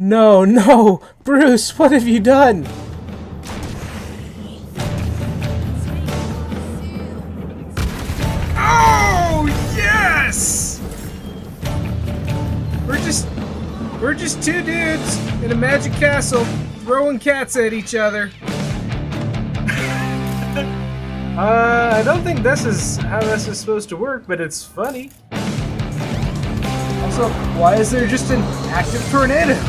No, no! Bruce, what have you done? Oh, yes! We're just two dudes in a magic castle throwing cats at each other. I don't think this is how this is supposed to work, but it's funny. Also, why is there just an active tornado?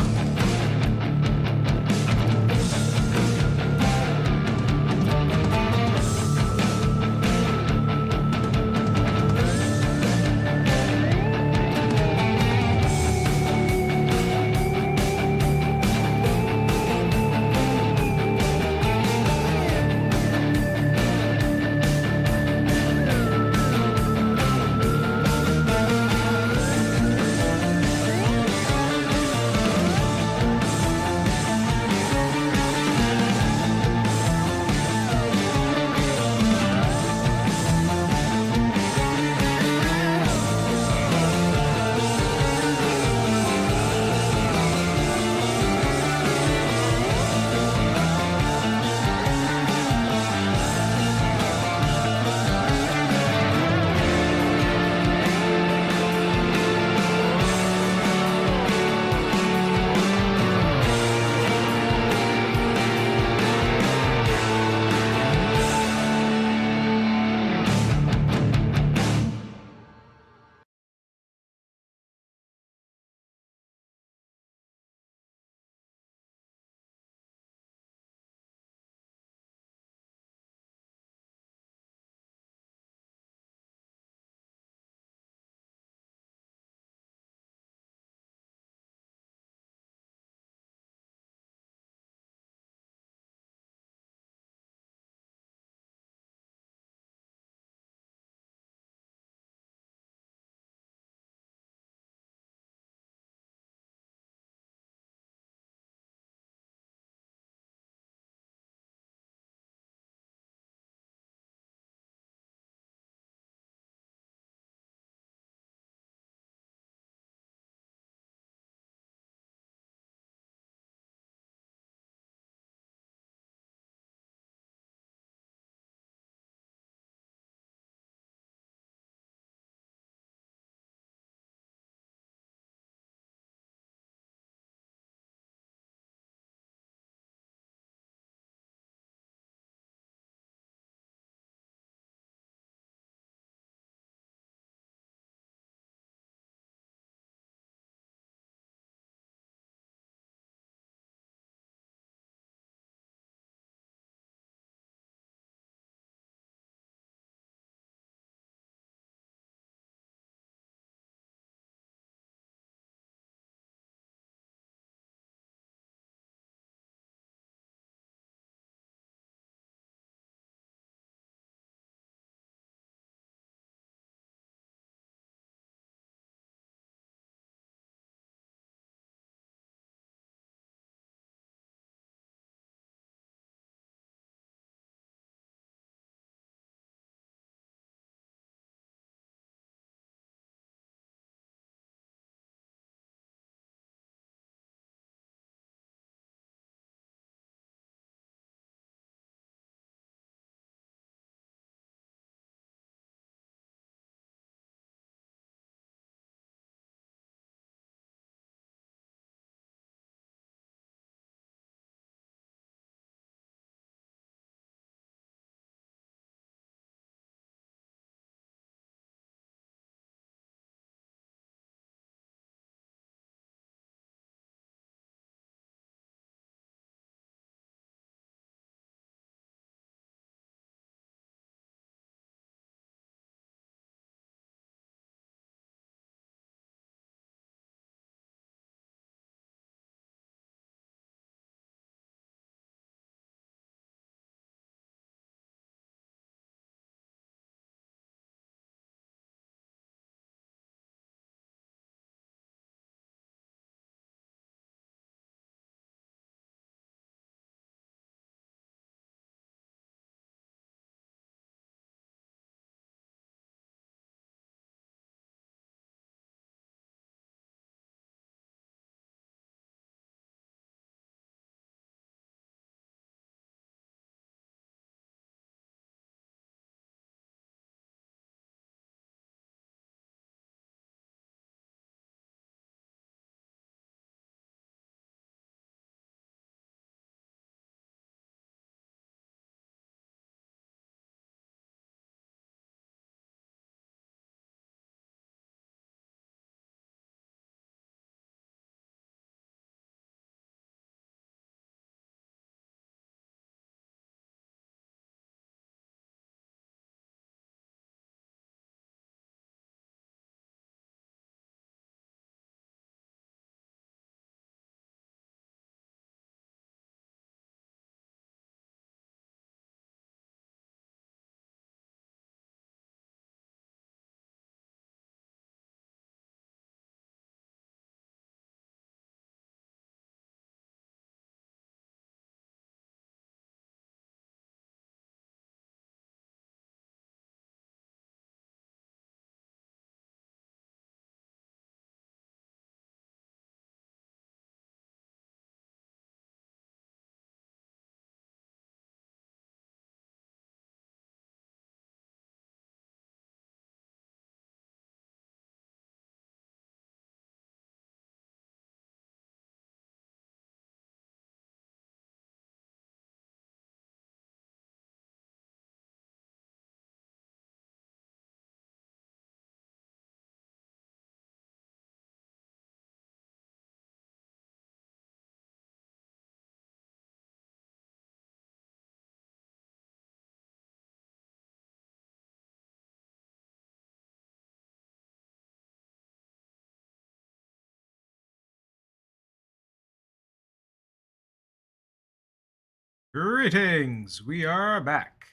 Greetings! We are back.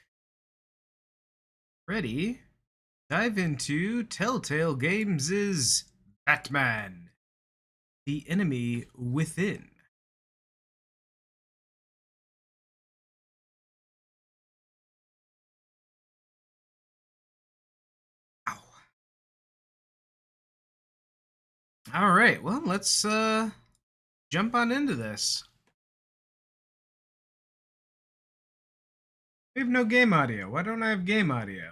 Ready? Dive into Telltale Games' Batman, The Enemy Within. Ow. Alright, well, let's jump on into this. We have no game audio. Why don't I have game audio?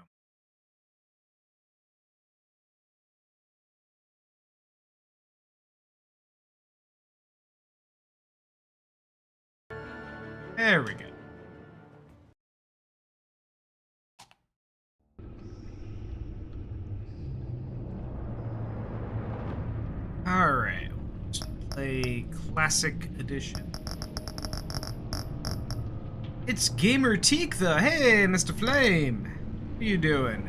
There we go. Alright, let's play Classic Edition. It's Gamer Teak-the. Hey, Mr. Flame. What are you doing?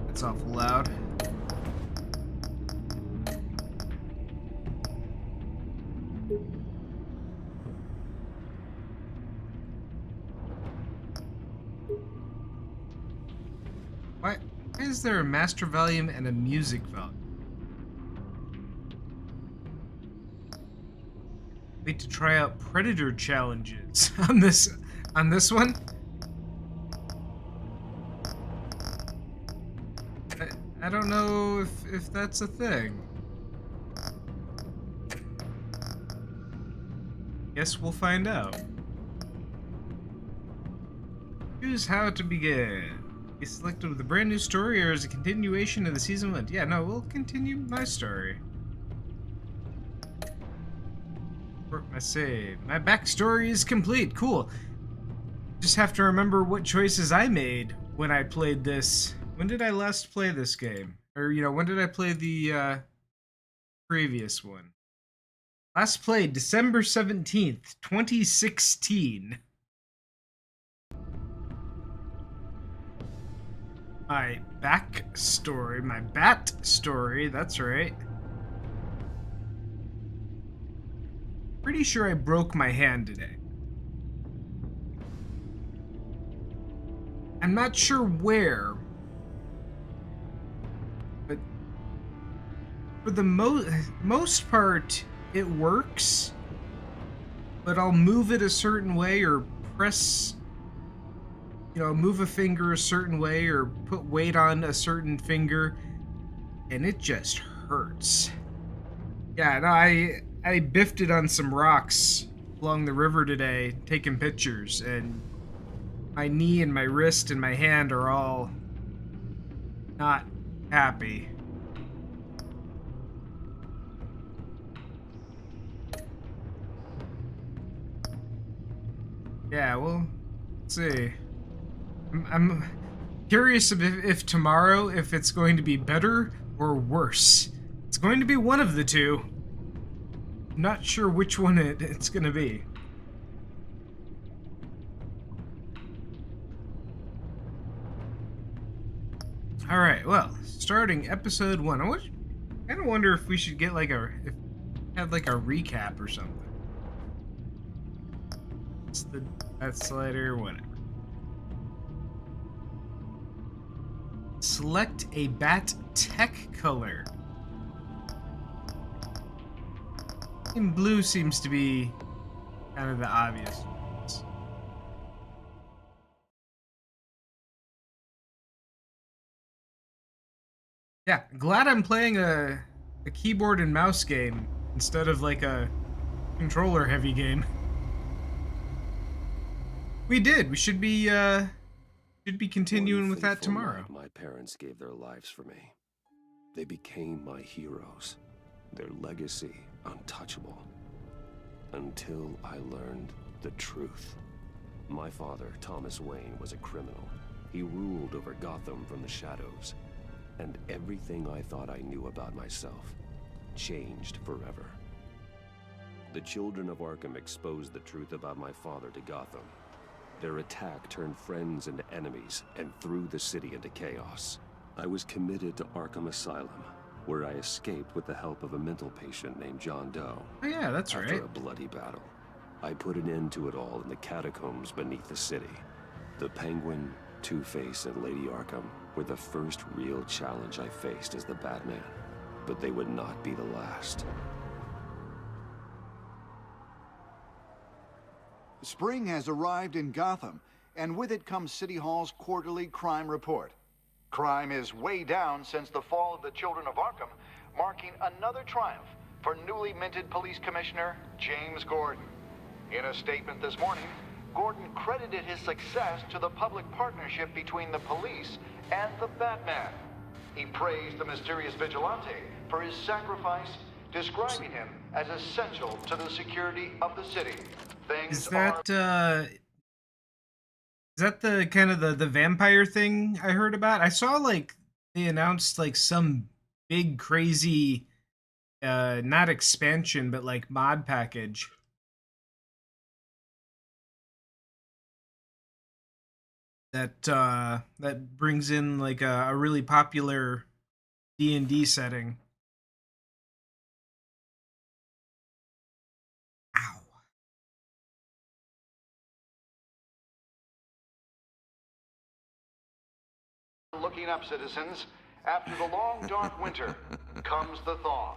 That's awful loud. Why is there a master volume and a music volume? Wait to try out Predator challenges on this one? I don't know if that's a thing. Guess we'll find out. Choose how to begin. Be selected with a brand new story or as a continuation of the season 1. Yeah, no, we'll continue my story. Work my save. My backstory is complete. Cool. Just have to remember what choices I made when I played this. When did I last play this game? Or, when did I play the previous one? Last played December 17th, 2016. My backstory, my bat story, that's right. Pretty sure I broke my hand today. I'm not sure where, but for the most part, it works, but I'll move it a certain way or press, move a finger a certain way or put weight on a certain finger, and it just hurts. Yeah, no, I biffed it on some rocks along the river today, taking pictures, and my knee and my wrist and my hand are all not happy. Yeah, well, let's see. I'm curious if tomorrow, if it's going to be better or worse. It's going to be one of the two. I'm not sure which one it's going to be. Alright, well, starting episode 1. I kind of wonder if we should get have a recap or something. It's that slider, whatever. Select a bat tech color. And blue seems to be kind of the obvious ones. Yeah, glad I'm playing a keyboard and mouse game instead of like a controller heavy game. We should be continuing with that tomorrow. My parents gave their lives for me. They became my heroes. Their legacy untouchable. Until I learned the truth. My father, Thomas Wayne, was a criminal. He ruled over Gotham from the shadows. And everything I thought I knew about myself changed forever. The children of Arkham exposed the truth about my father to Gotham. Their attack turned friends into enemies and threw the city into chaos. I was committed to Arkham Asylum, where I escaped with the help of a mental patient named John Doe. Oh yeah, that's After right. a bloody battle, I put an end to it all in the catacombs beneath the city. The Penguin, Two-Face, and Lady Arkham were the first real challenge I faced as the Batman, but they would not be the last. Spring has arrived in Gotham, and with it comes City Hall's quarterly crime report. Crime is way down since the fall of the Children of Arkham, marking another triumph for newly minted Police Commissioner James Gordon. In a statement this morning, Gordon credited his success to the public partnership between the police and the Batman. He praised the mysterious vigilante for his sacrifice, describing him as essential to the security of the city. Is that the kind of the vampire thing I heard about? I saw like they announced like some big crazy not expansion but like mod package. That brings in like a really popular D&D setting. Ow. Looking up, citizens. After the long, dark winter comes the thaw.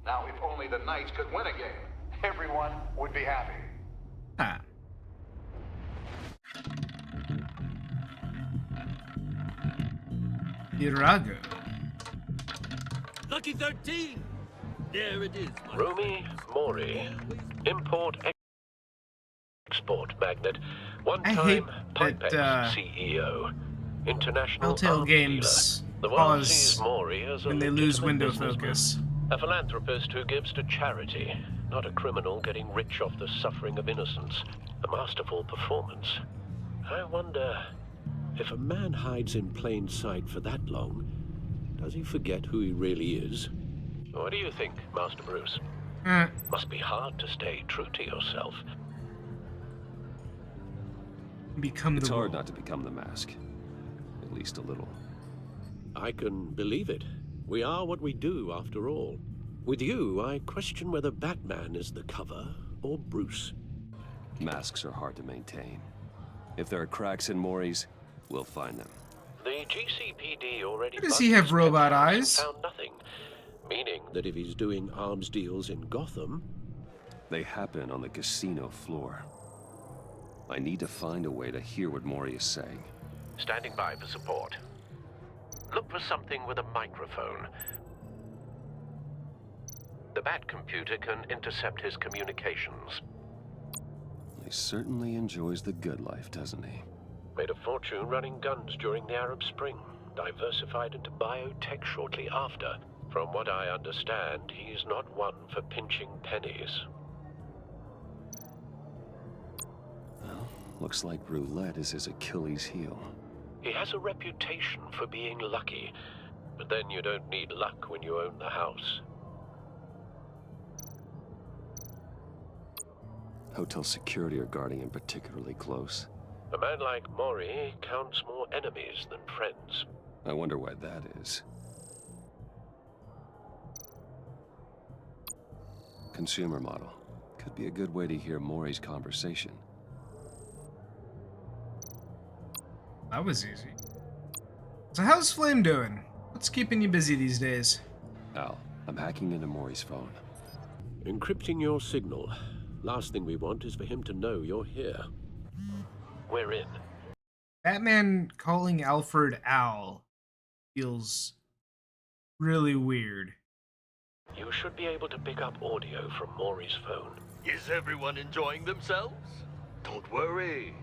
Now, if only the Knights could win a game, everyone would be happy. Ah. Irago. Lucky 13! There it is. Rumi Mori, import-export magnate, I hate one-time that Pipex CEO, international Telltale arms Games dealer. The world pause sees Mori as a when they lose legitimate window businessman, focus. a philanthropist who gives to charity, not a criminal getting rich off the suffering of innocence. A masterful performance. I wonder, if a man hides in plain sight for that long, does he forget who he really is? What do you think, Master Bruce? Must be hard to stay true to yourself. Become It's the hard rule. not to become the mask. At least a little. I can believe it. We are what we do, after all. With you, I question whether Batman is the cover or Bruce. Masks are hard to maintain. If there are cracks in Mori's, we'll find them. The GCPD already... Why does he have robot eyes? Found nothing. Meaning that if he's doing arms deals in Gotham... They happen on the casino floor. I need to find a way to hear what Mori is saying. Standing by for support. Look for something with a microphone. The Bat computer can intercept his communications. He certainly enjoys the good life, doesn't he? Made a fortune running guns during the Arab Spring. Diversified into biotech shortly after. From what I understand, he's not one for pinching pennies. Well, looks like roulette is his Achilles heel. He has a reputation for being lucky, but then you don't need luck when you own the house. Hotel security are guarding him particularly close. A man like Mori counts more enemies than friends. I wonder why that is. Consumer model. Could be a good way to hear Mori's conversation. That was easy. So how's Flame doing? What's keeping you busy these days? Al, I'm hacking into Mori's phone. Encrypting your signal. Last thing we want is for him to know you're here. We're in. Batman calling Alfred Al feels really weird. You should be able to pick up audio from Mori's phone. Is everyone enjoying themselves? Don't worry.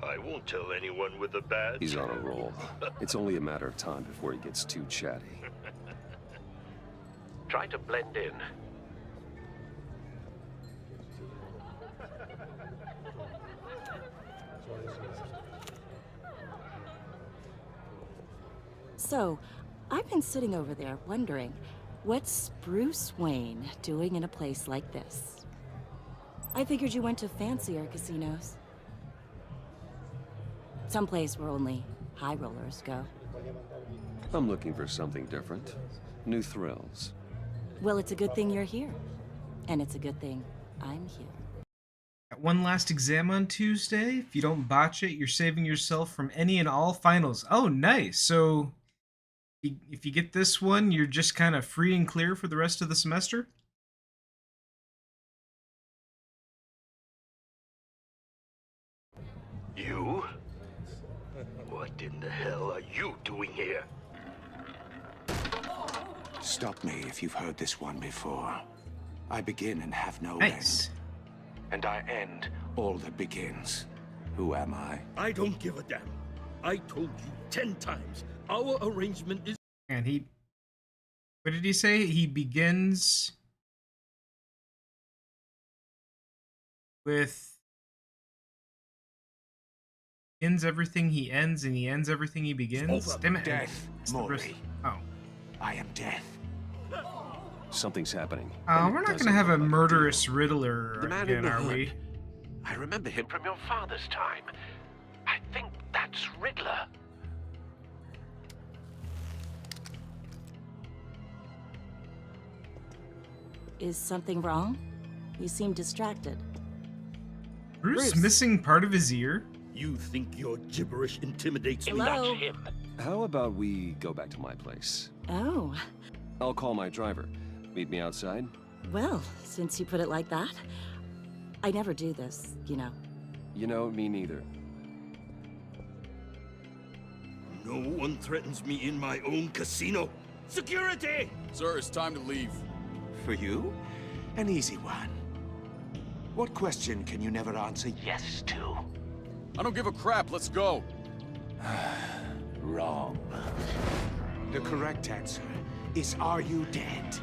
I won't tell anyone with a badge. He's on a roll. It's only a matter of time before he gets too chatty. Try to blend in. So, I've been sitting over there wondering, what's Bruce Wayne doing in a place like this? I figured you went to fancier casinos. Someplace where only high rollers go. I'm looking for something different. New thrills. Well, it's a good thing you're here. And it's a good thing I'm here. Got one last exam on Tuesday. If you don't botch it, you're saving yourself from any and all finals. Oh, nice. So if you get this one, you're just kind of free and clear for the rest of the semester? You? What in the hell are you doing here? Stop me if you've heard this one before. I begin and have no Nice. end. And I end all that begins. Who am I? I don't give a damn. I told you 10 times. Our arrangement is... And what did he say? He begins with... Begins everything he ends, and he ends everything he begins? Over. Damn it. Death, It's the rest- Maury. Oh. I am death. Something's happening. We're not gonna have a murderous Riddler The man in again, the are hood. we? I remember him from your father's time. I think that's Riddler. Is something wrong? You seem distracted. Bruce missing part of his ear? You think your gibberish intimidates me? Hello? That's him. How about we go back to my place? Oh, I'll call my driver. Meet me outside? well, since you put it like that. I never do this, you know. You know, me neither. No one threatens me in my own casino. Security! Sir, it's time to leave. For you? An easy one. What question can you never answer yes to? I don't give a crap. Let's go. Wrong. The correct answer is, are you dead?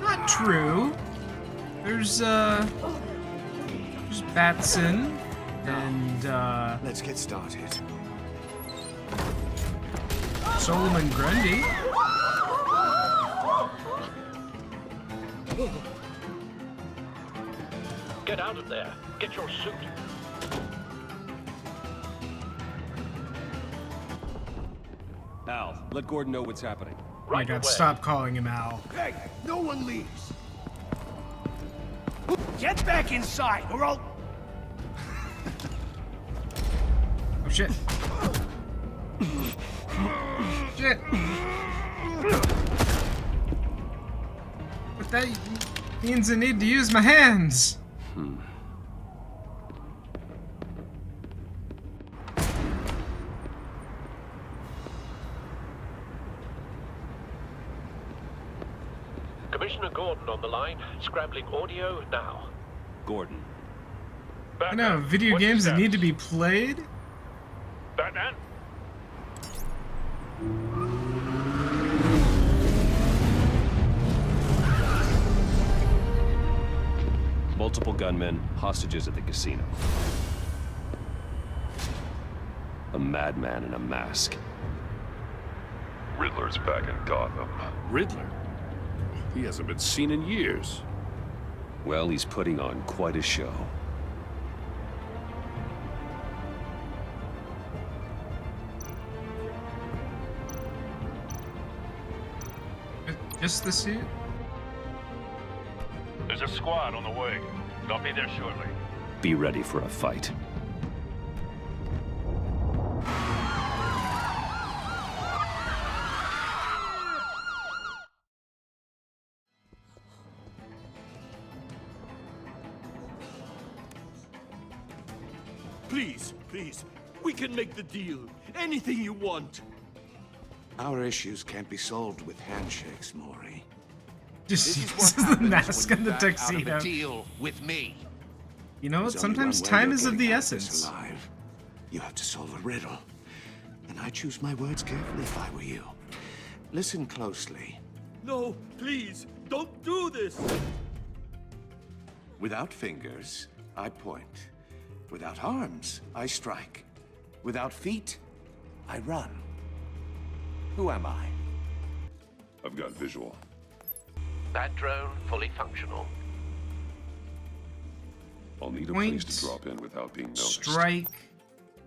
Not true. There's Batson and Let's get started. Solomon Grundy. Get out of there. Get your suit. Al, let Gordon know what's happening. Oh my Right god, away. stop calling him Al. Hey, no one leaves. Get back inside, or I'll... Oh shit. Shit. But that means I need to use my hands. Commissioner Gordon on the line. Scrambling audio now. Gordon. I know, video games that need to be played? Batman? Multiple gunmen, hostages at the casino. A madman in a mask. Riddler's back in Gotham. Riddler? He hasn't been seen in years. Well, he's putting on quite a show. Just the suit? There's a squad on the way. They'll be there shortly. Be ready for a fight. Please, please, we can make the deal. Anything you want. Our issues can't be solved with handshakes, Maury. Just This is what uses the happens mask when and you the back out of tuxedo. a deal with me. You know what? There's only Sometimes one way time you're is of getting the out this essence. alive. You have to solve a riddle. And I choose my words carefully if I were you. Listen closely. No, please, don't do this. Without fingers, I point. Without arms, I strike. Without feet, I run. Who am I? I've got visual. That drone fully functional. I'll need a Point, place to drop in without being noticed. strike,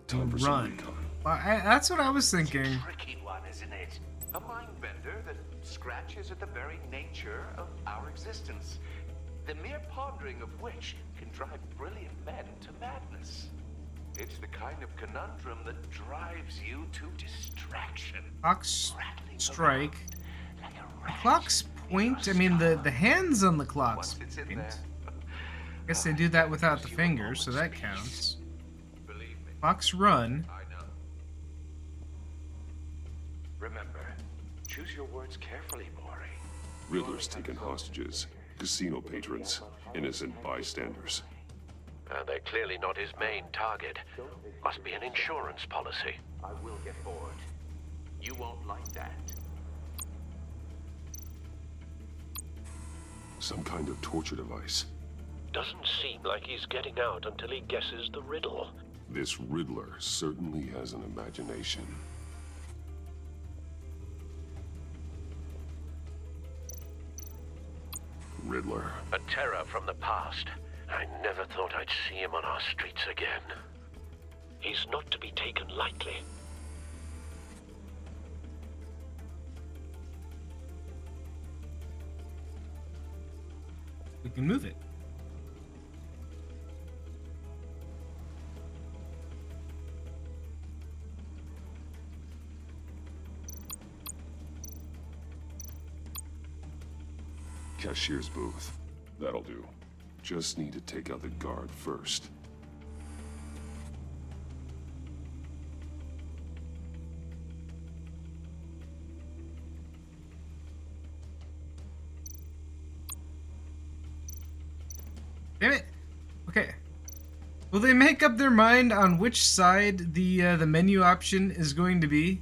Time for some run. recon. Well, that's what I was thinking. Tricky one, isn't it? A mind bender that scratches at the very nature of our existence. The mere pondering of which can drive brilliant men to madness. It's the kind of conundrum that drives you to distraction. Clock's strike. The clock's point. I mean, the hands on the clock's Once it's in point. there, I guess they do that without the fingers, so that counts. believe me, Clock's run. I know. Remember, choose your words carefully, Maury. Riddler's taken hostages. Casino patrons. Innocent bystanders. And they're clearly not his main target. Must be an insurance policy. I will get bored. You won't like that. Some kind of torture device. Doesn't seem like he's getting out until he guesses the riddle. This Riddler certainly has an imagination. Riddler. A terror from the past. I never thought I'd see him on our streets again. He's not to be taken lightly. We can move it. Cashier's booth. That'll do. Just need to take out the guard first. Damn it. Okay. Will they make up their mind on which side the menu option is going to be?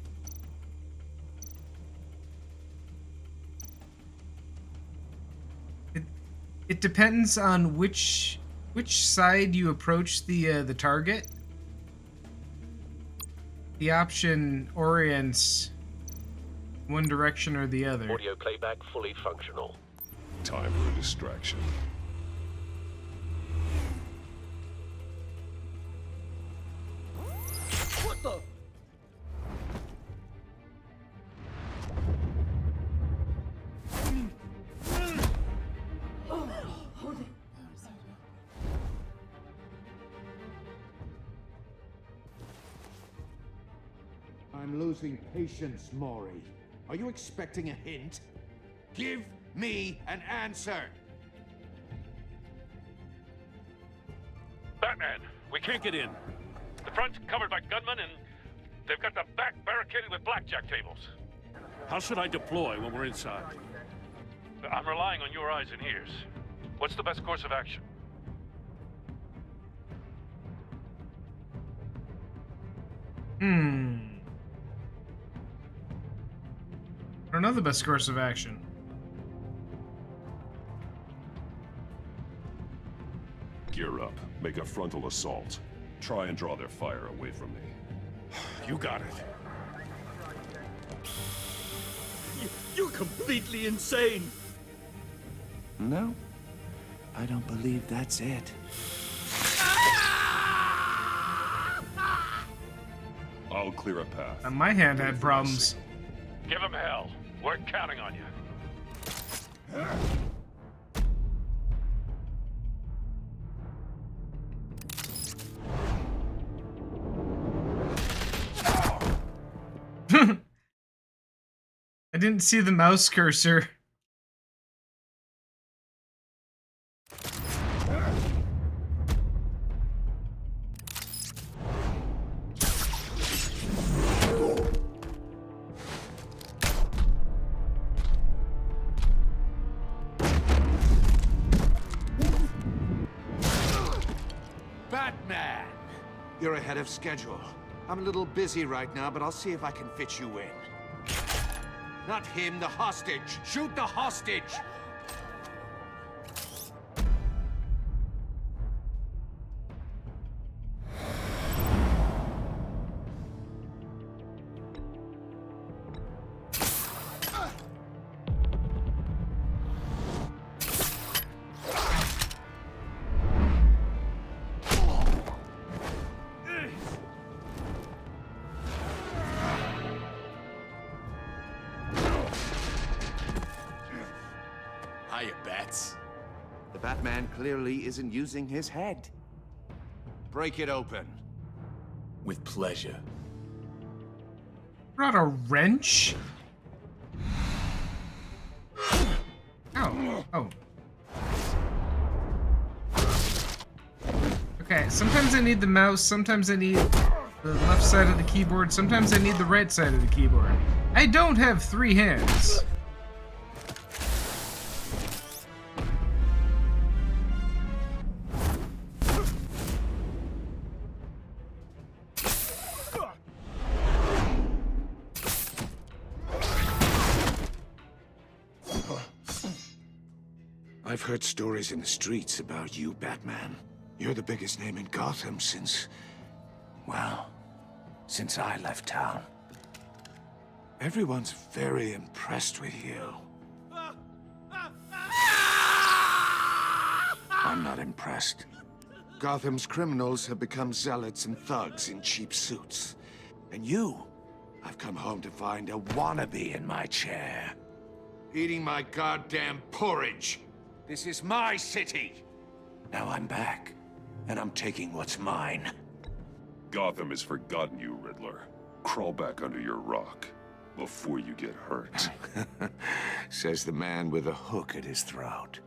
It depends on which side you approach the target. The option orients one direction or the other. Audio playback fully functional. Time for a distraction. What the? I'm losing patience, Maury. Are you expecting a hint? Give me an answer! Batman, we can't get in. The front's covered by gunmen, and they've got the back barricaded with blackjack tables. How should I deploy when we're inside? I'm relying on your eyes and ears. What's the best course of action? I don't know the best course of action. Gear up. Make a frontal assault. Try and draw their fire away from me. You got it. You're completely insane! No, I don't believe that's it. I'll clear a path. My hand had problems. Give him hell. We're counting on you. I didn't see the mouse cursor. Batman! You're ahead of schedule. I'm a little busy right now, but I'll see if I can fit you in. Not him, the hostage! Shoot the hostage! Batman clearly isn't using his head. Break it open. With pleasure. Brought a wrench? Oh. Oh. Okay, sometimes I need the mouse, sometimes I need the left side of the keyboard, sometimes I need the right side of the keyboard. I don't have 3 hands. I've heard stories in the streets about you, Batman. You're the biggest name in Gotham since... well, since I left town. Everyone's very impressed with you. I'm not impressed. Gotham's criminals have become zealots and thugs in cheap suits. And you, I've come home to find a wannabe in my chair. Eating my goddamn porridge. This is my city. Now I'm back, and I'm taking what's mine. Gotham has forgotten you, Riddler. Crawl back under your rock before you get hurt. Says the man with a hook at his throat.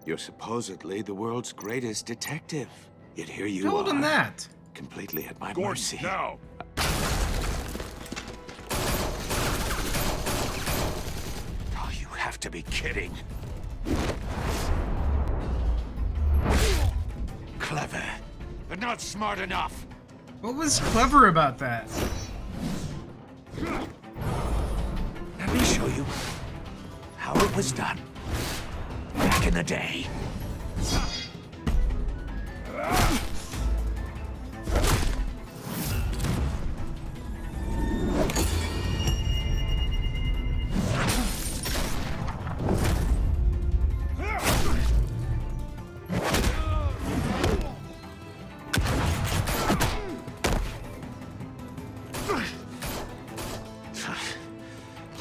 You're supposedly the world's greatest detective. Yet here you Told are. him that. Completely at my Gordon, mercy. now! Oh, you have to be kidding. Clever, but not smart enough. What was clever about that? Let me show you how it was done back in the day.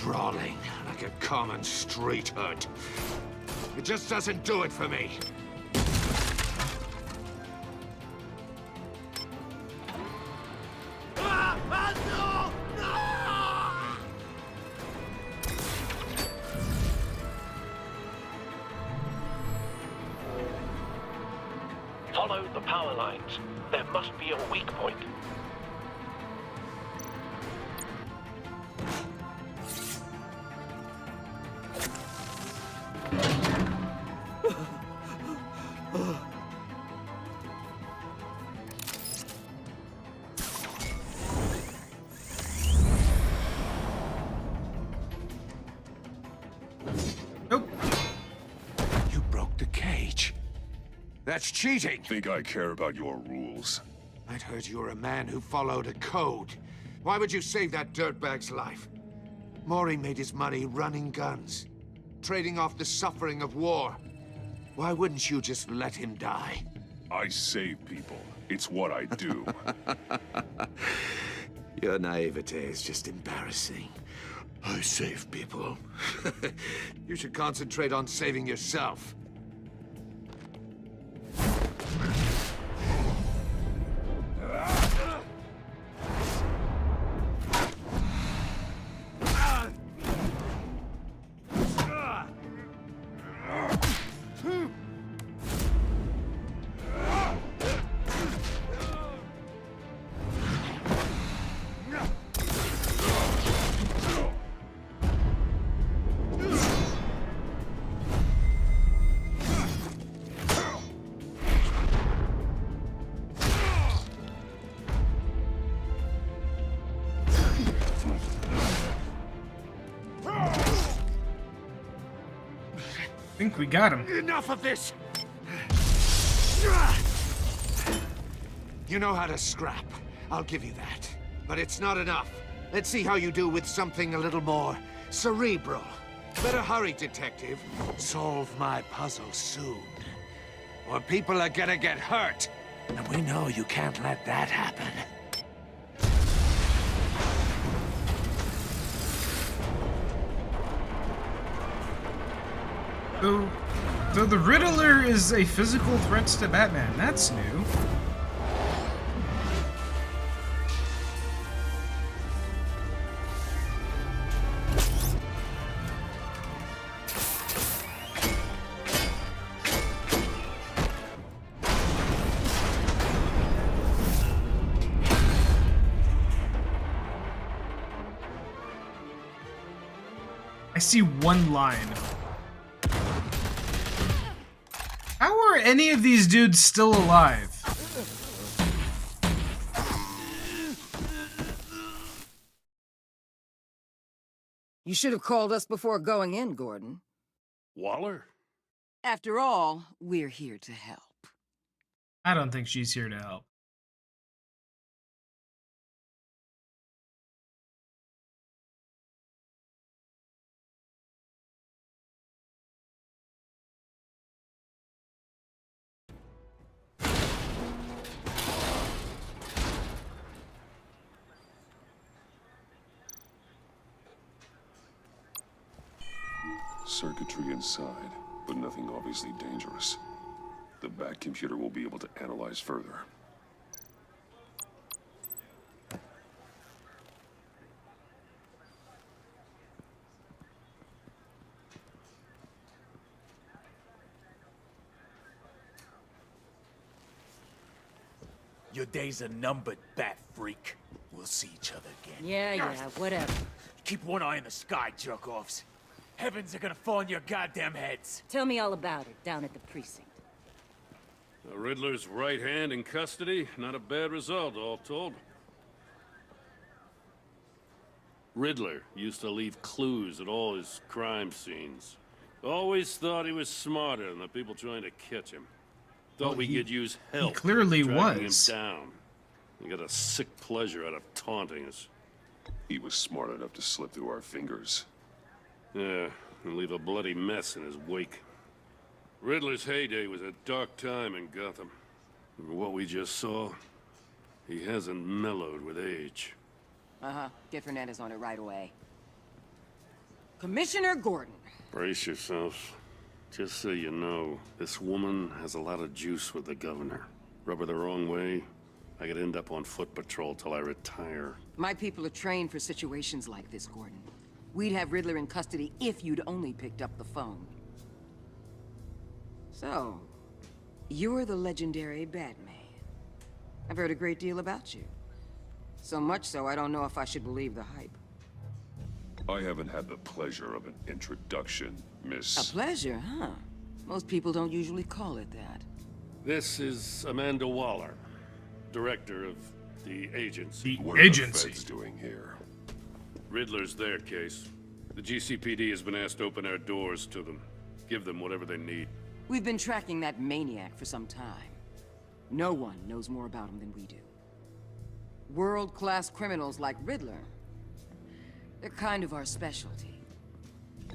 Brawling like a common street hood. It just doesn't do it for me. Follow the power lines. There must be a weak point. Nope. You broke the cage. That's cheating. Think I care about your rules? I'd heard you were a man who followed a code. Why would you save that dirtbag's life? Maury made his money running guns, trading off the suffering of war. Why wouldn't you just let him die? I save people. It's what I do. Your naivete is just embarrassing. I save people. You should concentrate on saving yourself. I think we got him. Enough of this! You know how to scrap. I'll give you that. But it's not enough. Let's see how you do with something a little more cerebral. Better hurry, detective. Solve my puzzle soon. Or people are gonna get hurt. And we know you can't let that happen. So the Riddler is a physical threat to Batman. That's new. I see one line. How are any of these dudes still alive? You should have called us before going in, Gordon. Waller? After all, we're here to help. I don't think she's here to help. Circuitry inside, but nothing obviously dangerous. The back computer will be able to analyze further. Your days are numbered, bat freak. We'll see each other again. Yeah, whatever. Keep one eye in the sky, jerk-offs. Heavens are gonna fall on your goddamn heads. Tell me all about it down at the precinct. The Riddler's right hand in custody. Not a bad result, all told. Riddler used to leave clues at all his crime scenes. Always thought he was smarter than the people trying to catch him. Thought we could use help. He clearly tracking was. him down. He got a sick pleasure out of taunting us. He was smart enough to slip through our fingers. Yeah, and leave a bloody mess in his wake. Riddler's heyday was a dark time in Gotham. And what we just saw, he hasn't mellowed with age. Uh-huh. Get Fernandez on it right away. Commissioner Gordon. Brace yourselves. Just so you know, this woman has a lot of juice with the governor. Rub her the wrong way, I could end up on foot patrol till I retire. My people are trained for situations like this, Gordon. We'd have Riddler in custody if you'd only picked up the phone. So, you're the legendary Batman. I've heard a great deal about you. So much so, I don't know if I should believe the hype. I haven't had the pleasure of an introduction, Miss... A pleasure, huh? Most people don't usually call it that. This is Amanda Waller, director of the agency. What are the feds doing here? Riddler's their case. The GCPD has been asked to open our doors to them. Give them whatever they need. We've been tracking that maniac for some time. No one knows more about him than we do. World-class criminals like Riddler, they're kind of our specialty.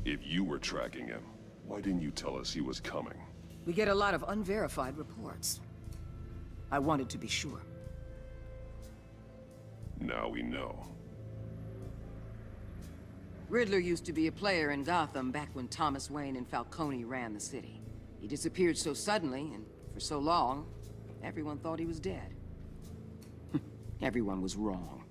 If you were tracking him, why didn't you tell us he was coming? We get a lot of unverified reports. I wanted to be sure. Now we know. Riddler used to be a player in Gotham back when Thomas Wayne and Falcone ran the city. He disappeared so suddenly, and for so long, everyone thought he was dead. Everyone was wrong.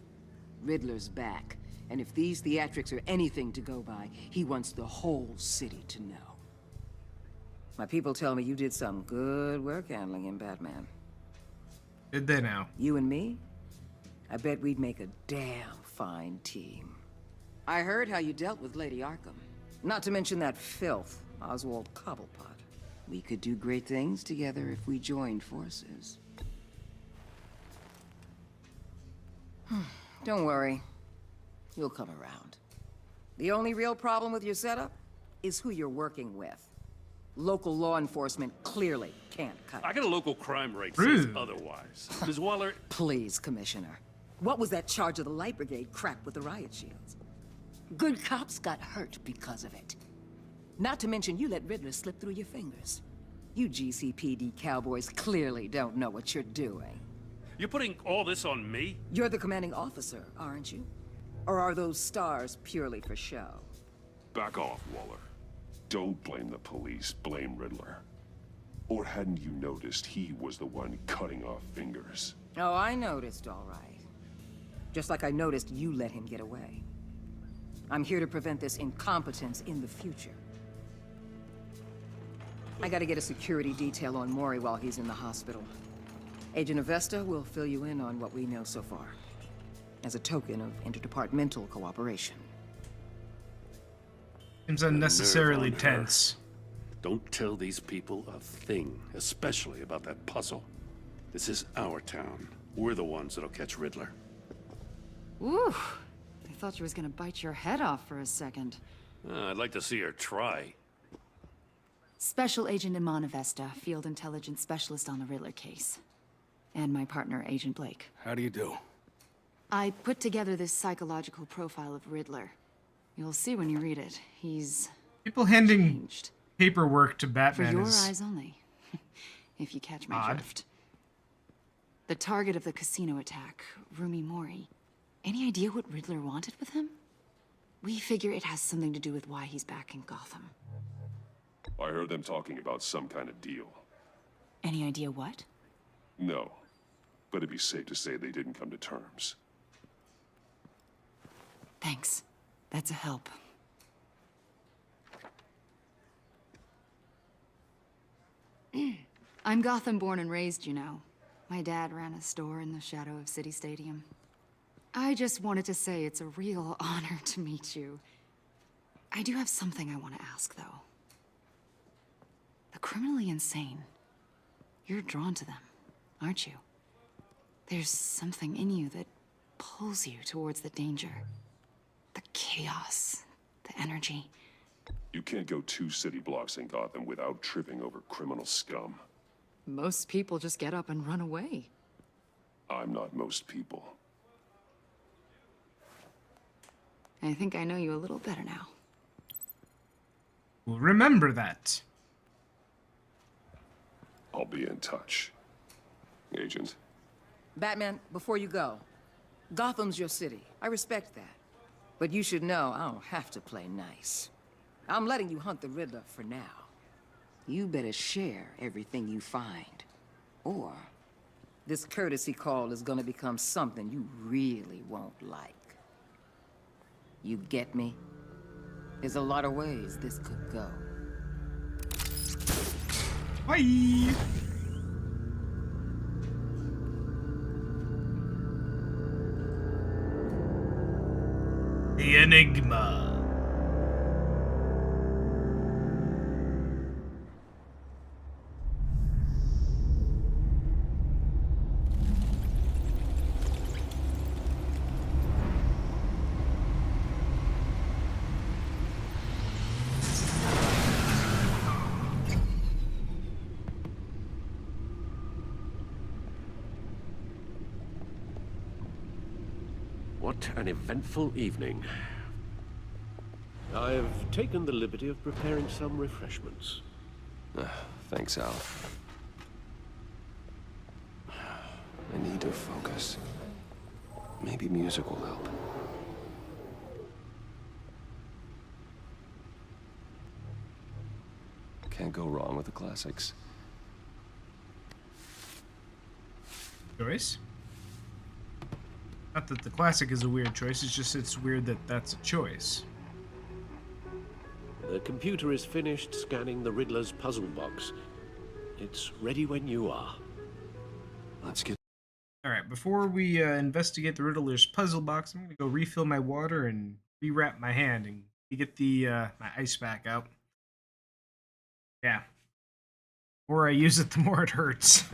Riddler's back, and if these theatrics are anything to go by, he wants the whole city to know. My people tell me you did some good work handling him, Batman. Did they now? You and me? I bet we'd make a damn fine team. I heard how you dealt with Lady Arkham. Not to mention that filth, Oswald Cobblepot. We could do great things together if we joined forces. Don't worry. You'll come around. The only real problem with your setup is who you're working with. Local law enforcement clearly can't cut it. I got a local crime rate says otherwise. Ms. Waller... Please, Commissioner. What was that charge of the Light Brigade crap with the riot shields? Good cops got hurt because of it. Not to mention you let Riddler slip through your fingers. You GCPD cowboys clearly don't know what you're doing. You're putting all this on me? You're the commanding officer, aren't you? Or are those stars purely for show? Back off, Waller. Don't blame the police, blame Riddler. Or hadn't you noticed he was the one cutting off fingers? Oh, I noticed, all right. Just like I noticed you let him get away. I'm here to prevent this incompetence in the future. I gotta get a security detail on Mori while he's in the hospital. Agent Avesta will fill you in on what we know so far, as a token of interdepartmental cooperation. Seems unnecessarily tense. Don't tell these people a thing, especially about that puzzle. This is our town. We're the ones that'll catch Riddler. Ooh, I thought she was gonna bite your head off for a second. I'd like to see her try. Special Agent Iman Avesta, Field Intelligence Specialist on the Riddler case. And my partner, Agent Blake. How do you do? I put together this psychological profile of Riddler. You'll see when you read it. He's People handing changed. paperwork to For Batman your is eyes only, if you catch my odd. drift. The target of the casino attack, Rumi Mori. Any idea what Riddler wanted with him? We figure it has something to do with why he's back in Gotham. I heard them talking about some kind of deal. Any idea what? No, but it'd be safe to say they didn't come to terms. Thanks. That's a help. I'm Gotham born and raised, you know. My dad ran a store in the shadow of City Stadium. I just wanted to say it's a real honor to meet you. I do have something I want to ask, though. The criminally insane. You're drawn to them, aren't you? There's something in you that pulls you towards the danger. The chaos, the energy. You can't go 2 city blocks in Gotham without tripping over criminal scum. Most people just get up and run away. I'm not most people. I think I know you a little better now. We'll remember that. I'll be in touch. Agent. Batman, before you go, Gotham's your city. I respect that. But you should know I don't have to play nice. I'm letting you hunt the Riddler for now. You better share everything you find. Or this courtesy call is gonna become something you really won't like. You get me? There's a lot of ways this could go. Bye! The Enigma. What an eventful evening. I've taken the liberty of preparing some refreshments. Thanks, Al. I need to focus. Maybe music will help. Can't go wrong with the classics. Choice? Not that the classic is a weird choice, it's just it's weird that that's a choice. The computer is finished scanning the Riddler's puzzle box. It's ready when you are. Let's get... Alright, before we investigate the Riddler's puzzle box, I'm gonna go refill my water and rewrap my hand and get the my ice pack out. Yeah. The more I use it, the more it hurts.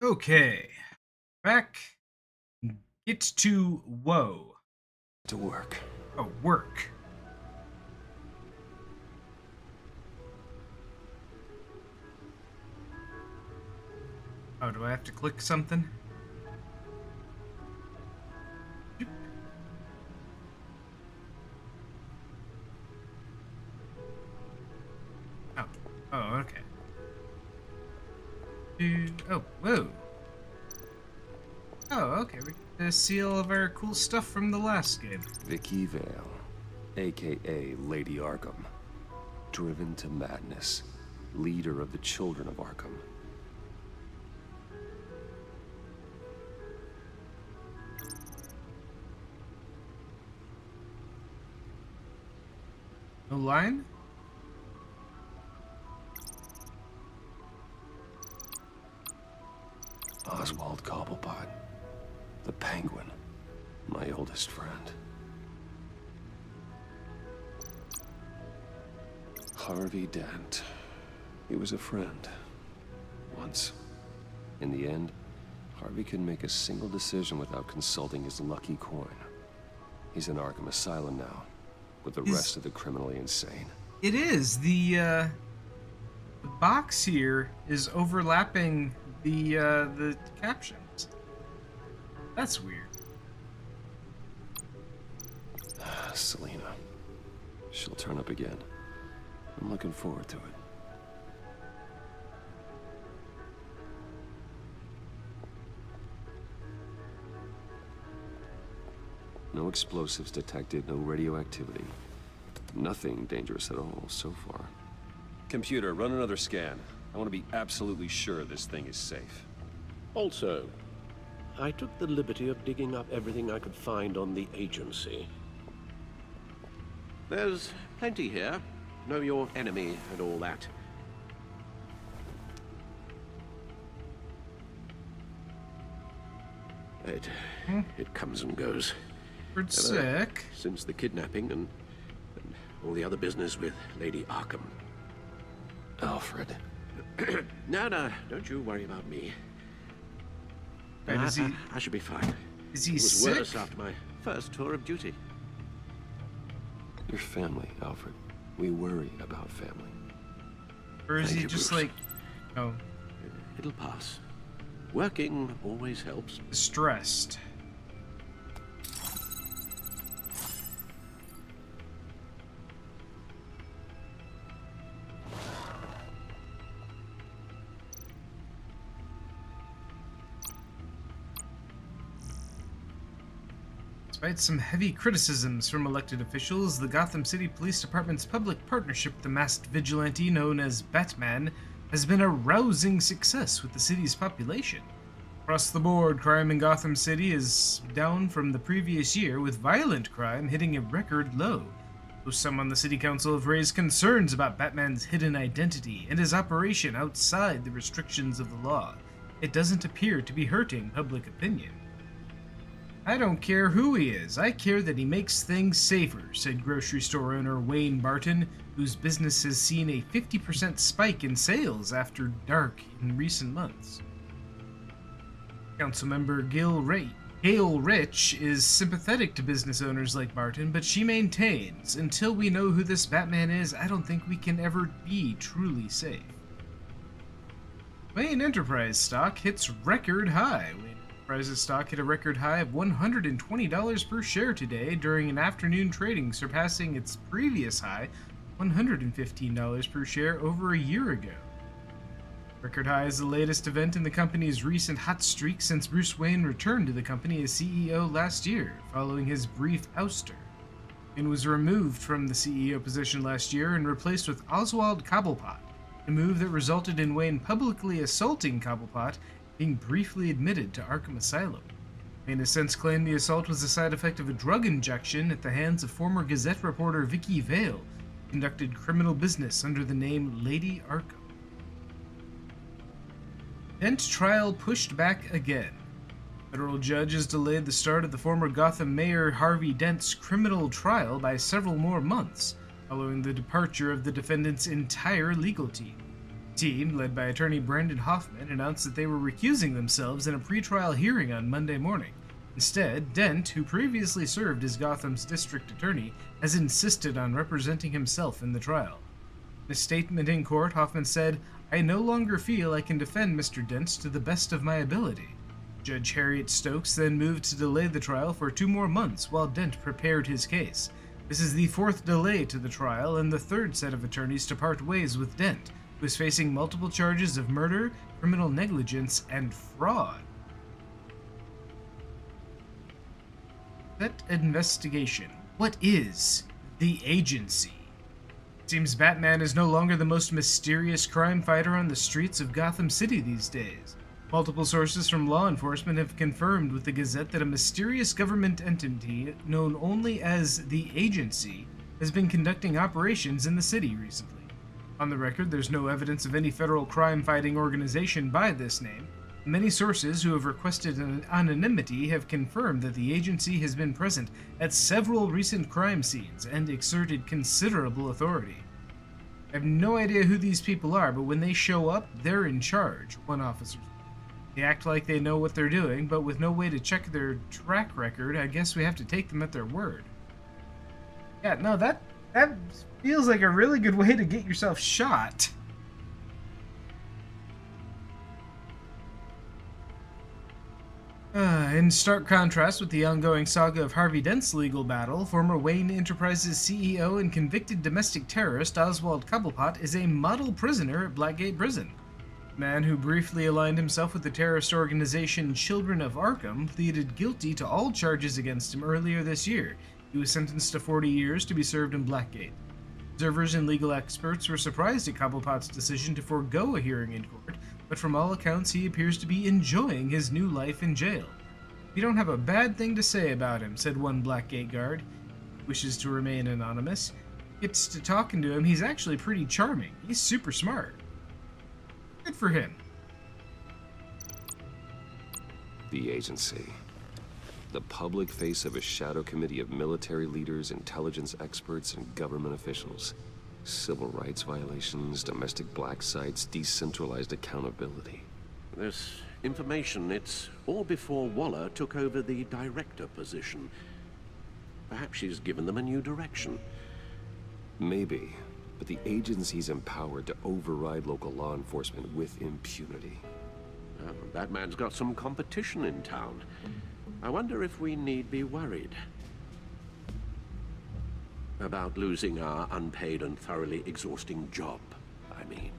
Okay. Back. Get to woe. To work. Oh, work. Oh, do I have to click something? Oh. Oh, okay. Oh, whoa. Oh, okay. We get the seal of our cool stuff from the last game. Vicky Vale, aka Lady Arkham. Driven to madness. Leader of the Children of Arkham. No line? Oswald Cobblepot. The Penguin. My oldest friend. Harvey Dent. He was a friend. Once. In the end, Harvey couldn't make a single decision without consulting his lucky coin. He's in Arkham Asylum now, with the rest of the criminally insane. It is. The box here is overlapping the captions. That's weird. Selena. She'll turn up again. I'm looking forward to it. No explosives detected, no radioactivity. Nothing dangerous at all so far. Computer, run another scan. I want to be absolutely sure this thing is safe. Also, I took the liberty of digging up everything I could find on the agency. There's plenty here. Know your enemy and all that. It comes and goes. We're sick. Since the kidnapping and all the other business with Lady Arkham. Alfred. No, don't you worry about me. Wait, I should be fine. Is he it was sick? worse after my first tour of duty. Your family, Alfred. We worry about family. Or is Thank he you, just Bruce. like... Oh. It'll pass. Working always helps. Stressed. Despite some heavy criticisms from elected officials, the Gotham City Police Department's public partnership with the masked vigilante known as Batman has been a rousing success with the city's population. Across the board, crime in Gotham City is down from the previous year, with violent crime hitting a record low. Though some on the city council have raised concerns about Batman's hidden identity and his operation outside the restrictions of the law, it doesn't appear to be hurting public opinion. I don't care who he is, I care that he makes things safer, said grocery store owner Wayne Barton, whose business has seen a 50% spike in sales after dark in recent months. Councilmember Gail Rich is sympathetic to business owners like Barton, but she maintains, until we know who this Batman is, I don't think we can ever be truly safe. Wayne Enterprise stock hits record high. Wayne Enterprise's stock hit a record high of $120 per share today during an afternoon trading, surpassing its previous high, $115 per share, over a year ago. Record High is the latest event in the company's recent hot streak since Bruce Wayne returned to the company as CEO last year, following his brief ouster. Wayne was removed from the CEO position last year and replaced with Oswald Cobblepot, a move that resulted in Wayne publicly assaulting Cobblepot, being briefly admitted to Arkham Asylum. Wayne has since claimed the assault was a side effect of a drug injection at the hands of former Gazette reporter Vicky Vale, who conducted criminal business under the name Lady Arkham. Dent trial pushed back again. Federal judge has delayed the start of the former Gotham Mayor Harvey Dent's criminal trial by several more months, following the departure of the defendant's entire legal team. Team, led by attorney Brandon Hoffman, announced that they were recusing themselves in a pretrial hearing on Monday morning. Instead, Dent, who previously served as Gotham's district attorney, has insisted on representing himself in the trial. In a statement in court, Hoffman said, "I no longer feel I can defend Mr. Dent to the best of my ability." Judge Harriet Stokes then moved to delay the trial for 2 more months while Dent prepared his case. This is the 4th delay to the trial and the 3rd set of attorneys to part ways with Dent, who is facing multiple charges of murder, criminal negligence, and fraud. That investigation. What is the agency? It seems Batman is no longer the most mysterious crime fighter on the streets of Gotham City these days. Multiple sources from law enforcement have confirmed with the Gazette that a mysterious government entity known only as the Agency has been conducting operations in the city recently. On the record, there's no evidence of any federal crime-fighting organization by this name. Many sources who have requested anonymity have confirmed that the agency has been present at several recent crime scenes and exerted considerable authority. I have no idea who these people are, but when they show up, they're in charge, one officer said. They act like they know what they're doing, but with no way to check their track record, I guess we have to take them at their word. Yeah, no, that feels like a really good way to get yourself shot. In stark contrast with the ongoing saga of Harvey Dent's legal battle, former Wayne Enterprises CEO and convicted domestic terrorist Oswald Cobblepot is a model prisoner at Blackgate Prison. The man who briefly aligned himself with the terrorist organization Children of Arkham pleaded guilty to all charges against him earlier this year. He was sentenced to 40 years to be served in Blackgate. Observers and legal experts were surprised at Cobblepot's decision to forego a hearing in court, but from all accounts he appears to be enjoying his new life in jail. "We don't have a bad thing to say about him," said one Blackgate guard, who wishes to remain anonymous. Gets to talking to him, he's actually pretty charming. He's super smart. Good for him. The agency. The public face of a shadow committee of military leaders, intelligence experts, and government officials. Civil rights violations, domestic black sites, decentralized accountability. This information, it's all before Waller took over the director position. Perhaps she's given them a new direction. Maybe, but the agency's empowered to override local law enforcement with impunity. Batman's got some competition in town. I wonder if we need be worried about losing our unpaid and thoroughly exhausting job, I mean.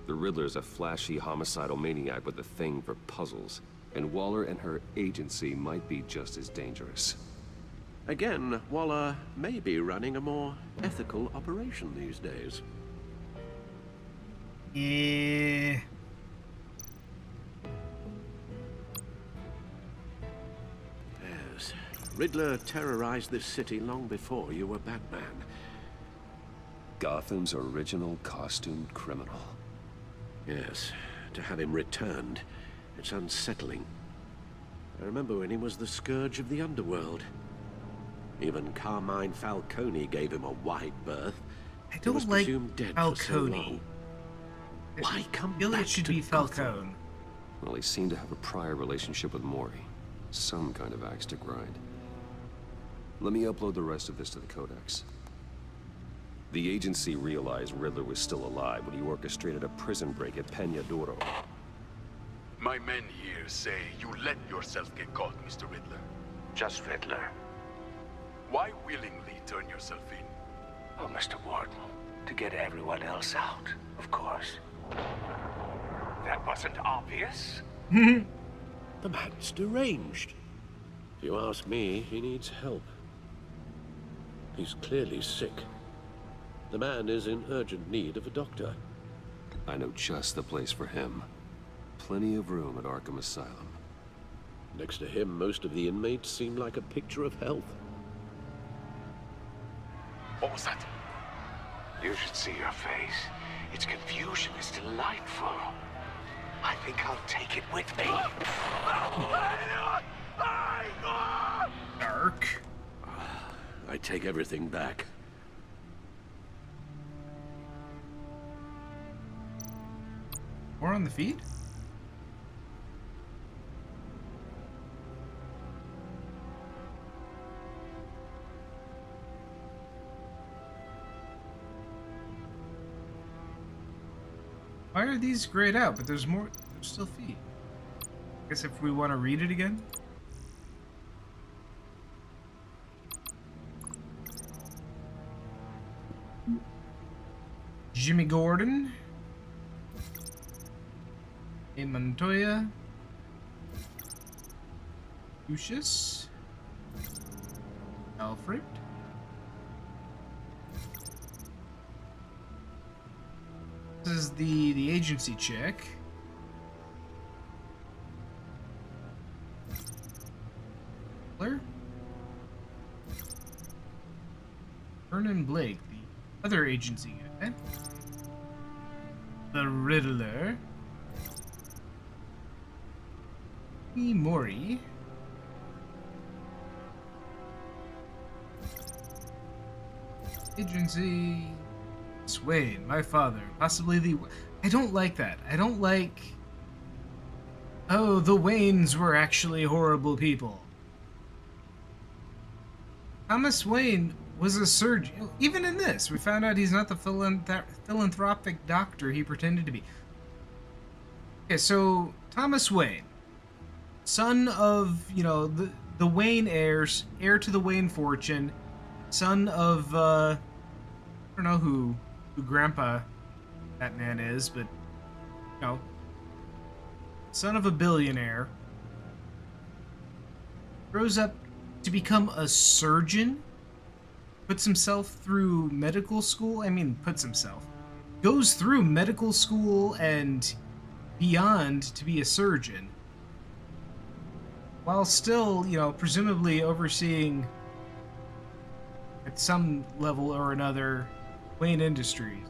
The Riddler's a flashy homicidal maniac with a thing for puzzles, and Waller and her agency might be just as dangerous. Again, Waller may be running a more ethical operation these days. Yeah. Yes. Riddler terrorized this city long before you were Batman. Gotham's original costumed criminal. Yes, to have him returned, it's unsettling. I remember when he was the scourge of the underworld. Even Carmine Falcone gave him a wide berth. I don't was like presumed dead Falcone. for so long. Why come Really, back it should to be Gotham? Falcone. Well, he seemed to have a prior relationship with Maury. Some kind of axe to grind. Let me upload the rest of this to the Codex. The agency realized Riddler was still alive when he orchestrated a prison break at Peña Duro. My men here say you let yourself get caught, Mr. Riddler. Just Riddler. Why willingly turn yourself in? Oh, Mr. Warden, to get everyone else out, of course. That wasn't obvious. The man's deranged. If you ask me, he needs help. He's clearly sick. The man is in urgent need of a doctor. I know just the place for him. Plenty of room at Arkham Asylum. Next to him, most of the inmates seem like a picture of health. What was that? You should see your face. Its confusion is delightful. I think I'll take it with me. Dark. I take everything back. More on the feed? Why are these grayed out? But there's more. There's still feed. I guess if we want to read it again. Jimmy Gordon. A Montoya. Lucius. Alfred. This is the agency check. Blair? Vernon Blake, the other agency guy. The Riddler. E. Mori. Agency. Swain, my father. Possibly the... I don't like that. I don't like... Oh, the Waynes were actually horrible people. Thomas Wayne was a surgeon. Even in this, we found out he's not the philanthropic doctor he pretended to be. Okay, so Thomas Wayne, son of, you know, the Wayne heirs, heir to the Wayne fortune, son of, I don't know who Grandpa that man is, but, you know, son of a billionaire, grows up to become a surgeon, puts himself through medical school. I mean, goes through medical school and beyond to be a surgeon, while still, you know, presumably overseeing at some level or another Wayne Industries.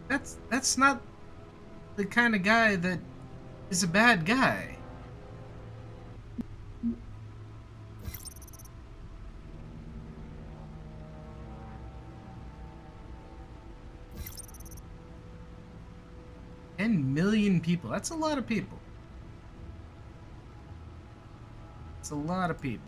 That's not the kind of guy that is a bad guy. $10 million people. That's a lot of people. It's a lot of people.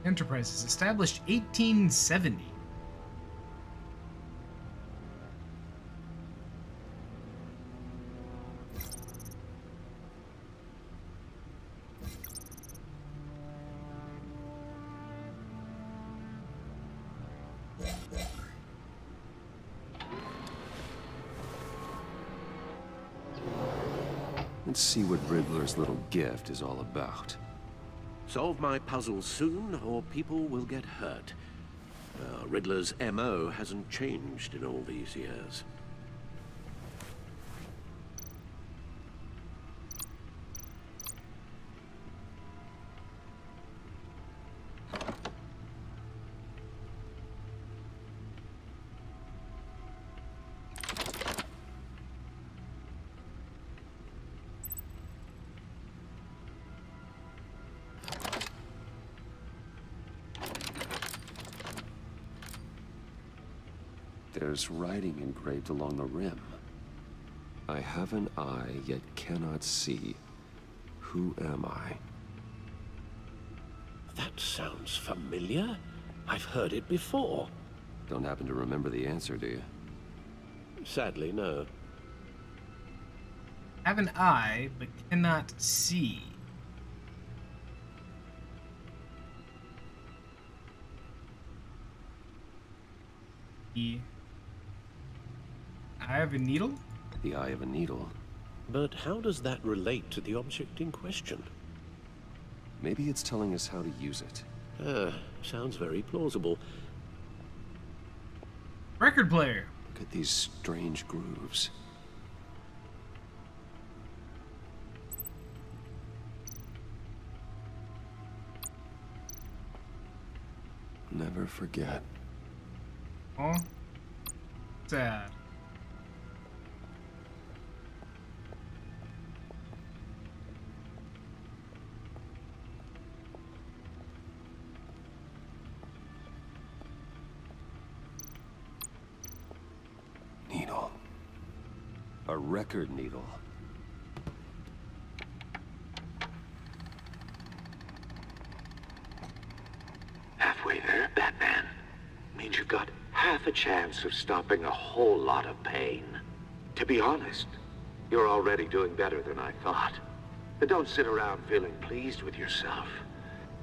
Enterprises established 1870. Let's see what Riddler's little gift is all about. Solve my puzzles soon, or people will get hurt. Riddler's MO hasn't changed in all these years. There's writing engraved along the rim. I have an eye, yet cannot see. Who am I? That sounds familiar. I've heard it before. Don't happen to remember the answer, do you? Sadly, no. Have an eye, but cannot see. The eye of a needle? The eye of a needle. But how does that relate to the object in question? Maybe it's telling us how to use it. Sounds very plausible. Record player. Look at these strange grooves. Never forget. Oh, sad. A record needle. Halfway there, Batman. Means you've got half a chance of stopping a whole lot of pain. To be honest, you're already doing better than I thought. But don't sit around feeling pleased with yourself.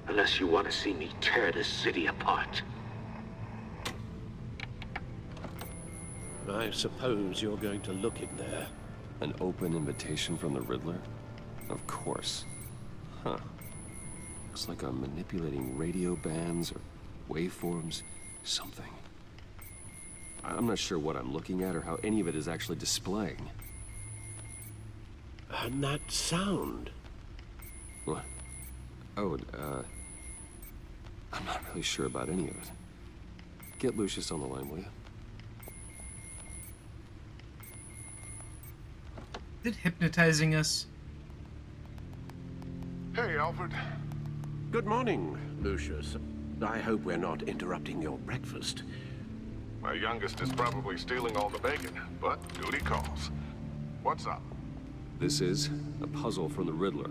Unless you want to see me tear this city apart. I suppose you're going to look in there. An open invitation from the Riddler? Of course. Huh. Looks like I'm manipulating radio bands or waveforms, something. I'm not sure what I'm looking at or how any of it is actually displaying. And that sound. What? Oh, I'm not really sure about any of it. Get Lucius on the line, will you? Is it hypnotizing us? Hey, Alfred. Good morning, Lucius. I hope we're not interrupting your breakfast. My youngest is probably stealing all the bacon, but duty calls. What's up? This is a puzzle from the Riddler.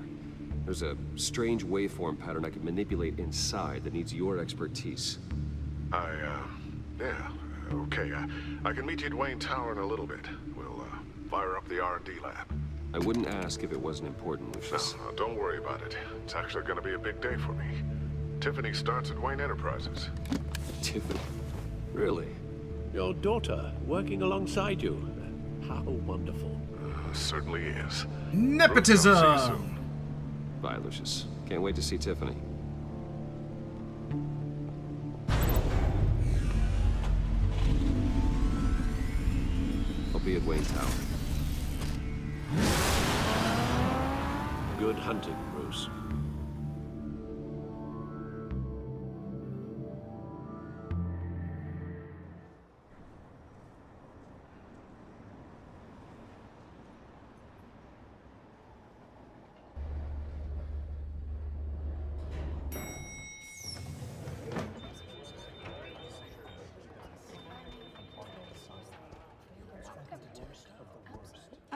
There's a strange waveform pattern I can manipulate inside that needs your expertise. Yeah, okay. I can meet you at Wayne Tower in a little bit. We'll, fire up the R&D lab. I wouldn't ask if it wasn't important, Lucius. No, don't worry about it. It's actually gonna be a big day for me. Tiffany starts at Wayne Enterprises. Tiffany? Really? Your daughter working alongside you. How wonderful. Certainly is. Nepotism! Bruce, I'll see you soon. Bye, Lucius. Can't wait to see Tiffany. I'll be at Wayne Tower. Good hunting, Bruce.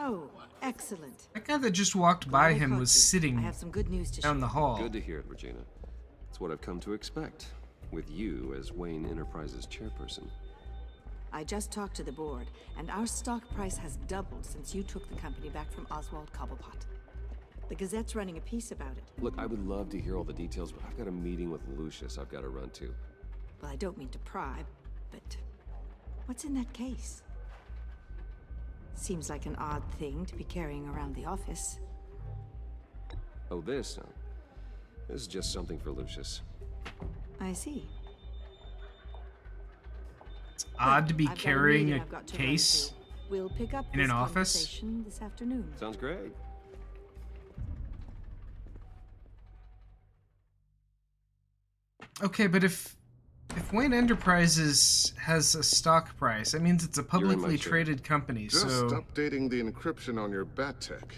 Oh, excellent. That guy that just walked by him was sitting I have some good news to down the hall. Good to hear it, Regina. It's what I've come to expect, with you as Wayne Enterprises chairperson. I just talked to the board, and our stock price has doubled since you took the company back from Oswald Cobblepot. The Gazette's running a piece about it. Look, I would love to hear all the details, but I've got a meeting with Lucius I've got to run to. Well, I don't mean to pry, but what's in that case? Seems like an odd thing to be carrying around the office. Oh, this? No. This is just something for Lucius. I see. It's odd to be I've got carrying meeting a I've got to run case to. We'll pick up in this an office. conversation this afternoon. Sounds great. Okay, but if Wayne Enterprises has a stock price, that means it's a publicly traded company, Just so... updating the encryption on your bat tech.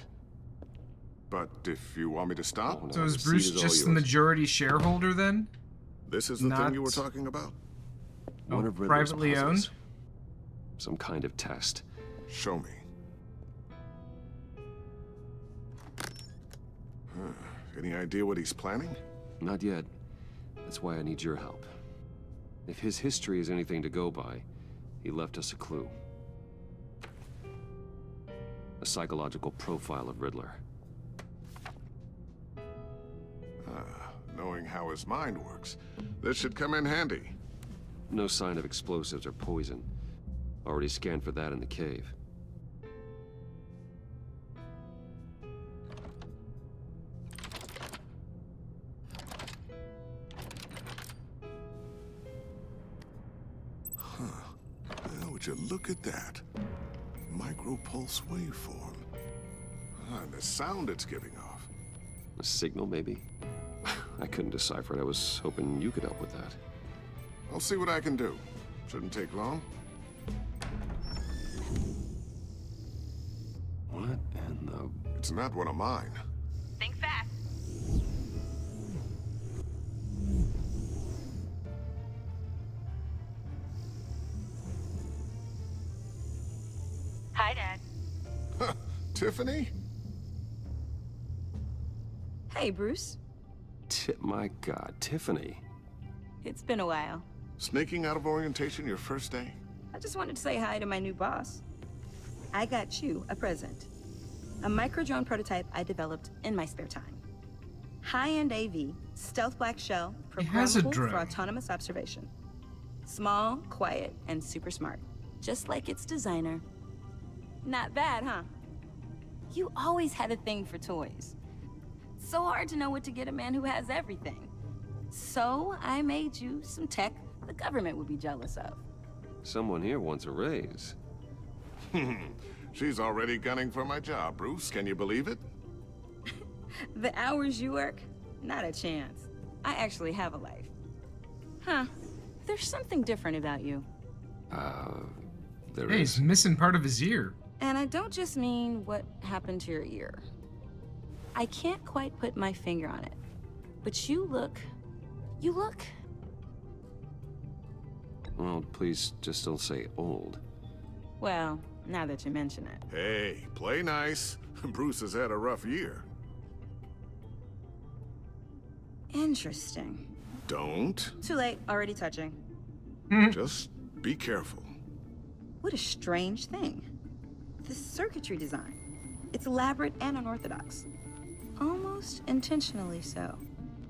But if you want me to stop... So is Bruce just the majority shareholder then? This is the thing you were talking about? One of Riddler's privately puzzles. owned? Some kind of test. Show me. Any idea what he's planning? Not yet. That's why I need your help. If his history is anything to go by, he left us a clue. A psychological profile of Riddler. Knowing how his mind works, this should come in handy. No sign of explosives or poison. Already scanned for that in the cave. Would you look at that? Micropulse waveform. And the sound it's giving off. A signal, maybe? I couldn't decipher it. I was hoping you could help with that. I'll see what I can do. Shouldn't take long. What in the... It's not one of mine. Think fast. Hi, Dad. Tiffany? Hey, Bruce. My God, Tiffany. It's been a while. Sneaking out of orientation your first day? I just wanted to say hi to my new boss. I got you a present. A micro-drone prototype I developed in my spare time. High-end AV, stealth black shell, It has a programmable drone. for autonomous observation. Small, quiet, and super smart. Just like its designer. Not bad, huh? You always had a thing for toys. So hard to know what to get a man who has everything. So I made you some tech the government would be jealous of. Someone here wants a raise. She's already gunning for my job, Bruce. Can you believe it? The hours you work? Not a chance. I actually have a life. Huh. There's something different about you. There Hey, he's missing part of his ear. And I don't just mean what happened to your ear. I can't quite put my finger on it. But you look... Well, please just don't say old. Well, now that you mention it. Hey, play nice. Bruce has had a rough year. Interesting. Don't. Too late, already touching. Just be careful. What a strange thing. The circuitry design. It's elaborate and unorthodox. Almost intentionally so.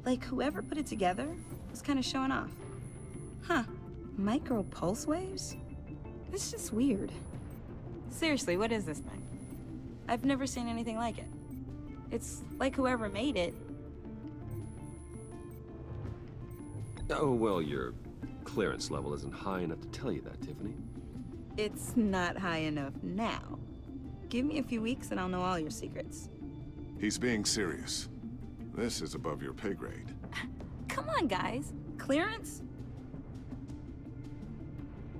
Like whoever put it together was kind of showing off. Huh. Micro pulse waves? It's just weird. Seriously, what is this thing? I've never seen anything like it. It's like whoever made it. Oh, well, your clearance level isn't high enough to tell you that, Tiffany. It's not high enough now. Give me a few weeks and I'll know all your secrets. He's being serious. This is above your pay grade. Come on, guys. Clearance?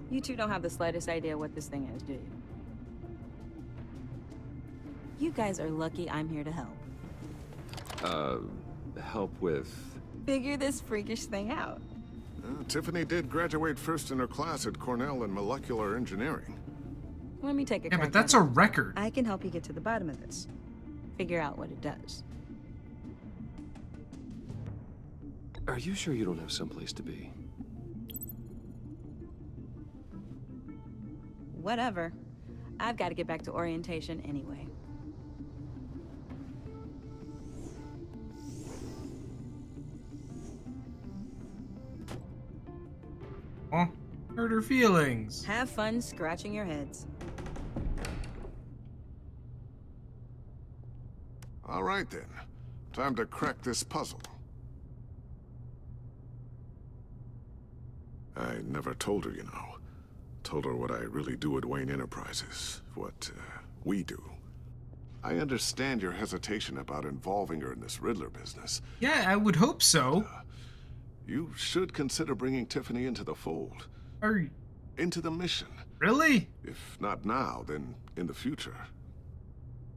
You two don't have the slightest idea what this thing is, do you? You guys are lucky I'm here to help. Help with... Figure this freakish thing out. Tiffany did graduate first in her class at Cornell in molecular engineering. Let me take a Yeah, crack but that's at a it. record. I can help you get to the bottom of this. Figure out what it does. Are you sure you don't have someplace to be? Whatever. I've got to get back to orientation anyway. Oh, hurt her feelings. Have fun scratching your heads. All right, then. Time to crack this puzzle. I never told her, you know. Told her what I really do at Wayne Enterprises. What, we do. I understand your hesitation about involving her in this Riddler business. Yeah, I would hope so. You should consider bringing Tiffany into the fold. Into the mission. Really? If not now, then in the future.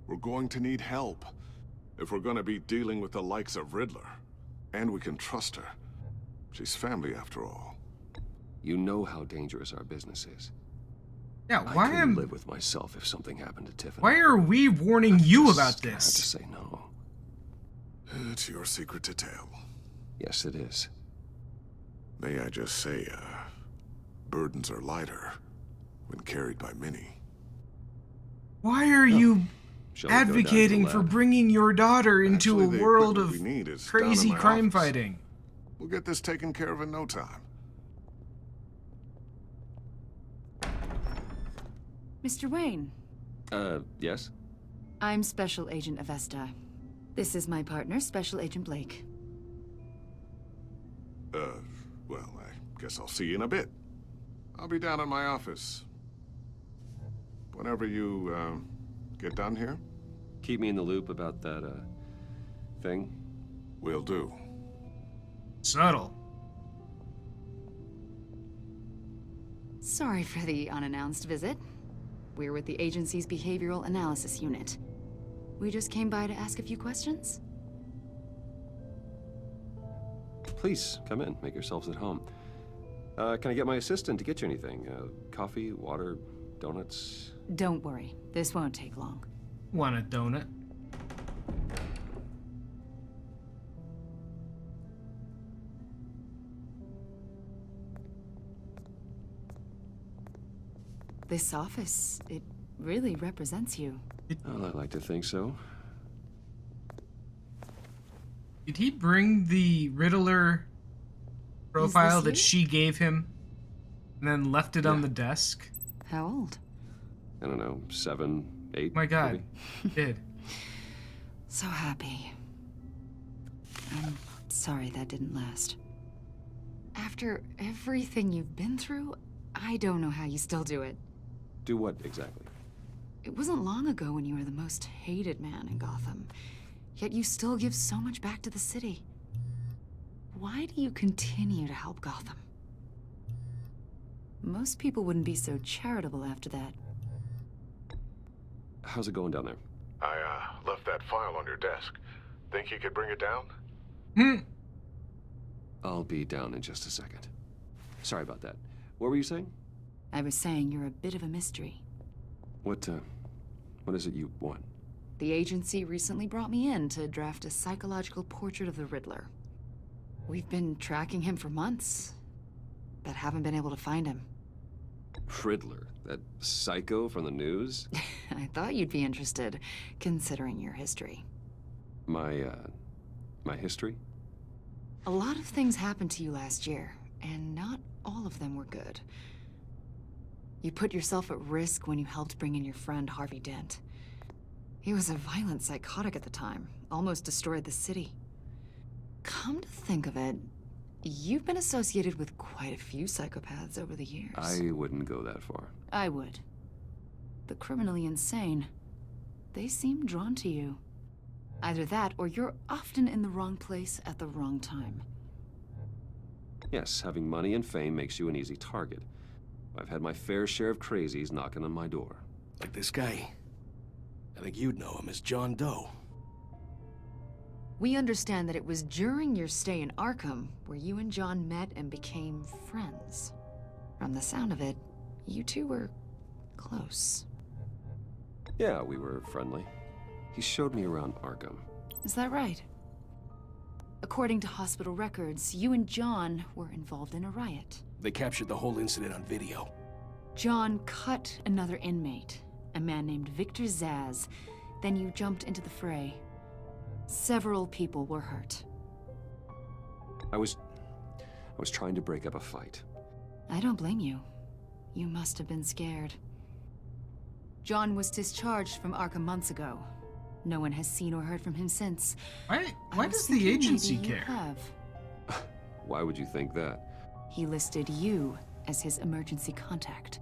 We're going to need help. If we're going to be dealing with the likes of Riddler. And we can trust her. She's family after all. You know how dangerous our business is. Yeah, I why couldn't live with myself if something happened to Tiffany. Why are we warning you about I have to this? say no. It's your secret to tell. Yes, it is. May I just say, burdens are lighter when carried by many. Why are you Shall we go down to the advocating for lab? bringing your daughter into Actually, a the world equipment of we need is down in crazy my crime office. fighting? We'll get this taken care of in no time. Mr. Wayne, Yes? I'm Special Agent Avesta. This is my partner, Special Agent Blake. Well, I guess I'll see you in a bit. I'll be down in my office. Whenever you, get done here? Keep me in the loop about that, thing. Will do. Subtle. Sorry for the unannounced visit. We're with the agency's Behavioral Analysis Unit. We just came by to ask a few questions. Please, come in. Make yourselves at home. Can I get my assistant to get you anything? Coffee, water, donuts? Don't worry, this won't take long. Want a donut? This office, it really represents you. Well, I like to think so. Did he bring the Riddler profile that you? she gave him and then left it on the desk? How old? I don't know, 7, 8. My God, maybe? he did. So happy. I'm sorry that didn't last. After everything you've been through, I don't know how you still do it. Do what exactly? It wasn't long ago when you were the most hated man in Gotham, yet you still give so much back to the city. Why do you continue to help Gotham? Most people wouldn't be so charitable after that. How's it going down there? I left that file on your desk. Think you could bring it down? I'll be down in just a second. Sorry about that. What were you saying? I was saying you're a bit of a mystery. What is it you want? The agency recently brought me in to draft a psychological portrait of the Riddler. We've been tracking him for months, but haven't been able to find him. Riddler? That psycho from the news? I thought you'd be interested, considering your history. My history? A lot of things happened to you last year, and not all of them were good. You put yourself at risk when you helped bring in your friend Harvey Dent. He was a violent psychotic at the time, almost destroyed the city. Come to think of it, you've been associated with quite a few psychopaths over the years. I wouldn't go that far. I would. The criminally insane, they seem drawn to you. Either that, or you're often in the wrong place at the wrong time. Yes, having money and fame makes you an easy target. I've had my fair share of crazies knocking on my door. Like this guy. I think you'd know him as John Doe. We understand that it was during your stay in Arkham where you and John met and became friends. From the sound of it, you two were close. Yeah, we were friendly. He showed me around Arkham. Is that right? According to hospital records, you and John were involved in a riot. They captured the whole incident on video. John cut another inmate, a man named Victor Zsasz. Then you jumped into the fray. Several people were hurt. I was trying to break up a fight. I don't blame you. You must have been scared. John was discharged from Arkham months ago. No one has seen or heard from him since. Why does the agency care? Why would you think that? He listed you as his emergency contact.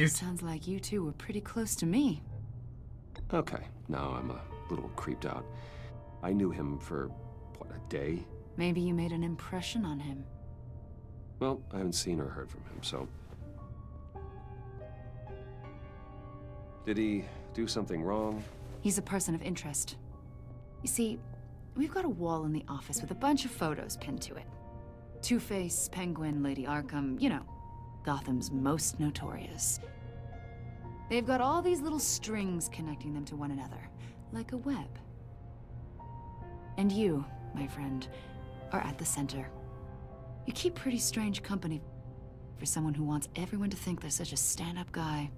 Sounds like you two were pretty close to me. Okay, now I'm a little creeped out. I knew him for, what, a day? Maybe you made an impression on him. Well, I haven't seen or heard from him, so... Did he do something wrong? He's a person of interest. You see, we've got a wall in the office with a bunch of photos pinned to it. Two-Face, Penguin, Lady Arkham, you know, Gotham's most notorious. They've got all these little strings connecting them to one another, like a web. And you, my friend, are at the center. You keep pretty strange company for someone who wants everyone to think they're such a stand-up guy.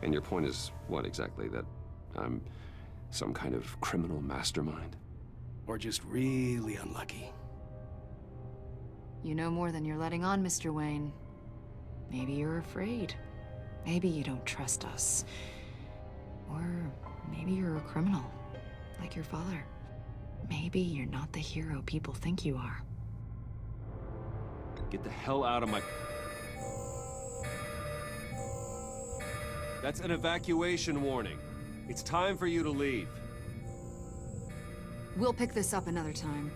And your point is what exactly? That I'm some kind of criminal mastermind? Or just really unlucky? You know more than you're letting on, Mr. Wayne. Maybe you're afraid. Maybe you don't trust us. Or maybe you're a criminal, like your father. Maybe you're not the hero people think you are. Get the hell out of my... That's an evacuation warning. It's time for you to leave. We'll pick this up another time.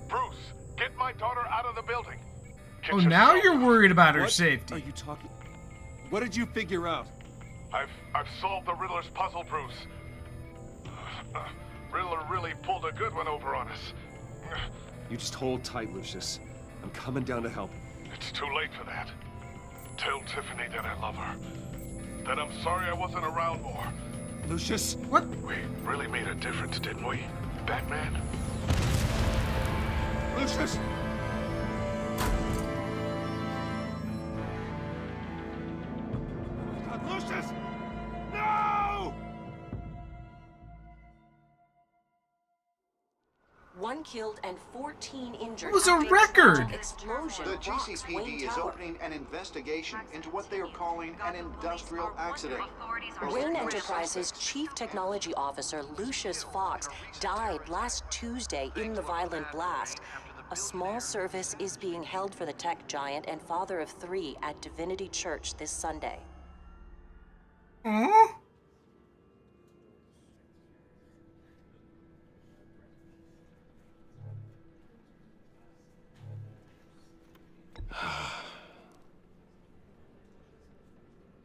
Bruce, get my daughter out of the building. Oh, now you're worried about her safety. Are you talking? What did you figure out? I've solved the Riddler's puzzle, Bruce. Riddler really pulled a good one over on us. You just hold tight, Lucius. I'm coming down to help. It's too late for that. Tell Tiffany that I love her. That I'm sorry I wasn't around more. Lucius? What? We really made a difference, didn't we, Batman? Lucius! Lucius! No! One killed and 14 injured. It was a after record! Explosion The rocks Wayne GCPD is Tower. opening an investigation into what they are calling an industrial accident. Wayne Enterprises' Chief Technology Officer, Lucius Fox, died last Tuesday in the violent blast. A small service is being held for the tech giant and father of 3 at Divinity Church this Sunday. Huh?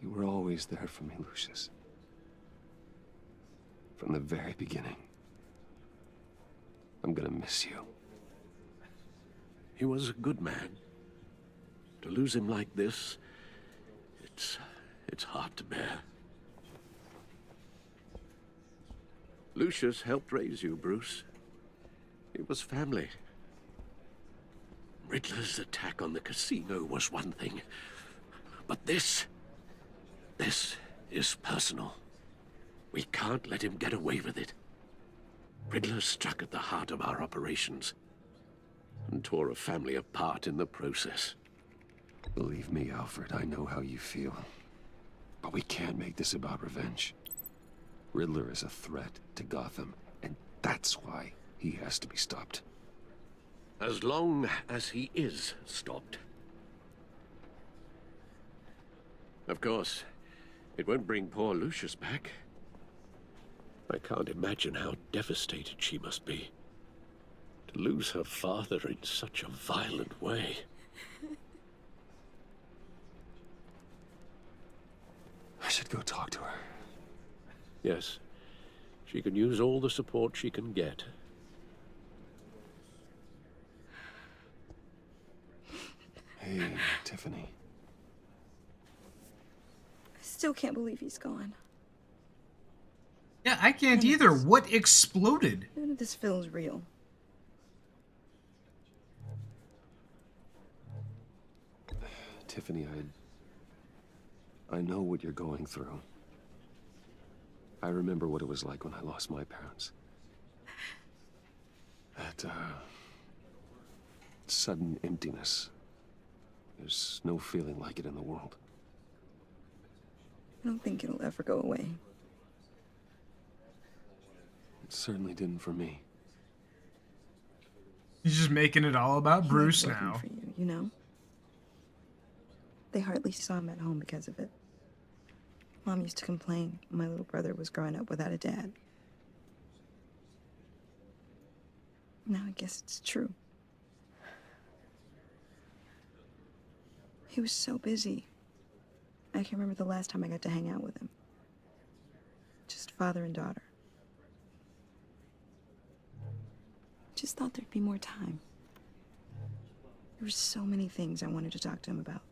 You were always there for me, Lucius. From the very beginning. I'm gonna miss you. He was a good man. To lose him like this, it's hard to bear. Lucius helped raise you, Bruce. It was family. Riddler's attack on the casino was one thing, but this is personal. We can't let him get away with it. Riddler struck at the heart of our operations and tore a family apart in the process. Believe me, Alfred, I know how you feel. But we can't make this about revenge. Riddler is a threat to Gotham, and that's why he has to be stopped. As long as he is stopped. Of course, it won't bring poor Lucius back. I can't imagine how devastated she must be. To lose her father in such a violent way. I should go talk to her. Yes, she can use all the support she can get. Hey, Tiffany. I still can't believe he's gone. Yeah, I can't either. What exploded? None of this feels real. Tiffany, I know what you're going through. I remember what it was like when I lost my parents. That, sudden emptiness. There's no feeling like it in the world. I don't think it'll ever go away. It certainly didn't for me. He's just making it all about Bruce He was working now. for you, you know? They hardly saw him at home because of it. Mom used to complain my little brother was growing up without a dad. Now I guess it's true. He was so busy. I can remember the last time I got to hang out with him. Just father and daughter. Just thought there'd be more time. There were so many things I wanted to talk to him about.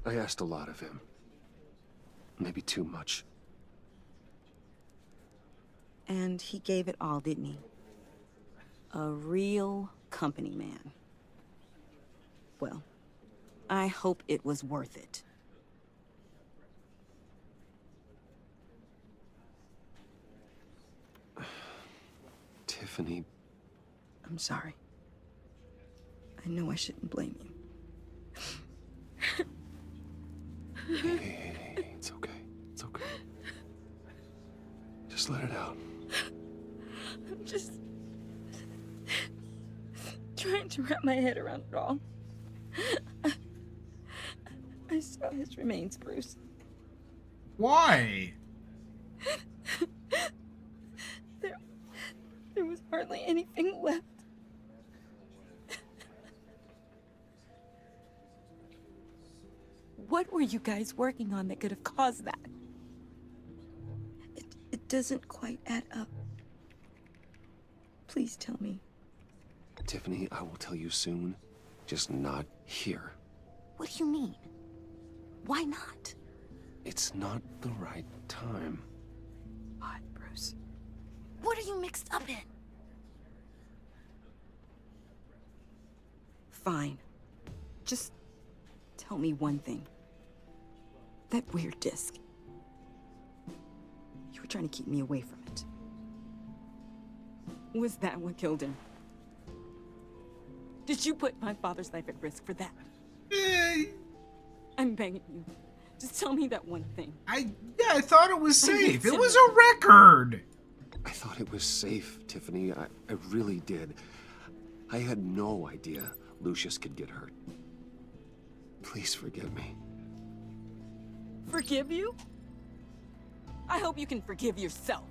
I asked a lot of him. Maybe too much. And he gave it all, didn't he? A real company man. Well, I hope it was worth it. Tiffany. I'm sorry. I know I shouldn't blame you. Hey, it's okay. It's okay. Just let it out. I'm just trying to wrap my head around it all. I saw his remains, Bruce. Why? There was hardly anything left. What were you guys working on that could have caused that? It doesn't quite add up. Please tell me. Tiffany, I will tell you soon. Just not here. What do you mean? Why not? It's not the right time. What, Bruce? What are you mixed up in? Fine. Just tell me one thing. That weird disc. You were trying to keep me away from it. Was that what killed him? Did you put my father's life at risk for that? I'm begging you. Just tell me that one thing. I thought it was safe. It was a record. I thought it was safe, Tiffany. I really did. I had no idea Lucius could get hurt. Please forgive me. Forgive you? I hope you can forgive yourself.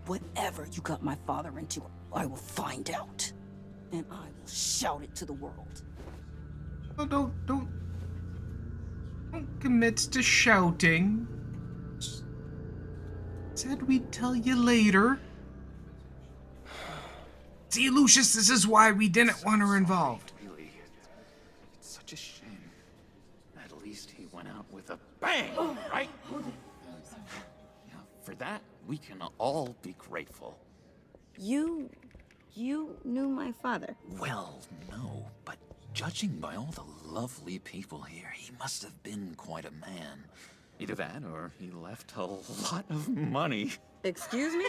Whatever you got my father into, I will find out. And I will shout it to the world. Oh, don't commit to shouting. Said we'd tell you later. See, Lucius, this is why we didn't want her involved. Really, it's such a shame. At least he went out with a bang, right? Yeah, for that, we can all be grateful. You knew my father? Well, no, but judging by all the lovely people here, he must have been quite a man. Either that, or he left a lot of money. Excuse me?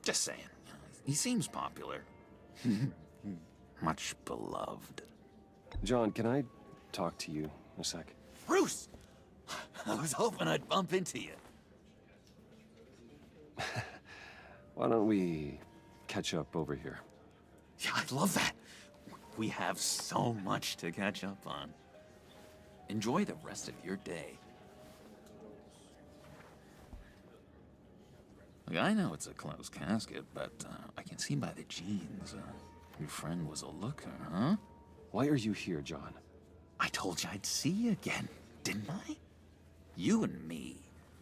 Just saying. He seems popular. Much beloved. John, can I talk to you a sec? Bruce! I was hoping I'd bump into you. Why don't we catch up over here? Yeah, I'd love that. We have so much to catch up on. Enjoy the rest of your day. Look, I know it's a closed casket, but I can see by the jeans, your friend was a looker, huh? Why are you here, John? I told you I'd see you again, didn't I? You and me,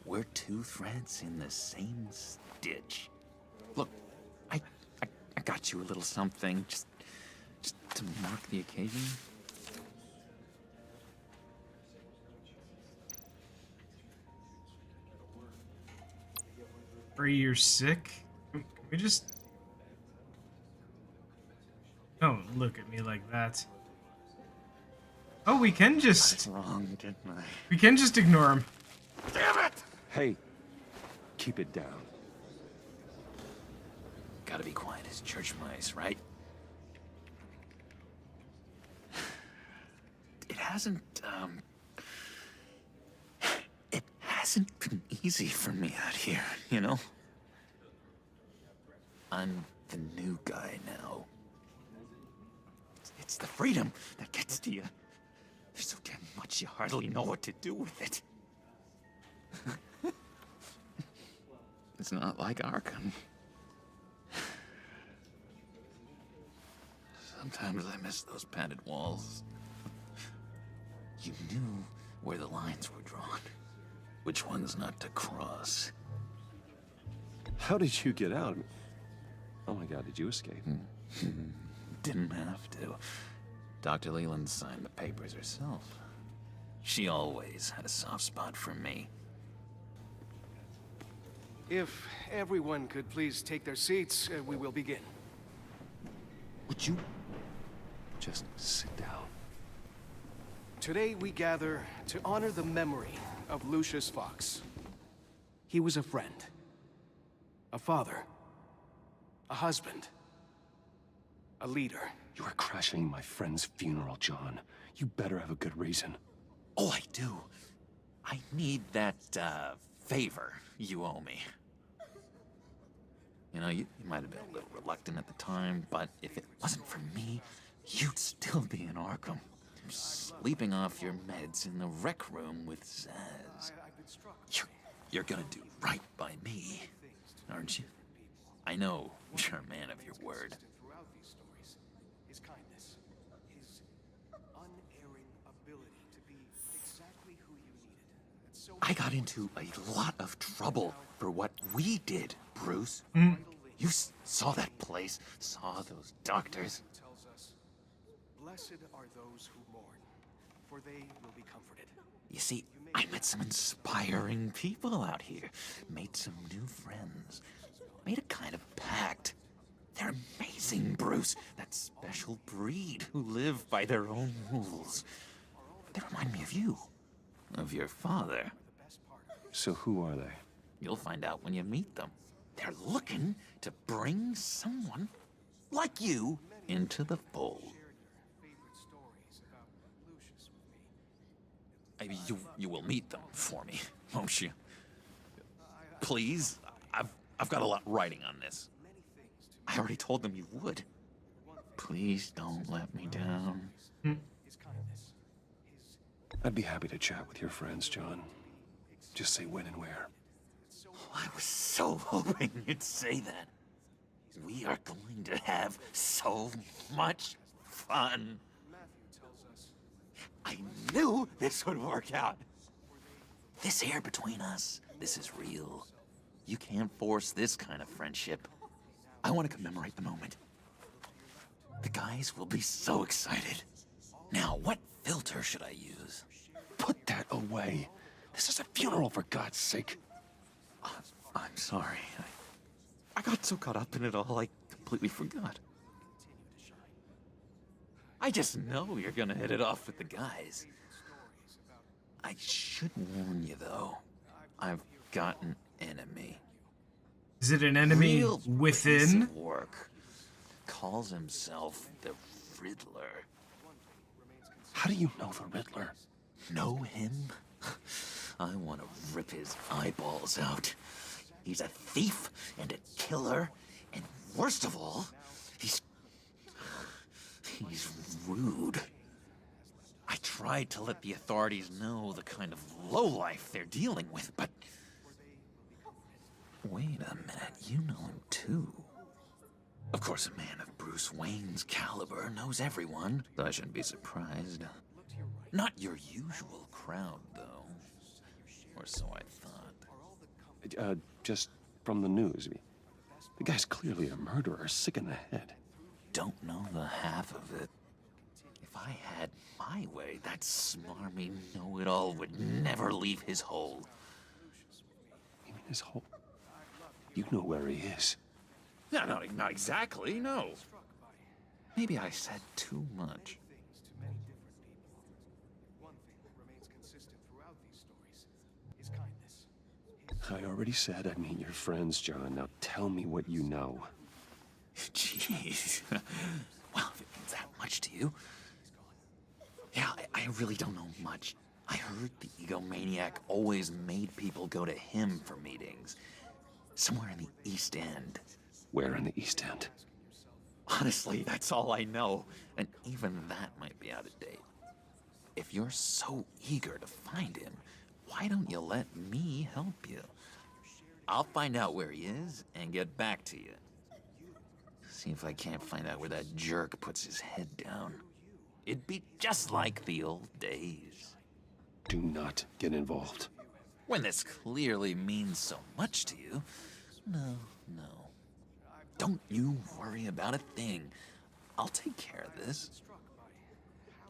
we're two threads in the same stitch. Look, I got you a little something, just to mark the occasion. Free, you're sick? Can we just... Don't look at me like that. Oh, we can just... That's wrong, didn't I? We can just ignore him. Damn it! Hey, keep it down. Gotta be quiet as church mice, right? It hasn't been easy for me out here, you know? I'm the new guy now. It's the freedom that gets to you. There's so damn much you hardly know what to do with it. It's not like Arkham. Sometimes I miss those padded walls. You knew where the lines were drawn. Which ones not to cross. How did you get out? Oh my god, did you escape? Didn't have to. Dr. Leland signed the papers herself. She always had a soft spot for me. If everyone could please take their seats, we will begin. Would you just sit down? Today we gather to honor the memory of Lucius Fox. He was a friend, a father, a husband, a leader. You are crashing my friend's funeral, John. You better have a good reason. Oh, I do. I need that, favor you owe me. You know, you might have been a little reluctant at the time, but if it wasn't for me, you'd still be in Arkham. Sleeping off your meds in the rec room with Zaz. You're gonna do right by me, aren't you? I know you're a man of your word. His kindness, his unerring ability to be exactly who you needed at I got into a lot of trouble for what we did, Bruce. You saw that place, saw those doctors. Tells us, blessed are those who mourn, for they will be comforted. You see, I met some inspiring people out here, made some new friends, made a kind of pact. They're amazing, Bruce, that special breed who live by their own rules. They remind me of you, of your father. So who are they? You'll find out when you meet them. They're looking to bring someone like you into the fold. You will meet them for me, won't you? Please, I've got a lot writing on this. I already told them you would. Please don't let me down. I'd be happy to chat with your friends, John. Just say when and where. I was so hoping you'd say that. We are going to have so much fun. I knew this would work out. This air between us, this is real. You can't force this kind of friendship. I want to commemorate the moment. The guys will be so excited. Now, what filter should I use? Put that away. This is a funeral, for God's sake. I'm sorry. I got so caught up in it all, I completely forgot. I just know you're gonna hit it off with the guys. I should warn you, though. I've got an enemy. Is it an enemy Real within? piece of work. Calls himself the Riddler. How do you know the Riddler? Know him? I want to rip his eyeballs out. He's a thief and a killer, and worst of all, he's rude. I tried to let the authorities know the kind of lowlife they're dealing with, but... Wait a minute, you know him too. Of course, a man of Bruce Wayne's caliber knows everyone, so I shouldn't be surprised. Not your usual crowd, though. Or so I thought. Just from the news. The guy's clearly a murderer, sick in the head. Don't know the half of it. If I had my way, that smarmy know-it-all would never leave his hole. You mean his hole? You know where he is. No, not exactly, no. Maybe I said too much. I already said I'd meet your friends, John. Now tell me what you know. Jeez. Well, if it means that much to you. Yeah, I really don't know much. I heard the egomaniac always made people go to him for meetings. Somewhere in the East End. Where in the East End? Honestly, that's all I know. And even that might be out of date. If you're so eager to find him, why don't you let me help you? I'll find out where he is and get back to you. See if I can't find out where that jerk puts his head down. It'd be just like the old days. Do not get involved. When this clearly means so much to you. No. Don't you worry about a thing. I'll take care of this.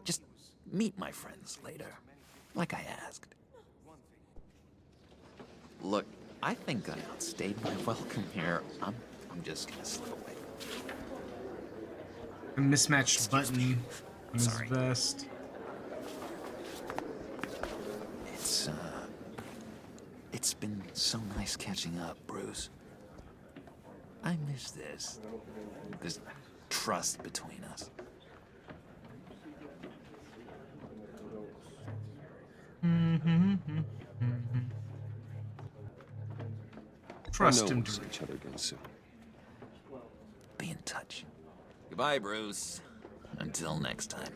Just meet my friends later, like I asked. Look, I think I outstayed my welcome here. I'm just gonna slip away. A mismatched button on his vest. It's been so nice catching up, Bruce. I miss this trust between us. Trust I know him we'll to see each other again soon. Be in touch. Goodbye, Bruce. Until next time.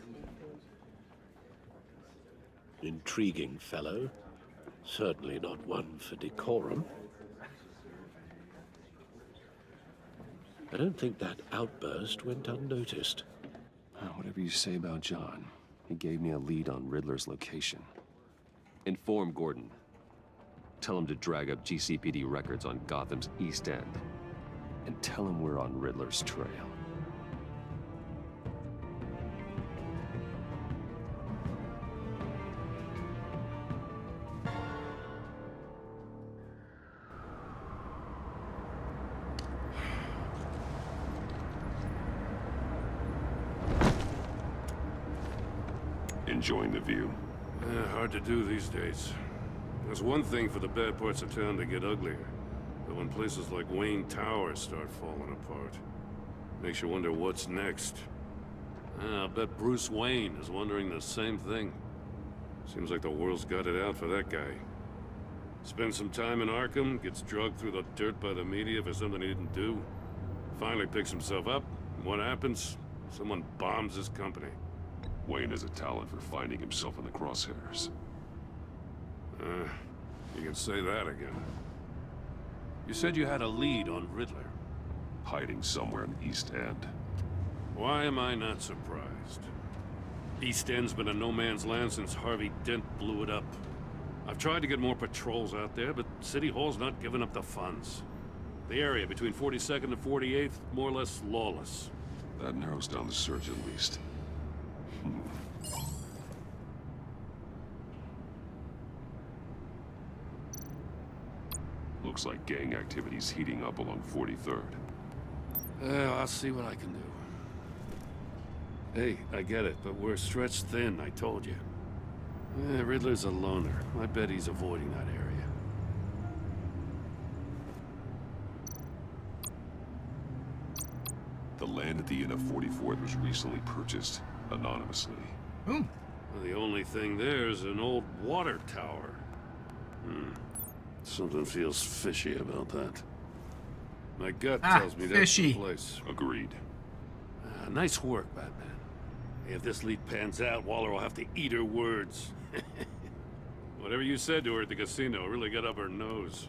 Intriguing fellow. Certainly not one for decorum. I don't think that outburst went unnoticed. Whatever you say about John, he gave me a lead on Riddler's location. Inform Gordon. Tell him to drag up GCPD records on Gotham's East End. And tell him we're on Riddler's trail. Enjoying the view? Hard to do these days. There's one thing for the bad parts of town to get uglier. But when places like Wayne Tower start falling apart, makes you wonder what's next. I'll bet Bruce Wayne is wondering the same thing. Seems like the world's got it out for that guy. Spends some time in Arkham, gets drugged through the dirt by the media for something he didn't do. Finally picks himself up, and what happens? Someone bombs his company. Wayne has a talent for finding himself in the crosshairs. You can say that again. You said you had a lead on Riddler. Hiding somewhere in the East End. Why am I not surprised? East End's been a no-man's land since Harvey Dent blew it up. I've tried to get more patrols out there, but City Hall's not giving up the funds. The area between 42nd and 48th, more or less lawless. That narrows down the search at least. Looks like gang activity's heating up along 43rd. I'll see what I can do. Hey, I get it, but we're stretched thin, I told you. Riddler's a loner. I bet he's avoiding that area. The land at the end of 44th was recently purchased, anonymously. Well, the only thing there is an old water tower. Something feels fishy about that. My gut tells me that's the place. Agreed. Nice work, Batman. If this lead pans out, Waller will have to eat her words. Whatever you said to her at the casino really got up her nose.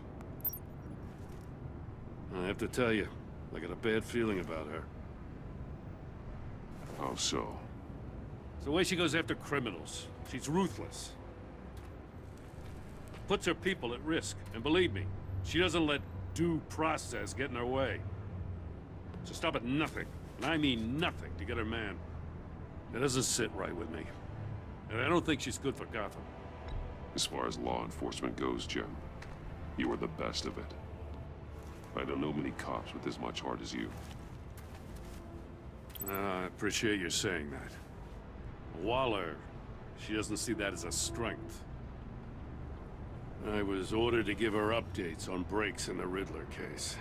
I have to tell you, I got a bad feeling about her. How so? It's the way she goes after criminals. She's ruthless. Puts her people at risk. And believe me, she doesn't let due process get in her way. She'll stop at nothing, and I mean nothing, to get her man. It doesn't sit right with me. And I don't think she's good for Gotham. As far as law enforcement goes, Jim, you are the best of it. I don't know many cops with as much heart as you. I appreciate you saying that. Waller, she doesn't see that as a strength. I was ordered to give her updates on breaks in the Riddler case.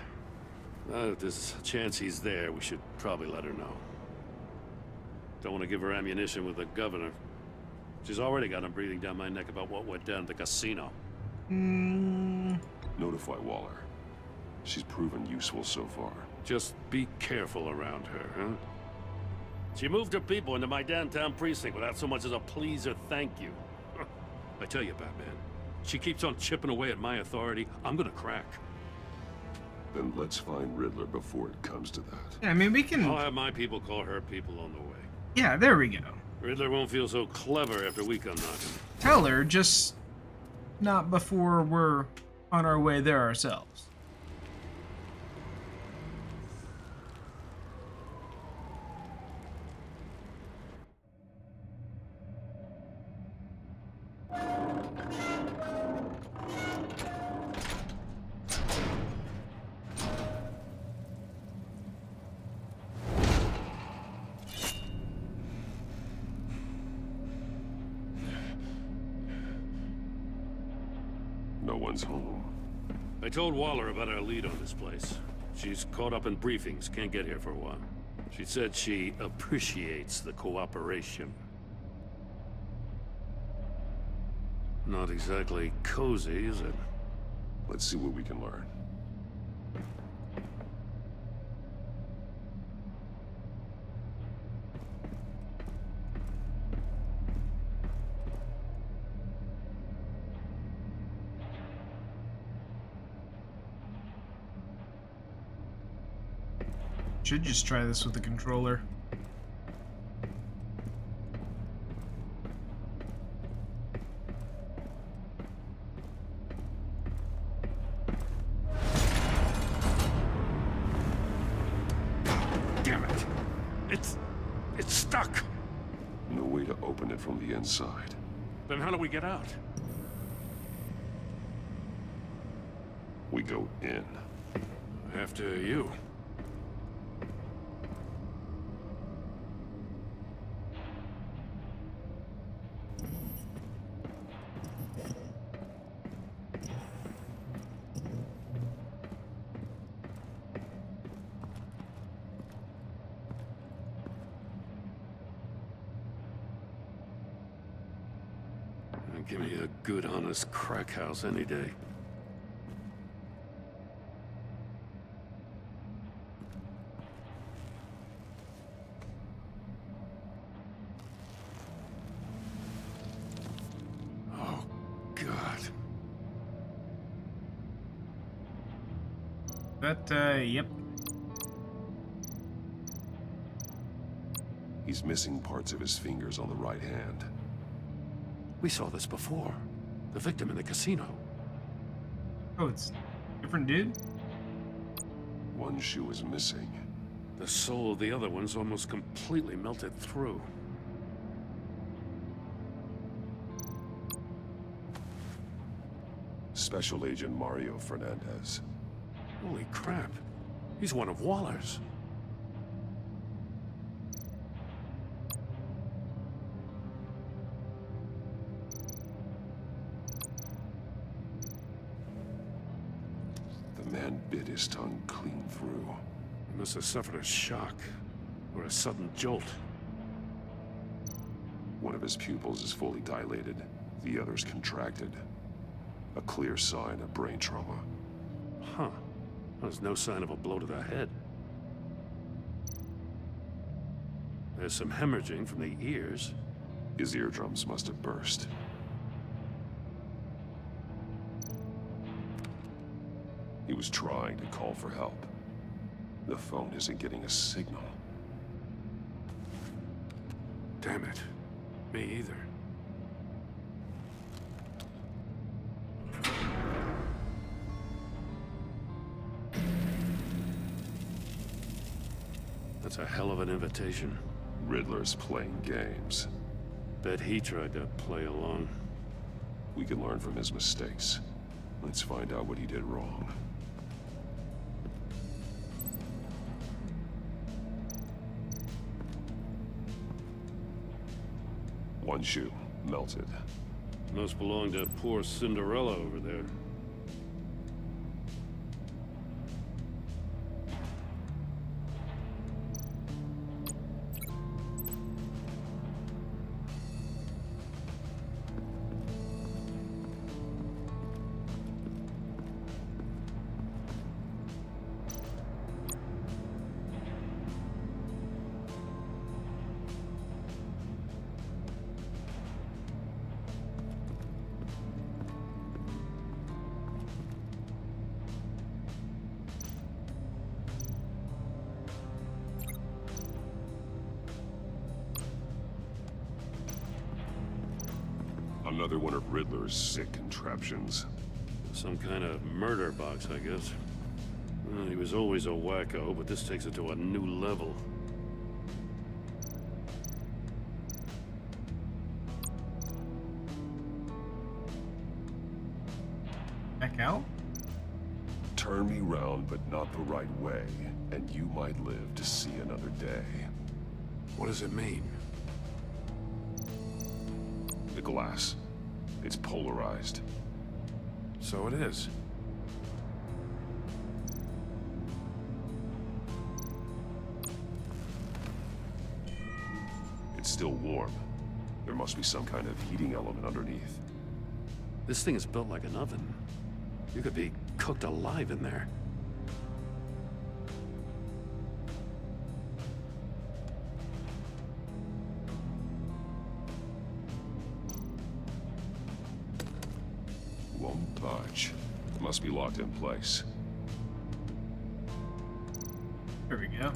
If there's a chance he's there, we should probably let her know. Don't want to give her ammunition with the governor. She's already got him breathing down my neck about what went down at the casino. Notify Waller. She's proven useful so far. Just be careful around her, huh? She moved her people into my downtown precinct without so much as a please or thank you. I tell you, Batman, she keeps on chipping away at my authority, I'm gonna crack. Then let's find Riddler before it comes to that. Yeah, I mean, we can... I'll have my people call her people on the way. Yeah, there we go. Riddler won't feel so clever after we come knocking. Tell her, just not before we're on our way there ourselves. No one's home. I told Waller about our lead on this place. She's caught up in briefings, can't get here for a while. She said she appreciates the cooperation. Not exactly cozy, is it? Let's see what we can learn. Should just try this with the controller. stuck. No way to open it from the inside. Then how do we get out? We go in. After you. Give me a good, honest crack house any day. Oh, God. Yep. He's missing parts of his fingers on the right hand. We saw this before. The victim in the casino. Oh, it's different dude? One shoe is missing. The soul of the other one's almost completely melted through. Special Agent Mario Fernandez. Holy crap. He's one of Waller's. The man bit his tongue clean through. He must have suffered a shock, or a sudden jolt. One of his pupils is fully dilated, the other's contracted. A clear sign of brain trauma. Huh. There's no sign of a blow to the head. There's some hemorrhaging from the ears. His eardrums must have burst. He was trying to call for help. The phone isn't getting a signal. Damn it. Me either. That's a hell of an invitation. Riddler's playing games. Bet he tried to play along. We can learn from his mistakes. Let's find out what he did wrong. One shoe, melted. Must belong to poor Cinderella over there. Another one of Riddler's sick contraptions. Some kind of murder box, I guess. Well, he was always a wacko, but this takes it to a new level. Back out? Turn me round, but not the right way, and you might live to see another day. What does it mean? The glass. It's polarized. So it is. It's still warm. There must be some kind of heating element underneath. This thing is built like an oven. You could be cooked alive in there. Won't budge. Must be locked in place. There we go.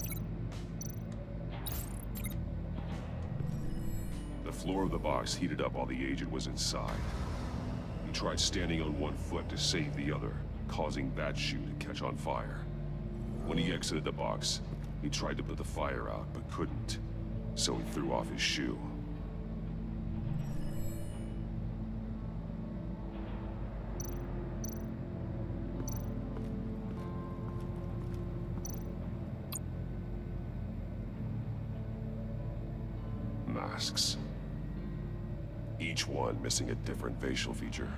The floor of the box heated up while the agent was inside. He tried standing on one foot to save the other, causing that shoe to catch on fire. When he exited the box, he tried to put the fire out, but couldn't. so he threw off his shoe. Masks. Each one missing a different facial feature.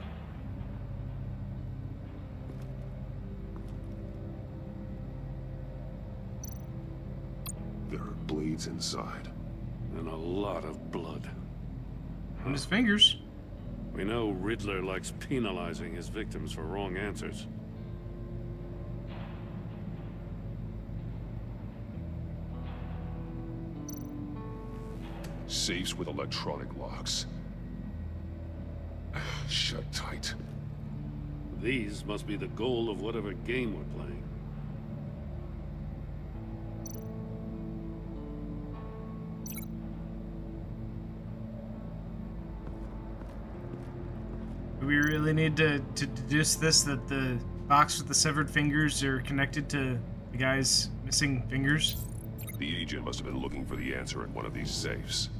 There are blades inside. And a lot of blood. On his fingers. We know Riddler likes penalizing his victims for wrong answers. Safes with electronic locks. Shut tight. These must be the goal of whatever game we're playing. Do we really need to deduce this, that the box with the severed fingers are connected to the guy's missing fingers? The agent must have been looking for the answer in one of these safes.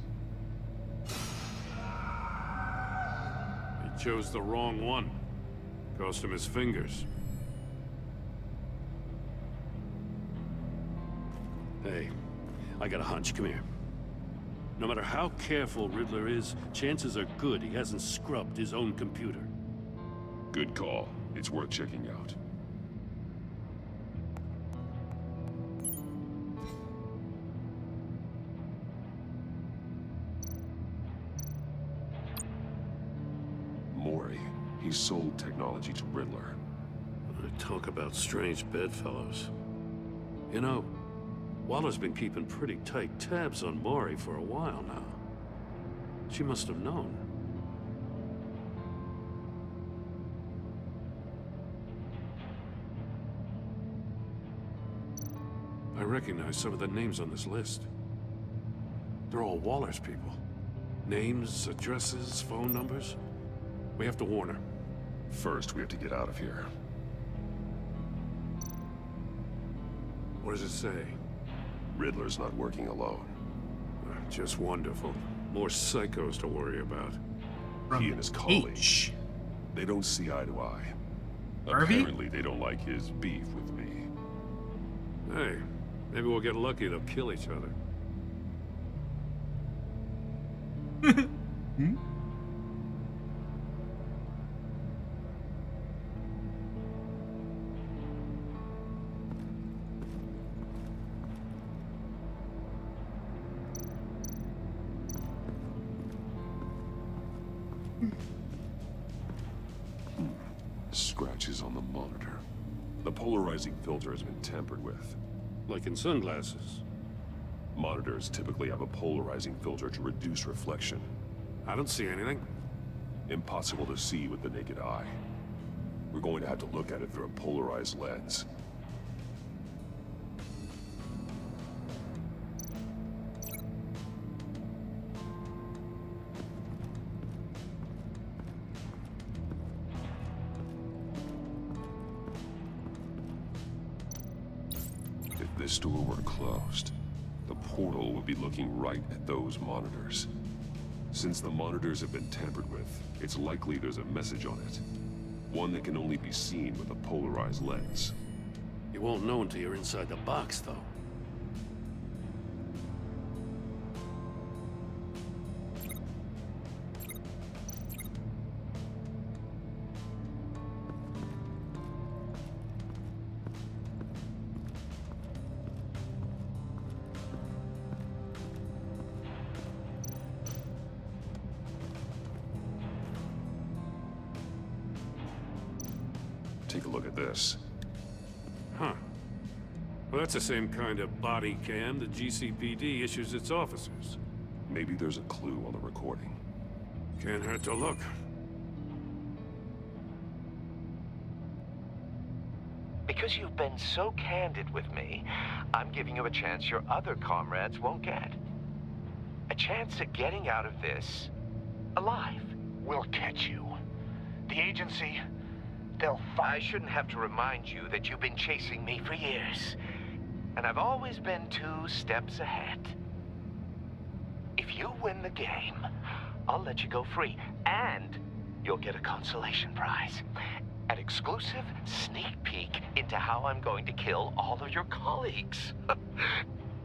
He chose the wrong one. Cost him his fingers. Hey, I got a hunch. Come here. No matter how careful Riddler is, chances are good he hasn't scrubbed his own computer. Good call. It's worth checking out. Mori. He sold technology to Riddler. Talk about strange bedfellows. You know, Waller's been keeping pretty tight tabs on Mori for a while now. She must have known. I recognize some of the names on this list. They're all Waller's people. Names, addresses, phone numbers. We have to warn her. First, we have to get out of here. What does it say? Riddler's not working alone. Just wonderful. More psychos to worry about. He and his colleagues. They don't see eye to eye. Harvey? Apparently, they don't like his beef with me. Hey, maybe we'll get lucky. They'll kill each other. Hmm? Scratches on the monitor. The polarizing filter has been tampered with. Like in sunglasses. Monitors typically have a polarizing filter to reduce reflection. I don't see anything. Impossible to see with the naked eye. We're going to have to look at it through a polarized lens. If this door were closed, the portal would be looking right at those monitors. Since the monitors have been tampered with, it's likely there's a message on it. One that can only be seen with a polarized lens. You won't know until you're inside the box, though. Take a look at this. Huh. Well, that's the same kind of body cam the GCPD issues its officers. Maybe there's a clue on the recording. Can't hurt to look. Because you've been so candid with me, I'm giving you a chance your other comrades won't get. A chance at getting out of this alive. We'll catch you. The agency, they'll find... I shouldn't have to remind you that you've been chasing me for years. And I've always been 2 steps ahead. If you win the game, I'll let you go free, and you'll get a consolation prize. An exclusive sneak peek into how I'm going to kill all of your colleagues.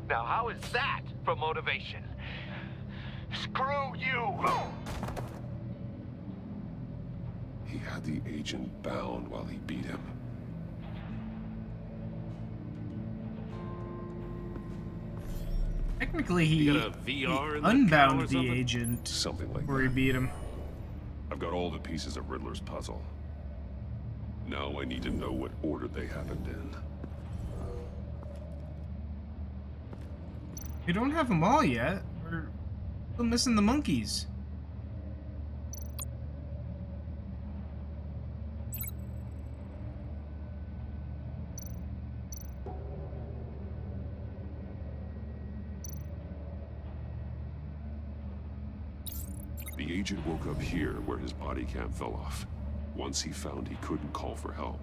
Now, how is that for motivation? Screw you! He had the agent bound while he beat him. Technically, he You got a VR in that cow or unbound the something? agent Something like before he beat him. I've got all the pieces of Riddler's puzzle. Now I need to know what order they happened in. We don't have them all yet. We're still missing the monkeys. The agent woke up here where his body cam fell off. Once he found he couldn't call for help,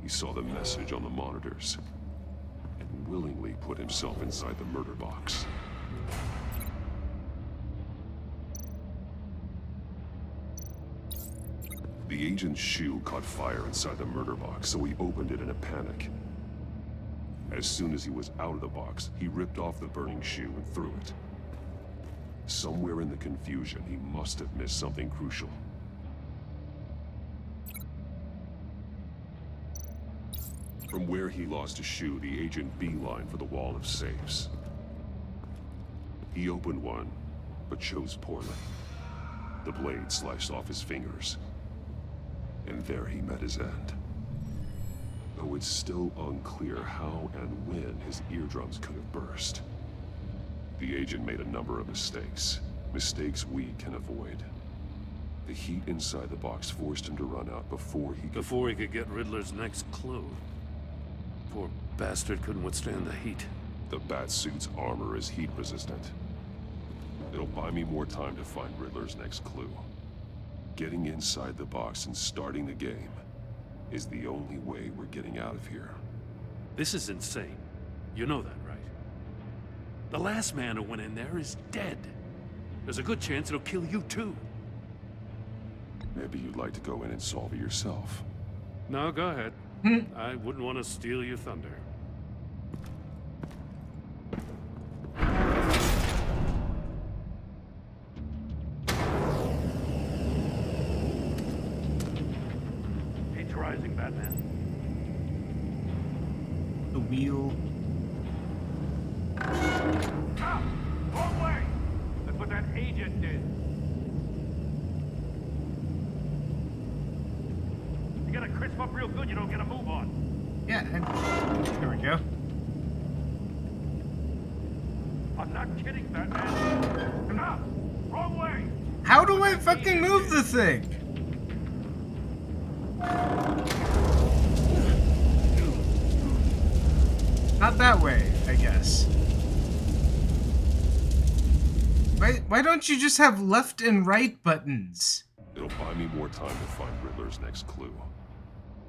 he saw the message on the monitors and willingly put himself inside the murder box. The agent's shoe caught fire inside the murder box, so he opened it in a panic. As soon as he was out of the box, he ripped off the burning shoe and threw it. Somewhere in the confusion, he must have missed something crucial. From where he lost his shoe, the agent beelined for the wall of safes. He opened one, but chose poorly. The blade sliced off his fingers. And there he met his end. Though it's still unclear how and when his eardrums could have burst. The agent made a number of mistakes. Mistakes we can avoid. The heat inside the box forced him to run out before he could get Riddler's next clue. Poor bastard couldn't withstand the heat. The Batsuit's armor is heat resistant. It'll buy me more time to find Riddler's next clue. Getting inside the box and starting the game is the only way we're getting out of here. This is insane. You know that, right? The last man who went in there is dead. There's a good chance it'll kill you too. Maybe you'd like to go in and solve it yourself. No, go ahead. I wouldn't want to steal your thunder. Heat's rising, Batman. The wheel. Ah! Wrong way! That's what that agent did. You gotta crisp up real good, you don't get a move on. Yeah, there we go. I'm not kidding, Batman. Ah! Wrong way! How do I fucking move the thing? Not that way, I guess. Why don't you just have left and right buttons? It'll buy me more time to find Riddler's next clue.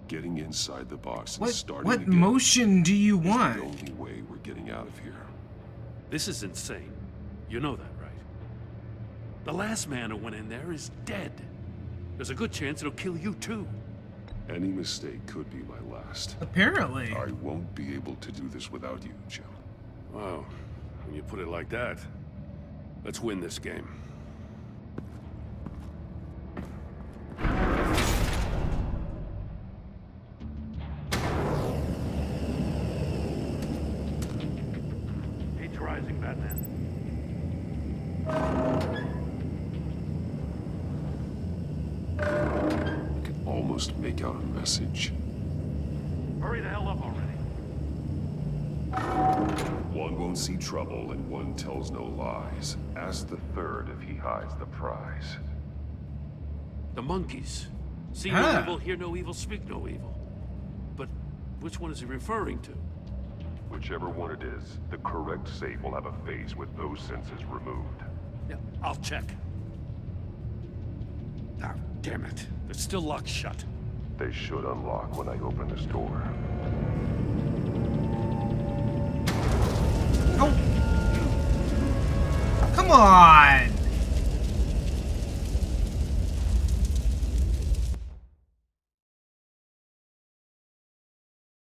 Getting inside the box and starting What the game motion do you is want? the only way we're getting out of here. This is insane. You know that, right? The last man who went in there is dead. There's a good chance it'll kill you too. Any mistake could be my last. Apparently. I won't be able to do this without you, Jim. Wow. When you put it like that, let's win this game. Heat's rising, Batman. I can almost make out a message. Hurry the hell up already. One won't see trouble and one tells no lies. Ask the third if he hides the prize. The monkeys. See no evil, hear no evil, speak no evil. But which one is he referring to? Whichever one it is, the correct safe will have a face with those senses removed. Yeah, I'll check. Ah, damn it. They're still locked shut. They should unlock when I open this door. Oh! Come Come on!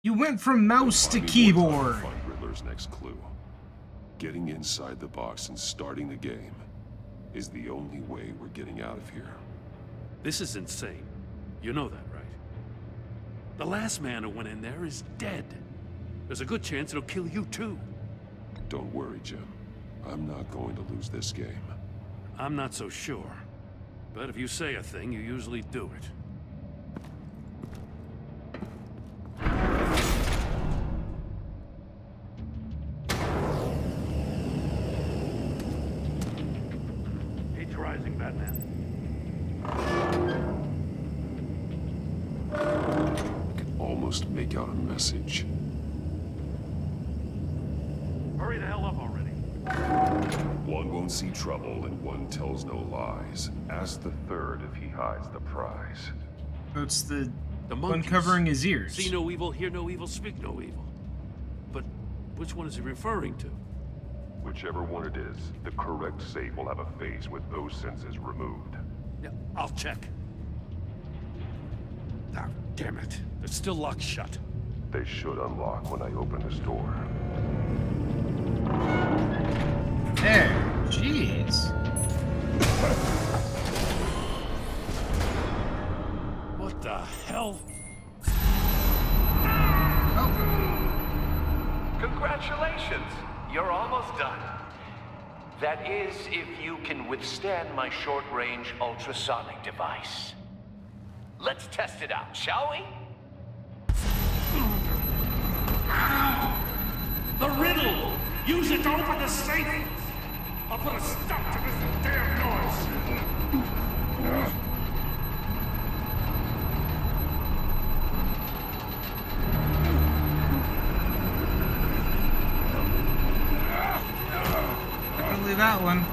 You went from mouse to keyboard. Find Riddler's next clue. Getting inside the box and starting the game is the only way we're getting out of here. This is insane. You know that, right? The last man who went in there is dead. There's a good chance it'll kill you too. Don't worry, Jim. I'm not going to lose this game. I'm not so sure. But if you say a thing, you usually do it. Heat's rising, Batman. I can almost make out a message. Hurry the hell up already. One won't see trouble and one tells no lies. Ask the third if he hides the prize. So it's the one monkeys. covering his ears. See no evil, hear no evil, speak no evil. But which one is he referring to? Whichever one it is, the correct safe will have a face with those senses removed. Yeah, I'll check. Ah, damn it. It's still locked shut. They should unlock when I open this door. There. Jeez. What the hell? Congratulations! You're almost done. That is, if you can withstand my short-range ultrasonic device. Let's test it out, shall we? The riddle! Use it to open the safe! I'll put a stop to this damn noise! Definitely that one.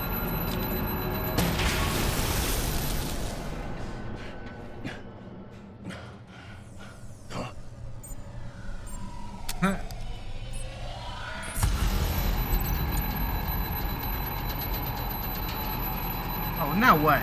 Oh, now what?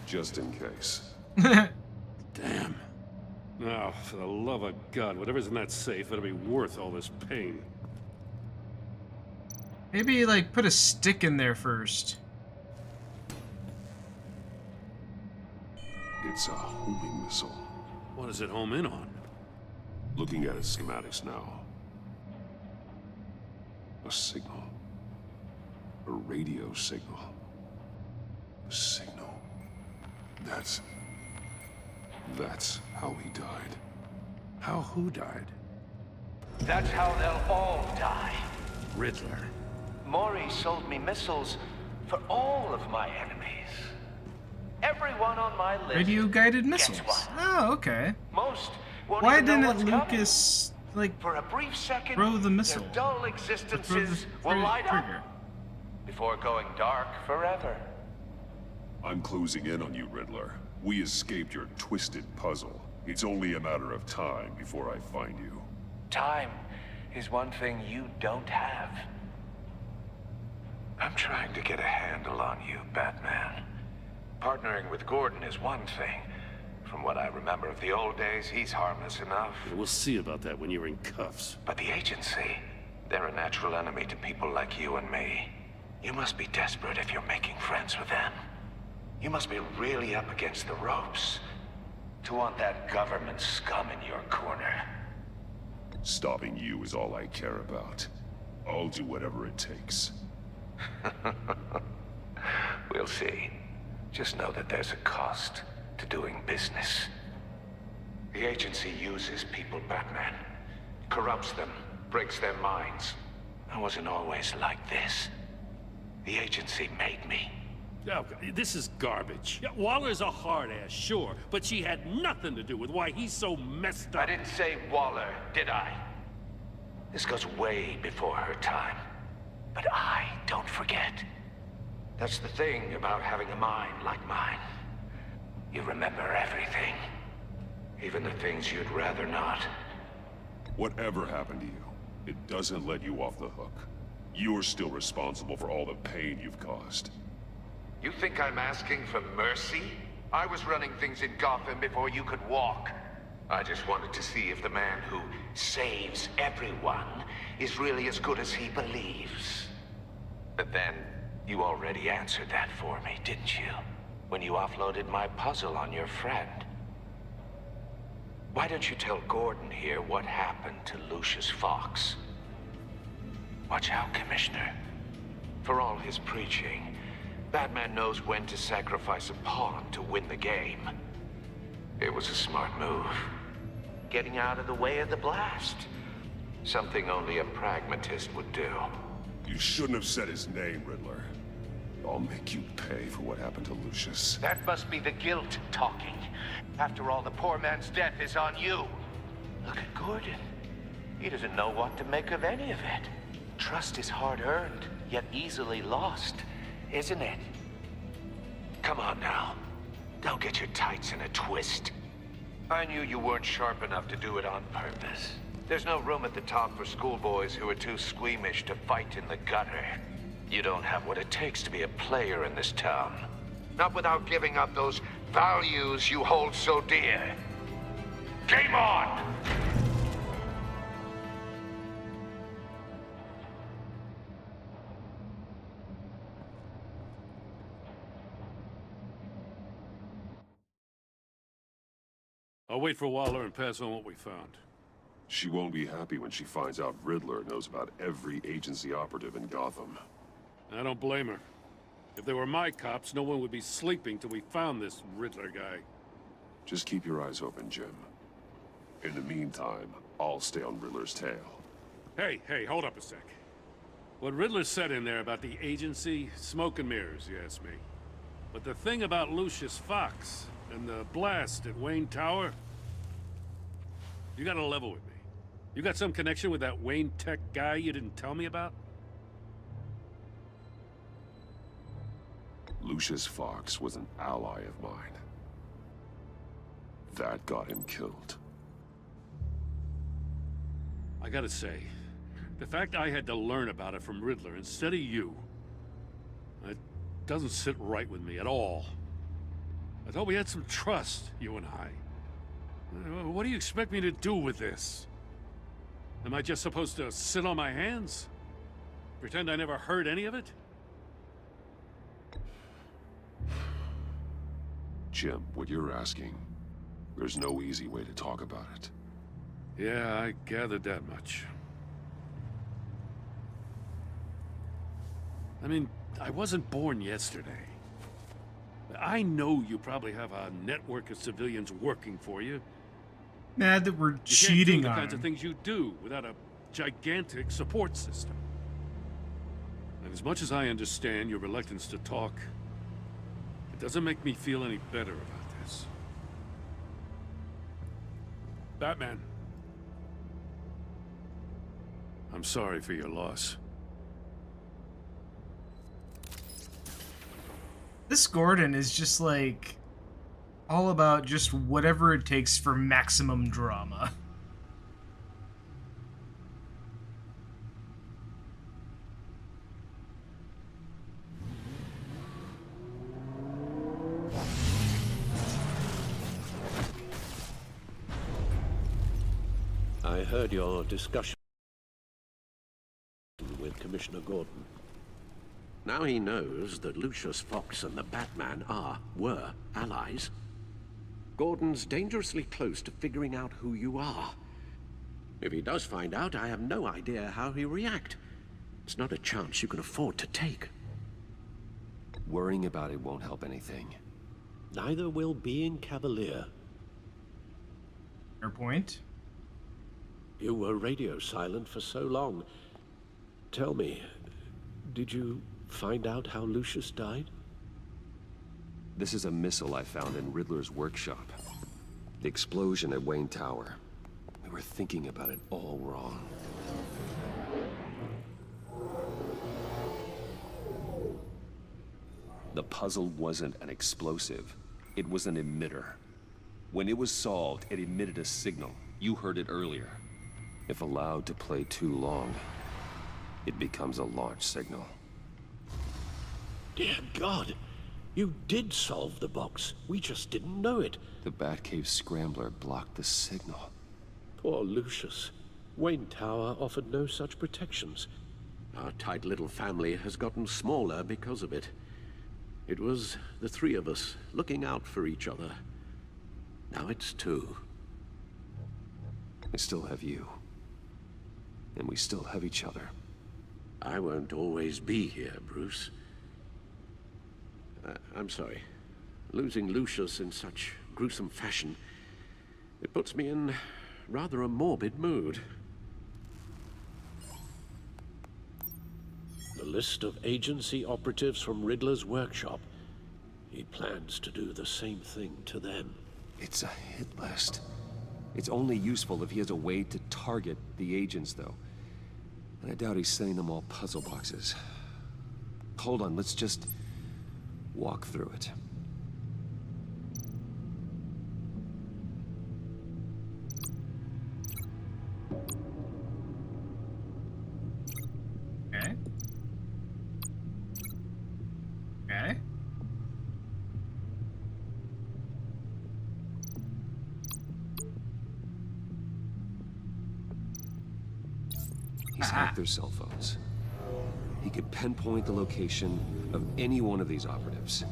Just in case. Damn. Now, for the love of God, whatever's in that safe better be worth all this pain. Maybe, like, put a stick in there first. It's a homing missile. What does it home in on? Looking at its schematics now. A signal. A radio signal. A signal. That's how he died. How who died? That's how they'll all die. Riddler. Maury sold me missiles for all of my enemies. Everyone on my list. Radio-guided missiles. Gets one. Oh, okay. Most won't Why even know didn't what's Lucas, coming. like, For a brief second, throw the missile? their dull Throw existences the will light up trigger? before going dark forever. I'm closing in on you, Riddler. We escaped your twisted puzzle. It's only a matter of time before I find you. Time is one thing you don't have. I'm trying to get a handle on you, Batman. Partnering with Gordon is one thing. From what I remember of the old days, he's harmless enough. We'll see about that when you're in cuffs. But the agency, they're a natural enemy to people like you and me. You must be desperate if you're making friends with them. You must be really up against the ropes to want that government scum in your corner. Stopping you is all I care about. I'll do whatever it takes. We'll see. Just know that there's a cost to doing business. The agency uses people, Batman. Corrupts them, breaks their minds. I wasn't always like this. The agency made me. Oh, this is garbage. Yeah, Waller's a hard-ass, sure, but she had nothing to do with why he's so messed up. I didn't say Waller, did I? This goes way before her time. But I don't forget. That's the thing about having a mind like mine. You remember everything. Even the things you'd rather not. Whatever happened to you, it doesn't let you off the hook. You're still responsible for all the pain you've caused. You think I'm asking for mercy? I was running things in Gotham before you could walk. I just wanted to see if the man who saves everyone is really as good as he believes. But then, you already answered that for me, didn't you? When you offloaded my puzzle on your friend. Why don't you tell Gordon here what happened to Lucius Fox? Watch out, Commissioner. For all his preaching, Batman knows when to sacrifice a pawn to win the game. It was a smart move. Getting out of the way of the blast. Something only a pragmatist would do. You shouldn't have said his name, Riddler. I'll make you pay for what happened to Lucius. That must be the guilt talking. After all, the poor man's death is on you. Look at Gordon. He doesn't know what to make of any of it. Trust is hard-earned, yet easily lost, isn't it? Come on now. Don't get your tights in a twist. I knew you weren't sharp enough to do it on purpose. There's no room at the top for schoolboys who are too squeamish to fight in the gutter. You don't have what it takes to be a player in this town. Not without giving up those values you hold so dear. Game on! I'll wait for Waller and pass on what we found. She won't be happy when she finds out Riddler knows about every agency operative in Gotham. I don't blame her. If they were my cops, no one would be sleeping till we found this Riddler guy. Just keep your eyes open, Jim. In the meantime, I'll stay on Riddler's tail. Hey, hold up a sec. What Riddler said in there about the agency, smoke and mirrors, you ask me. But the thing about Lucius Fox and the blast at Wayne Tower, you gotta level with me. You got some connection with that Wayne Tech guy you didn't tell me about? Lucius Fox was an ally of mine. That got him killed. I gotta say, the fact I had to learn about it from Riddler instead of you, it doesn't sit right with me at all. I thought we had some trust, you and I. What do you expect me to do with this? Am I just supposed to sit on my hands? Pretend I never heard any of it? Jim, what you're asking, there's no easy way to talk about it. Yeah, I gathered that much. I mean, I wasn't born yesterday. I know you probably have a network of civilians working for you. Mad that we're You cheating can't do the on kinds of him. things you do without a gigantic support system. And as much as I understand your reluctance to talk, it doesn't make me feel any better about this. Batman. I'm sorry for your loss. This Gordon is just like all about just whatever it takes for maximum drama. I heard your discussion with Commissioner Gordon. Now he knows that Lucius Fox and the Batman were allies. Gordon's dangerously close to figuring out who you are. If he does find out, I have no idea how he'll react. It's not a chance you can afford to take. Worrying about it won't help anything. Neither will being cavalier. Fair point. You were radio silent for so long. Tell me, did you find out how Lucius died? This is a missile I found in Riddler's workshop. The explosion at Wayne Tower. We were thinking about it all wrong. The puzzle wasn't an explosive. It was an emitter. When it was solved, it emitted a signal. You heard it earlier. If allowed to play too long, it becomes a launch signal. Dear God, you did solve the box. We just didn't know it. The Batcave scrambler blocked the signal. Poor Lucius. Wayne Tower offered no such protections. Our tight little family has gotten smaller because of it. It was the three of us looking out for each other. Now it's two. I still have you. And we still have each other. I won't always be here, Bruce. I'm sorry. Losing Lucius in such gruesome fashion, it puts me in rather a morbid mood. The list of agency operatives from Riddler's workshop. He plans to do the same thing to them. It's a hit list. It's only useful if he has a way to target the agents, though. And I doubt he's sending them all puzzle boxes. Hold on, let's just walk through it. Okay. Okay. He's hacked their cell phones. He could pinpoint the location of any one of these operatives.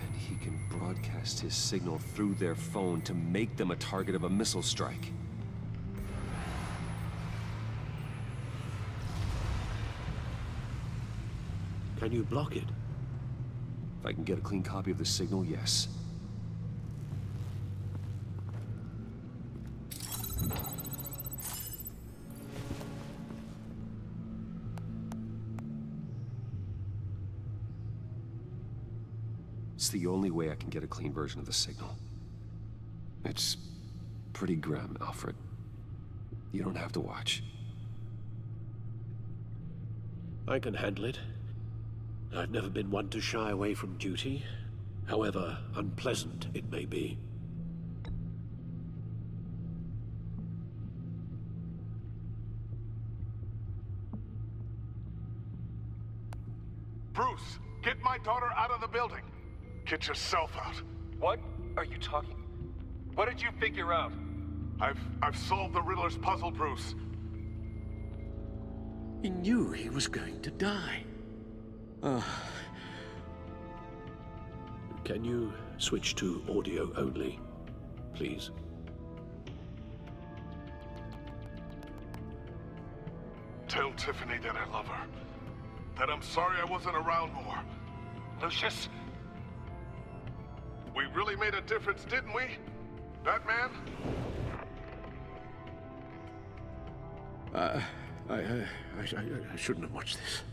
And he can broadcast his signal through their phone to make them a target of a missile strike. Can you block it? If I can get a clean copy of the signal, yes. It's the only way I can get a clean version of the signal. It's pretty grim, Alfred. You don't have to watch. I can handle it. I've never been one to shy away from duty, however unpleasant it may be. Bruce, get my daughter out of the building. Get yourself out. What are you talking? What did you figure out? I've solved the Riddler's puzzle, Bruce. He knew he was going to die. Can you switch to audio only, please? Tell Tiffany that I love her. That I'm sorry I wasn't around more. Lucius? We really made a difference, didn't we? Batman? I shouldn't have watched this.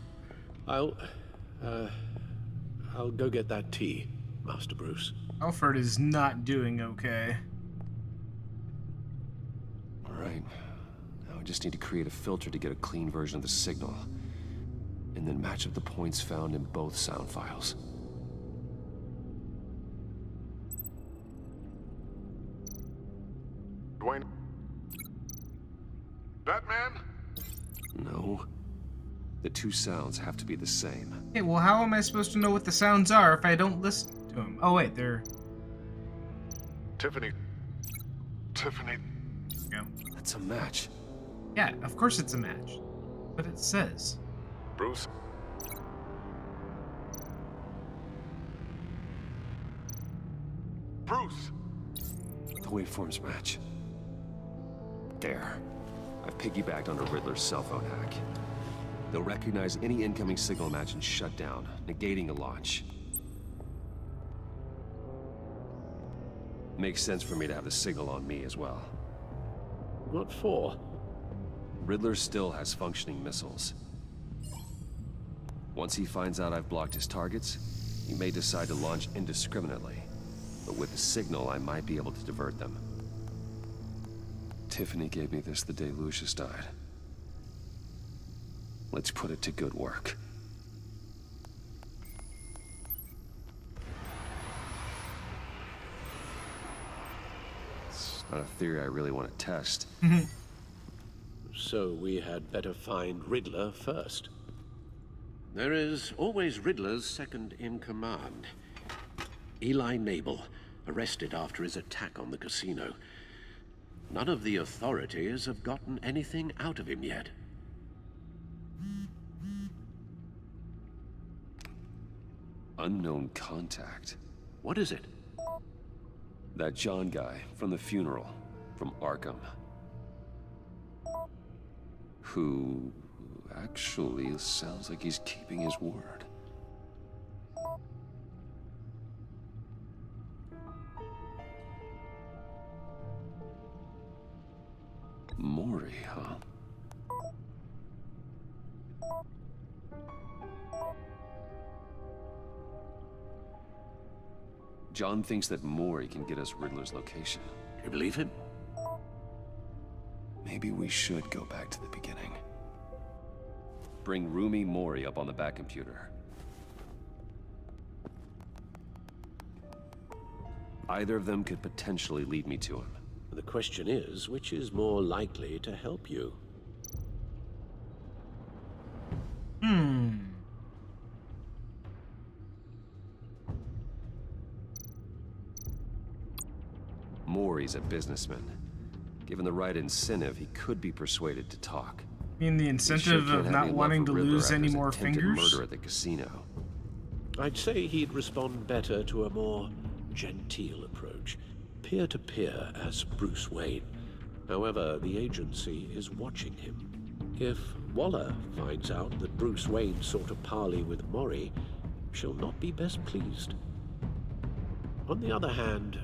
I'll go get that tea, Master Bruce. Alfred is not doing okay. All right. Now I just need to create a filter to get a clean version of the signal. And then match up the points found in both sound files. Dwayne? Batman? No. The two sounds have to be the same. Okay, well, how am I supposed to know what the sounds are if I don't listen to them? Oh, wait, they're... Tiffany. Tiffany. Yeah. That's a match. Yeah, of course it's a match. But it says. Bruce? Bruce! The waveforms match. There. I've piggybacked onto Riddler's cell phone hack. They'll recognize any incoming signal match and shut down, negating a launch. Makes sense for me to have the signal on me as well. What for? Riddler still has functioning missiles. Once he finds out I've blocked his targets, he may decide to launch indiscriminately. But with the signal, I might be able to divert them. Tiffany gave me this the day Lucius died. Let's put it to good work. It's not a theory I really want to test. So we had better find Riddler first. There is always Riddler's second in command. Eli Nabel, arrested after his attack on the casino. None of the authorities have gotten anything out of him yet. Unknown contact. What is it? That John guy from the funeral, from Arkham. Who actually sounds like he's keeping his word. Mori, huh? John thinks that Mori can get us Riddler's location. You believe him? Maybe we should go back to the beginning. Bring Rumi Mori up on the back computer. Either of them could potentially lead me to him. The question is, which is more likely to help you? Mori's a businessman. Given the right incentive, he could be persuaded to talk. You mean the incentive of not wanting to lose any more fingers? Murder at the casino. I'd say he'd respond better to a more genteel approach. Peer-to-peer as Bruce Wayne. However, the agency is watching him. If Waller finds out that Bruce Wayne sought a parley with Mori, she'll not be best pleased. On the other hand,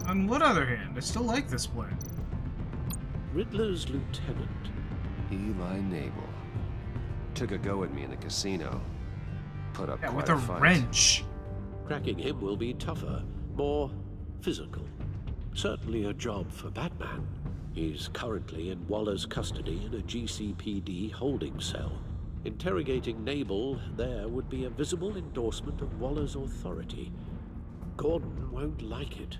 on what other hand? I still like this plan. Riddler's lieutenant, Eli Nabel, took a go at me in the casino. Put up quite with a fight. wrench. Cracking him will be tougher, more physical. Certainly a job for Batman. He's currently in Waller's custody in a GCPD holding cell. Interrogating Nabel there would be a visible endorsement of Waller's authority. Gordon won't like it.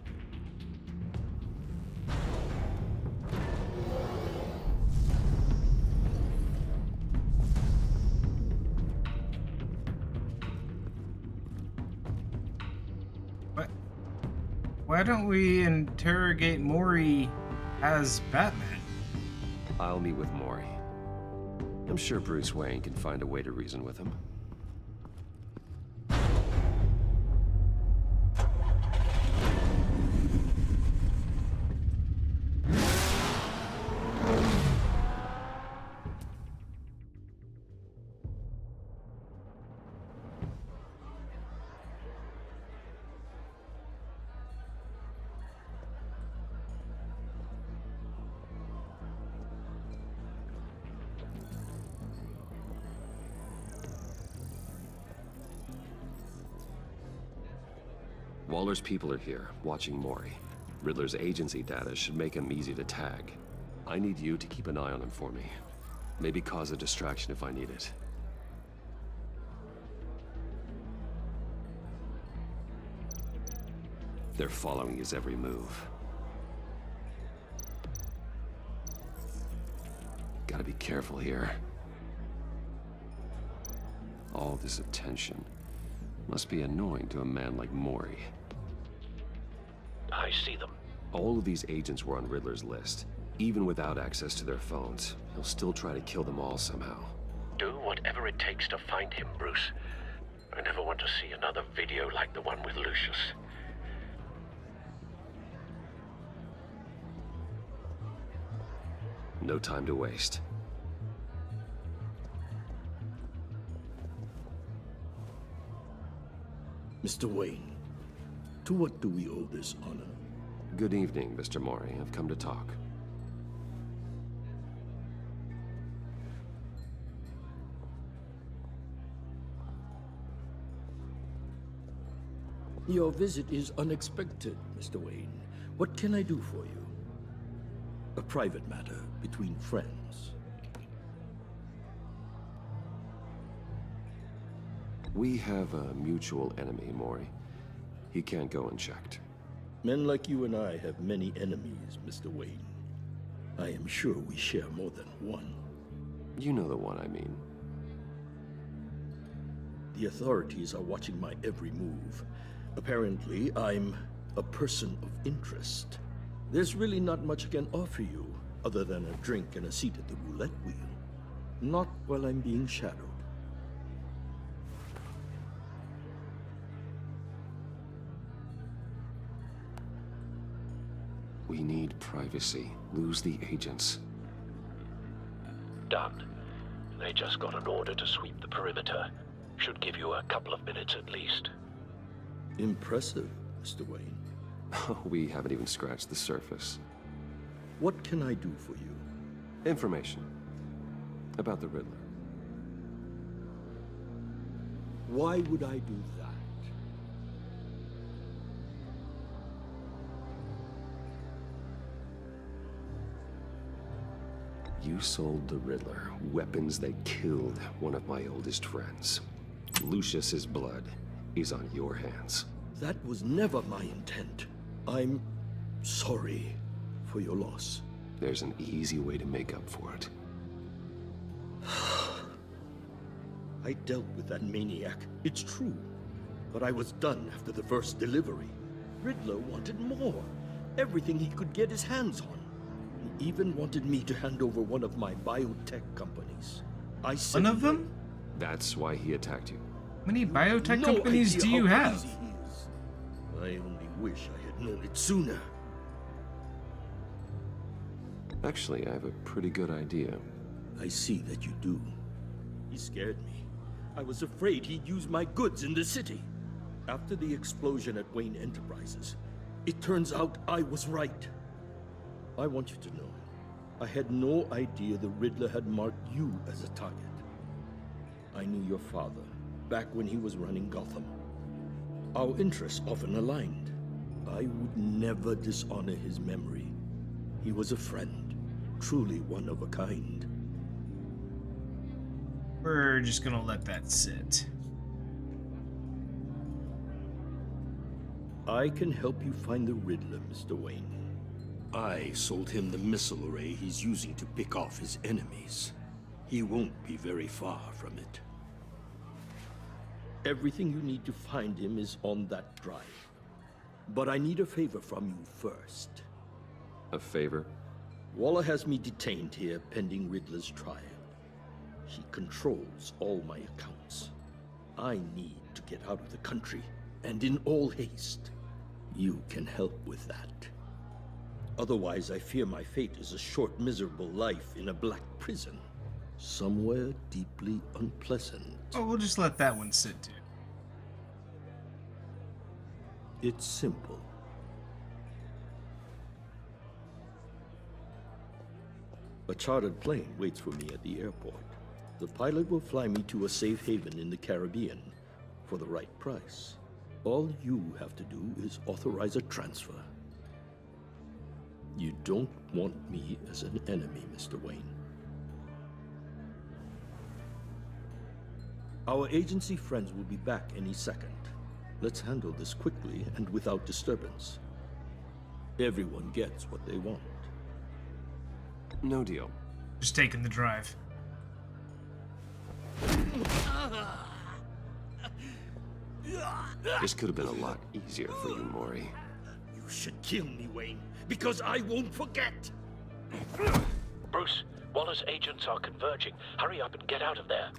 Why don't we interrogate Mori as Batman? I'll meet with Mori. I'm sure Bruce Wayne can find a way to reason with him. Waller's people are here, watching Mori. Riddler's agency data should make him easy to tag. I need you to keep an eye on him for me. Maybe cause a distraction if I need it. They're following his every move. Gotta be careful here. All this attention must be annoying to a man like Mori. I see them. All of these agents were on Riddler's list. Even without access to their phones, he'll still try to kill them all somehow. Do whatever it takes to find him, Bruce. I never want to see another video like the one with Lucius. No time to waste. Mr. Wayne, to what do we owe this honor? Good evening, Mr. Mori. I've come to talk. Your visit is unexpected, Mr. Wayne. What can I do for you? A private matter between friends. We have a mutual enemy, Mori. He can't go unchecked. Men like you and I have many enemies, Mr. Wayne. I am sure we share more than one. You know the one I mean. The authorities are watching my every move. Apparently, I'm a person of interest. There's really not much I can offer you, other than a drink and a seat at the roulette wheel. Not while I'm being shadowed. We need privacy. Lose the agents. Done. They just got an order to sweep the perimeter. Should give you a couple of minutes at least. Impressive, Mr. Wayne. We haven't even scratched the surface. What can I do for you? Information. About the Riddler. Why would I do that? You sold the Riddler weapons that killed one of my oldest friends. Lucius's blood is on your hands. That was never my intent. I'm sorry for your loss. There's an easy way to make up for it. I dealt with that maniac, it's true. But I was done after the first delivery. Riddler wanted more. Everything he could get his hands on. He even wanted me to hand over one of my biotech companies. I said one of them? That's why he attacked you. How many biotech companies do you have? I only wish I had known it sooner. Actually, I have a pretty good idea. I see that you do. He scared me. I was afraid he'd use my goods in the city. After the explosion at Wayne Enterprises, it turns out I was right. I want you to know, I had no idea the Riddler had marked you as a target. I knew your father, back when he was running Gotham. Our interests often aligned. I would never dishonor his memory. He was a friend, truly one of a kind. We're just gonna let that sit. I can help you find the Riddler, Mr. Wayne. I sold him the missile array he's using to pick off his enemies. He won't be very far from it. Everything you need to find him is on that drive. But I need a favor from you first. A favor? Waller has me detained here pending Riddler's trial. He controls all my accounts. I need to get out of the country, and in all haste. You can help with that. Otherwise, I fear my fate is a short, miserable life in a black prison. Somewhere deeply unpleasant. Oh, we'll just let that one sit, too. It's simple. A chartered plane waits for me at the airport. The pilot will fly me to a safe haven in the Caribbean for the right price. All you have to do is authorize a transfer. You don't want me as an enemy, Mr. Wayne. Our agency friends will be back any second. Let's handle this quickly and without disturbance. Everyone gets what they want. No deal. Just taking the drive. This could have been a lot easier for you, Mori. You should kill me, Wayne, because I won't forget! Bruce, Waller's agents are converging. Hurry up and get out of there.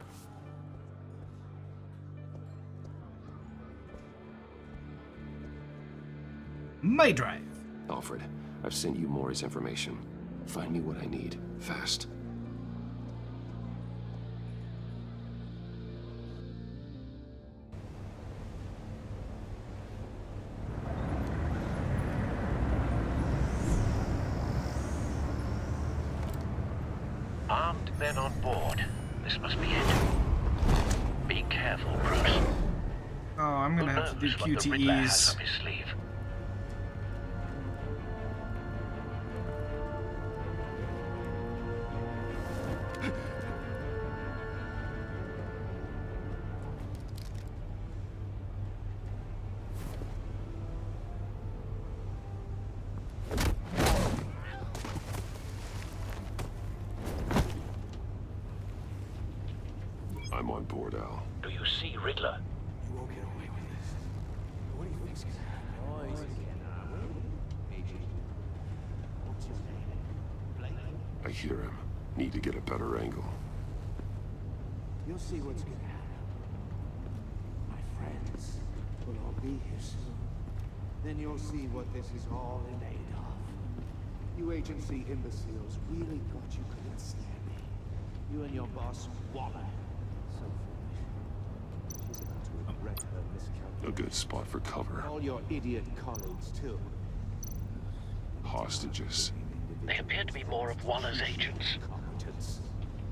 My drive. Alfred, I've sent you Mori's information. Find me what I need, fast. Armed men on board. This must be it. Be careful, Bruce. Oh, I'm gonna have to do What the Riddler has QTEs. up his sleeve. I'm on board, Al. Do you see Riddler? You won't get away with this. What do you think's gonna happen? I hear him. Need to get a better angle. You'll see what's gonna happen. My friends will all be here soon. Then you'll see what this is all in aid of. You agency imbeciles really thought you could ensnare me. You and your boss, Waller. So foolish. She's about to regret her miscalculation. A good spot for cover. All your idiot colleagues, too. Hostages. They appear to be more of Waller's agents.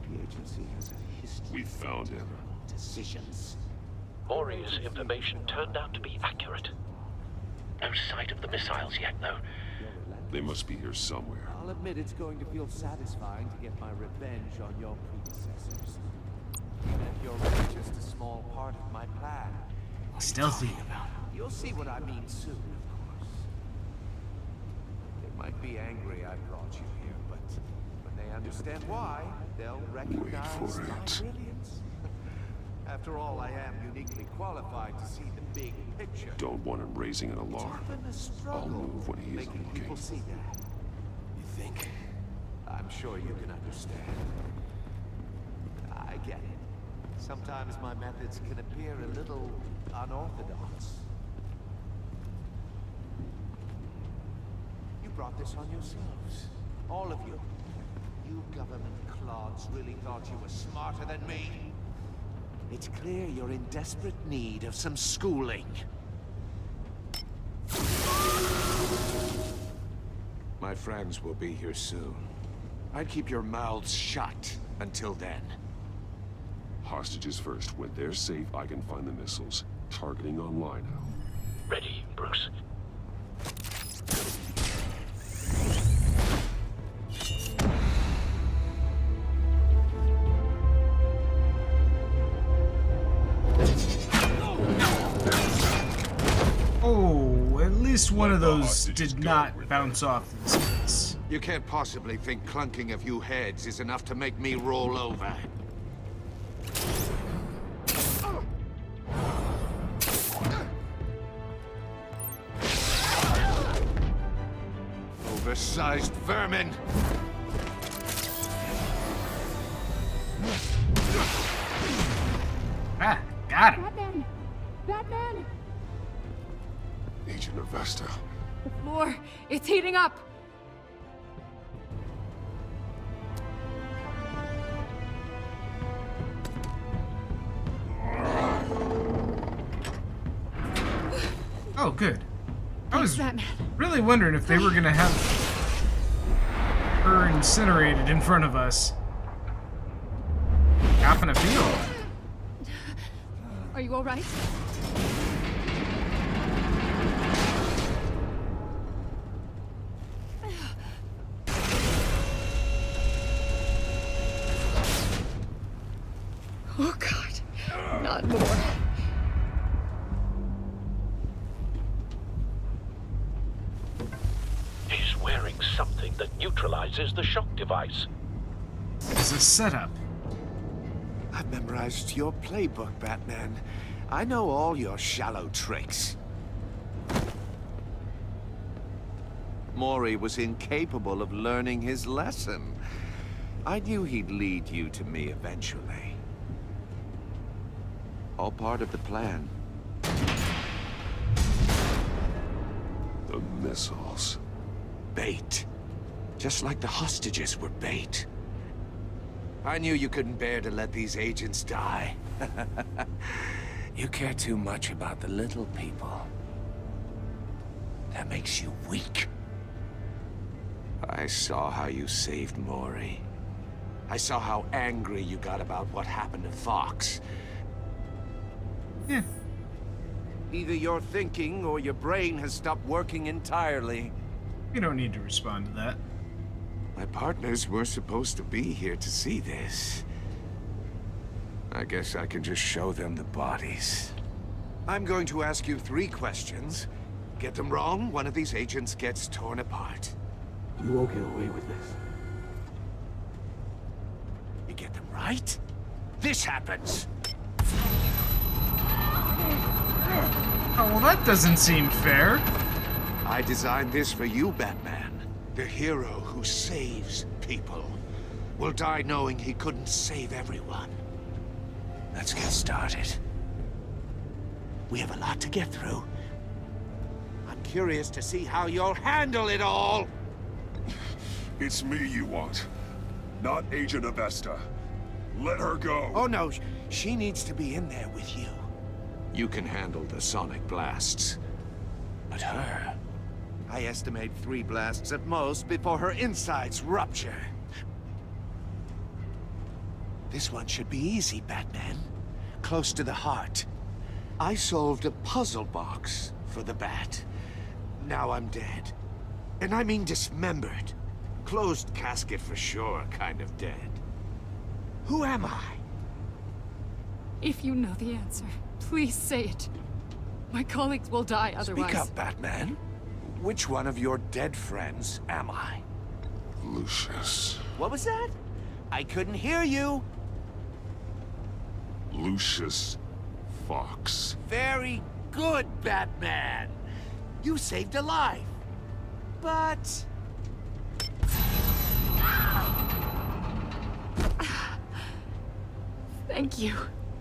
The agency has a history. We found him. Decisions. Maury's information turned out to be accurate. No sight of the missiles yet, though. They must be here somewhere. I'll admit it's going to feel satisfying to get my revenge on your predecessors. Even if you're really just a small part of my plan. Stealthy. You'll see what I mean soon, of course. They might be angry I brought you here, but when they understand why, they'll recognize my brilliance. After all, I am uniquely qualified to see the big picture. Don't want him raising an alarm. I'll move when he isn't looking. People see that. You think? I'm sure you can understand. I get it. Sometimes my methods can appear a little unorthodox. You brought this on yourselves. All of you. You government clods really thought you were smarter than me. It's clear you're in desperate need of some schooling. My friends will be here soon. I'd keep your mouths shut until then. Hostages first. When they're safe, I can find the missiles. Targeting online now. Ready, Bruce. Oh, at least one of those did not bounce off the space. You can't possibly think clunking a few heads is enough to make me roll over. Oversized vermin! Ah, got him. Batman! Batman! Agent Avesta. The floor, it's heating up! Oh, good. I was Batman. really wondering if they were gonna have her incinerated in front of us. Copping a feel. Are you alright? Oh God, not more. He's wearing something that neutralizes the shock device. It's a setup. I've memorized your playbook, Batman. I know all your shallow tricks. Maury was incapable of learning his lesson. I knew he'd lead you to me eventually. All part of the plan. The missiles. Bait. Just like the hostages were bait. I knew you couldn't bear to let these agents die. You care too much about the little people. That makes you weak. I saw how you saved Maury. I saw how angry you got about what happened to Fox. Yeah. Either your thinking or your brain has stopped working entirely. You don't need to respond to that. My partners were supposed to be here to see this. I guess I can just show them the bodies. I'm going to ask you 3 questions. Get them wrong, one of these agents gets torn apart. You won't get away with this. You get them right, this happens. Oh, well, that doesn't seem fair. I designed this for you, Batman. The hero who saves people will die knowing he couldn't save everyone. Let's get started. We have a lot to get through. I'm curious to see how you'll handle it all. It's me you want, not Agent Avesta. Let her go. Oh no, she needs to be in there with you. You can handle the sonic blasts. But her... I estimate 3 blasts at most before her insides rupture. This one should be easy, Batman. Close to the heart. I solved a puzzle box for the Bat. Now I'm dead. And I mean dismembered. Closed casket for sure, kind of dead. Who am I? If you know the answer, please say it. My colleagues will die otherwise. Speak up, Batman. Which one of your dead friends am I? Lucius. What was that? I couldn't hear you. Lucius Fox. Very good, Batman. You saved a life. But... Thank you.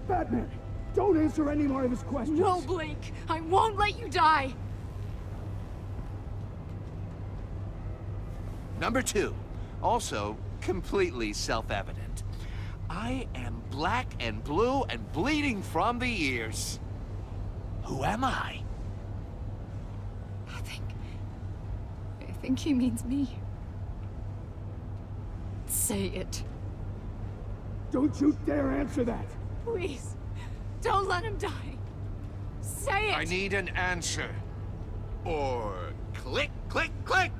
Batman, don't answer any more of his questions. No, Blake. I won't let you die. Number 2, also completely self-evident. I am black and blue and bleeding from the ears. Who am I? I think he means me. Say it. Don't you dare answer that! Please, don't let him die. Say it! I need an answer. Or click, click, click!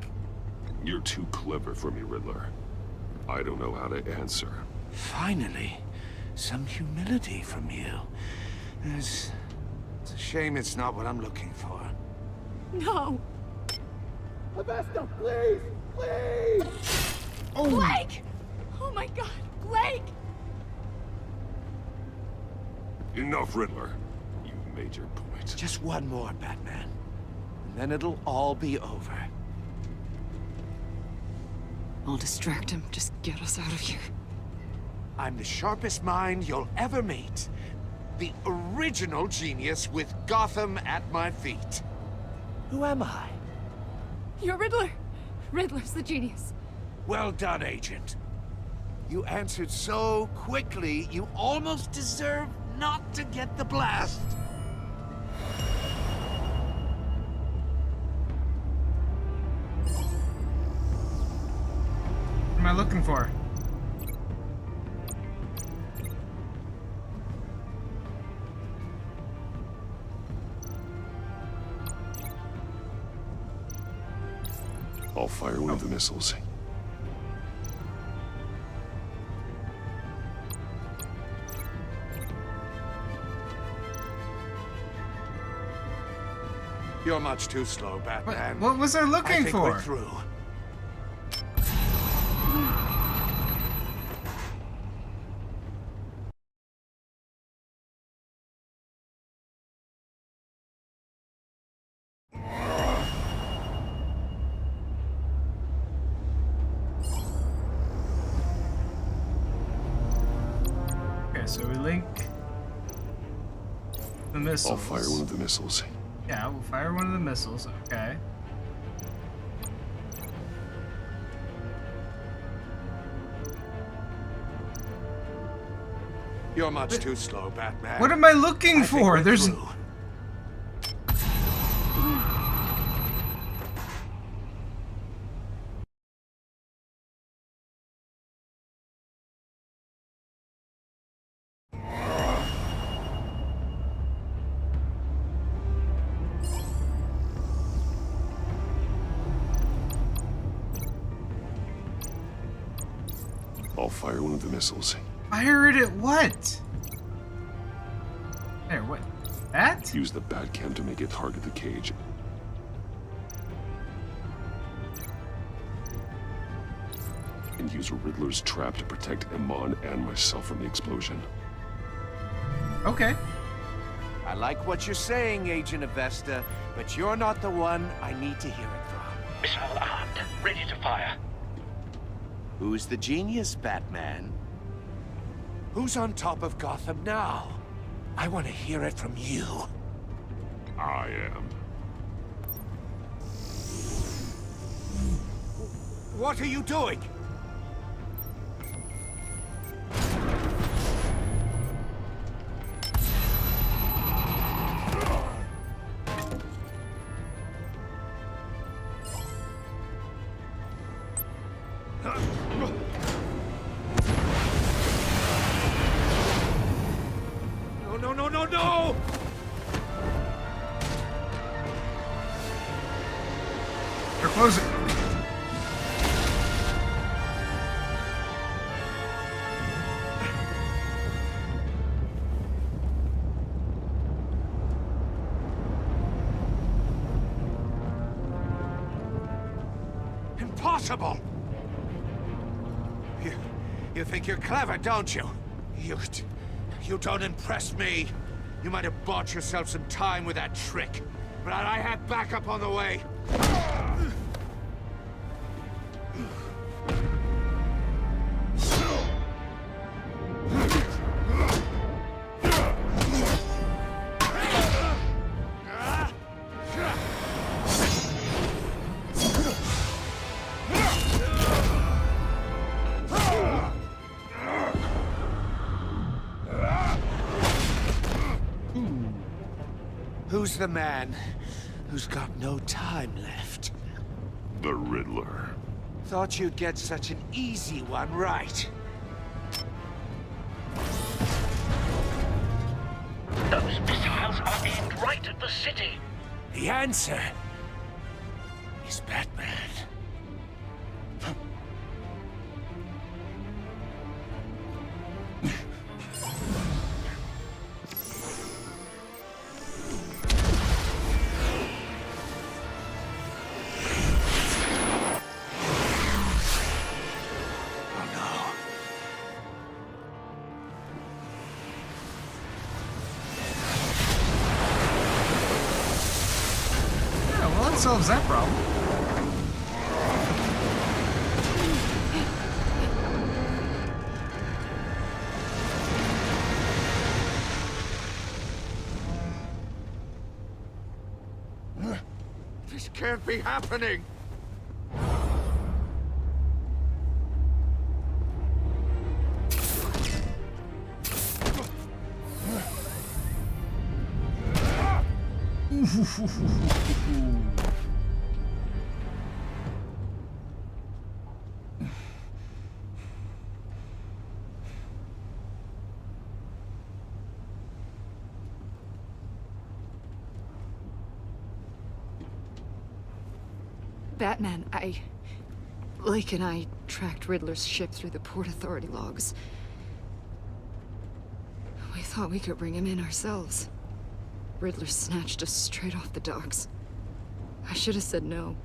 You're too clever for me, Riddler. I don't know how to answer. Finally, some humility from you. It's a shame it's not what I'm looking for. No! Avesta, please! Please! Oh. Blake! Oh my god, Blake! Enough, Riddler. You made your point. Just one more, Batman. And then it'll all be over. I'll distract him. Just get us out of here. I'm the sharpest mind you'll ever meet. The original genius with Gotham at my feet. Who am I? You're Riddler. Riddler's the genius. Well done, Agent. You answered so quickly, you almost deserve not to get the blast. What am I looking for? I'll fire one of the missiles. You're much too slow, Batman. What was I looking I think for? We're through. Okay, so we link the missiles. I'll fire one of the missiles. Yeah, we'll fire one of the missiles. Okay. You're much too slow, Batman. What am I looking I think for? we're There's through. I'll fire one of the missiles. Fire it at what? There, what? That? Use the Batcam to make it target the cage. And use Riddler's trap to protect Iman and myself from the explosion. Okay. I like what you're saying, Agent Avesta, but you're not the one I need to hear it from. Missile armed, ready to fire. Who's the genius, Batman? Who's on top of Gotham now? I want to hear it from you. I am. What are you doing? No! They're closing. Impossible! You think you're clever, don't you? You don't impress me. You might have bought yourself some time with that trick, but I have backup on the way. Who's the man who's got no time left? The Riddler. Thought you'd get such an easy one right. Those missiles are aimed right at the city. The answer is Batman. Solves that problem. This can't be happening. Batman, Lake and I tracked Riddler's ship through the Port Authority logs. We thought we could bring him in ourselves. Riddler snatched us straight off the docks. I should have said no.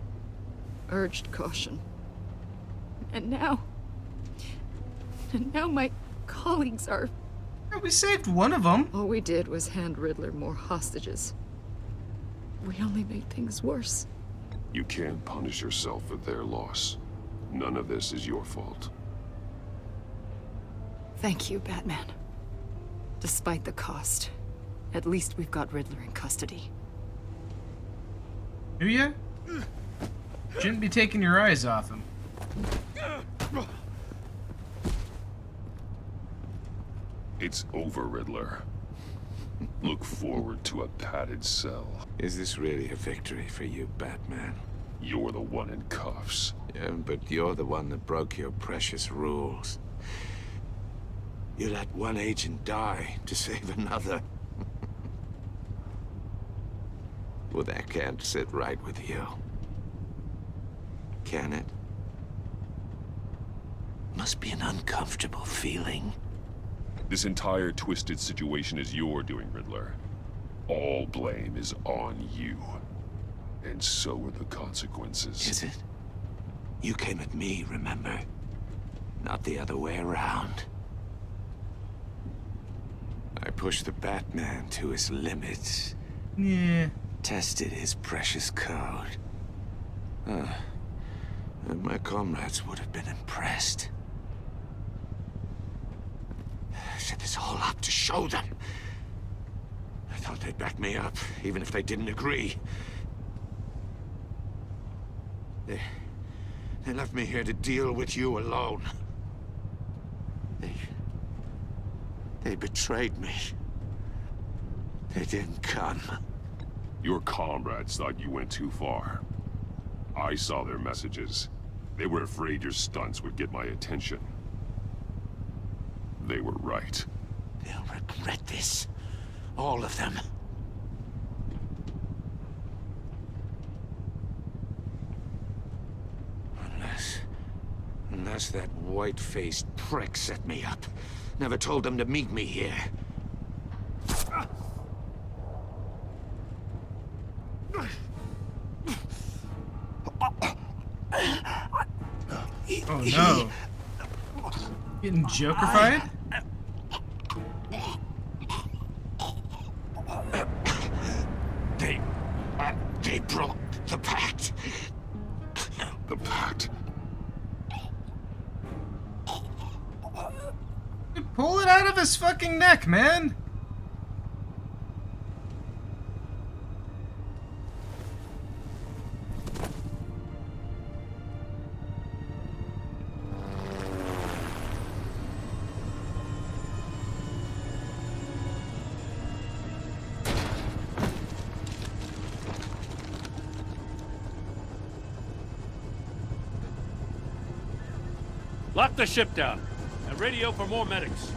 Urged caution. And now my colleagues are... Yeah, we saved one of them. All we did was hand Riddler more hostages. We only made things worse. You can't punish yourself for their loss. None of this is your fault. Thank you, Batman. Despite the cost, at least we've got Riddler in custody. Do ya? Shouldn't be taking your eyes off him. It's over, Riddler. Look forward to a padded cell. Is this really a victory for you, Batman? You're the one in cuffs. Yeah, but you're the one that broke your precious rules. You let one agent die to save another. Well, that can't sit right with you. Can it? Must be an uncomfortable feeling. This entire twisted situation is your doing, Riddler. All blame is on you. And so are the consequences. Is it? You came at me, remember? Not the other way around. I pushed the Batman to his limits. Yeah. Tested his precious code. And my comrades would have been impressed. I set this all up to show them. I thought they'd back me up, even if they didn't agree. They left me here to deal with you alone. They betrayed me. They didn't come. Your comrades thought you went too far. I saw their messages. They were afraid your stunts would get my attention. They were right. They'll regret this. All of them. Unless that white-faced prick set me up. Never told them to meet me here. Oh no. Getting Joker-fied? They broke the pact. The pact? Pull it out of his fucking neck, man! Lock the ship down and radio for more medics.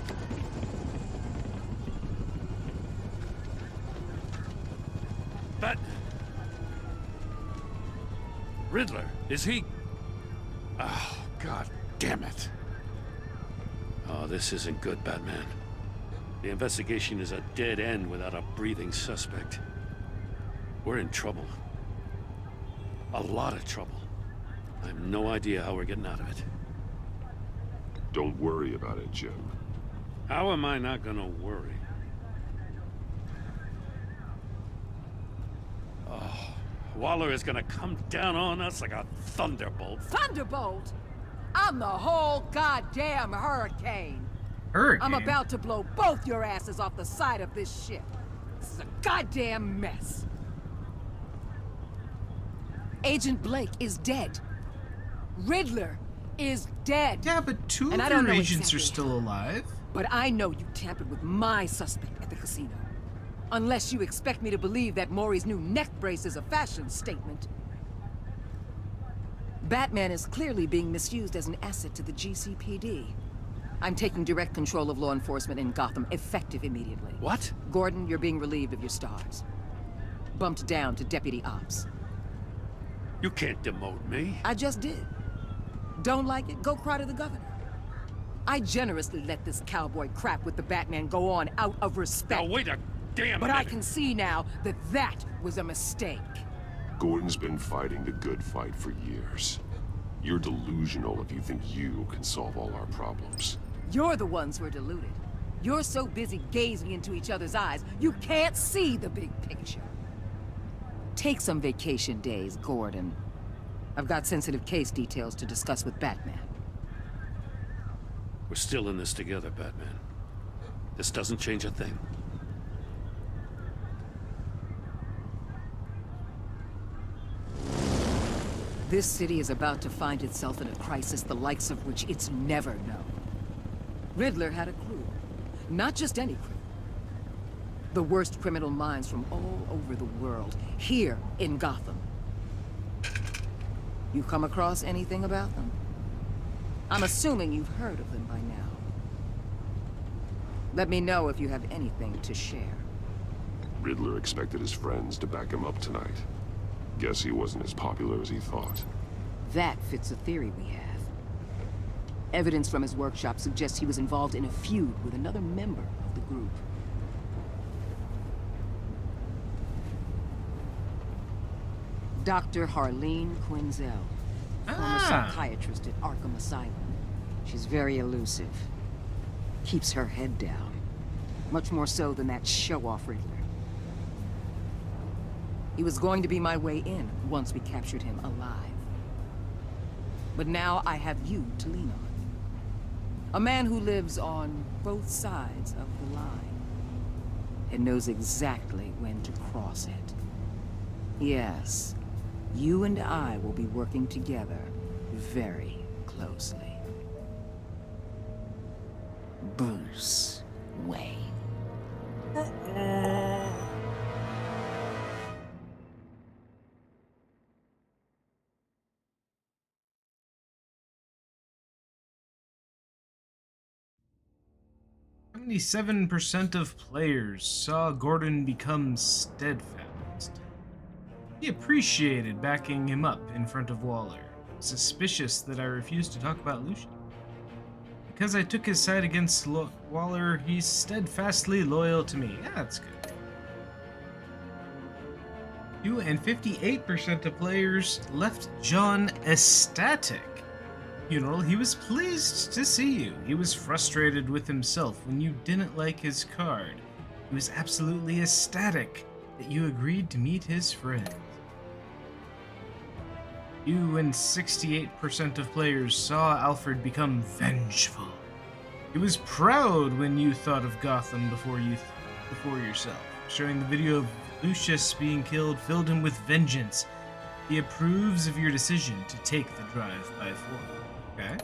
Riddler, is he? Oh, God damn it. Oh, this isn't good, Batman. The investigation is a dead end without a breathing suspect. We're in trouble. A lot of trouble. I have no idea how we're getting out of it. Don't worry about it, Jim. How am I not gonna worry? Oh, Waller is gonna come down on us like a thunderbolt. Thunderbolt? I'm the whole goddamn hurricane. Hurricane? I'm about to blow both your asses off the side of this ship. This is a goddamn mess. Agent Blake is dead. Riddler is dead. Yeah, but two and of your agents are still alive. But I know you tampered with my suspect at the casino. Unless you expect me to believe that Maury's new neck brace is a fashion statement. Batman is clearly being misused as an asset to the GCPD. I'm taking direct control of law enforcement in Gotham, effective immediately. What? Gordon, you're being relieved of your stars. Bumped down to Deputy Ops. You can't demote me. I just did. Don't like it? Go cry to the governor. I generously let this cowboy crap with the Batman go on out of respect. Now wait a damn But minute. I can see now that that was a mistake. Gordon's been fighting the good fight for years. You're delusional if you think you can solve all our problems. You're the ones who are deluded. You're so busy gazing into each other's eyes, you can't see the big picture. Take some vacation days, Gordon. I've got sensitive case details to discuss with Batman. We're still in this together, Batman. This doesn't change a thing. This city is about to find itself in a crisis the likes of which it's never known. Riddler had a crew. Not just any crew. The worst criminal minds from all over the world, here in Gotham. You come across anything about them? I'm assuming you've heard of them by now. Let me know if you have anything to share. Riddler expected his friends to back him up tonight. Guess he wasn't as popular as he thought. That fits a theory we have. Evidence from his workshop suggests he was involved in a feud with another member of the group. Dr. Harleen Quinzel, former psychiatrist at Arkham Asylum. She's very elusive. Keeps her head down. Much more so than that show-off Riddler. He was going to be my way in once we captured him alive. But now I have you to lean on. A man who lives on both sides of the line and knows exactly when to cross it. Yes, you and I will be working together very closely. Bruce Wayne. 77% of players saw Gordon become steadfast. He appreciated backing him up in front of Waller, suspicious that I refused to talk about Lucius. Because I took his side against Waller, he's steadfastly loyal to me. Yeah, that's good. You and 58% of players left John ecstatic. Funeral, he was pleased to see you. He was frustrated with himself when you didn't like his card. He was absolutely ecstatic that you agreed to meet his friend. You and 68% of players saw Alfred become vengeful. He was proud when you thought of Gotham before yourself. Showing the video of Lucius being killed filled him with vengeance. He approves of your decision to take the drive-by-4. Okay.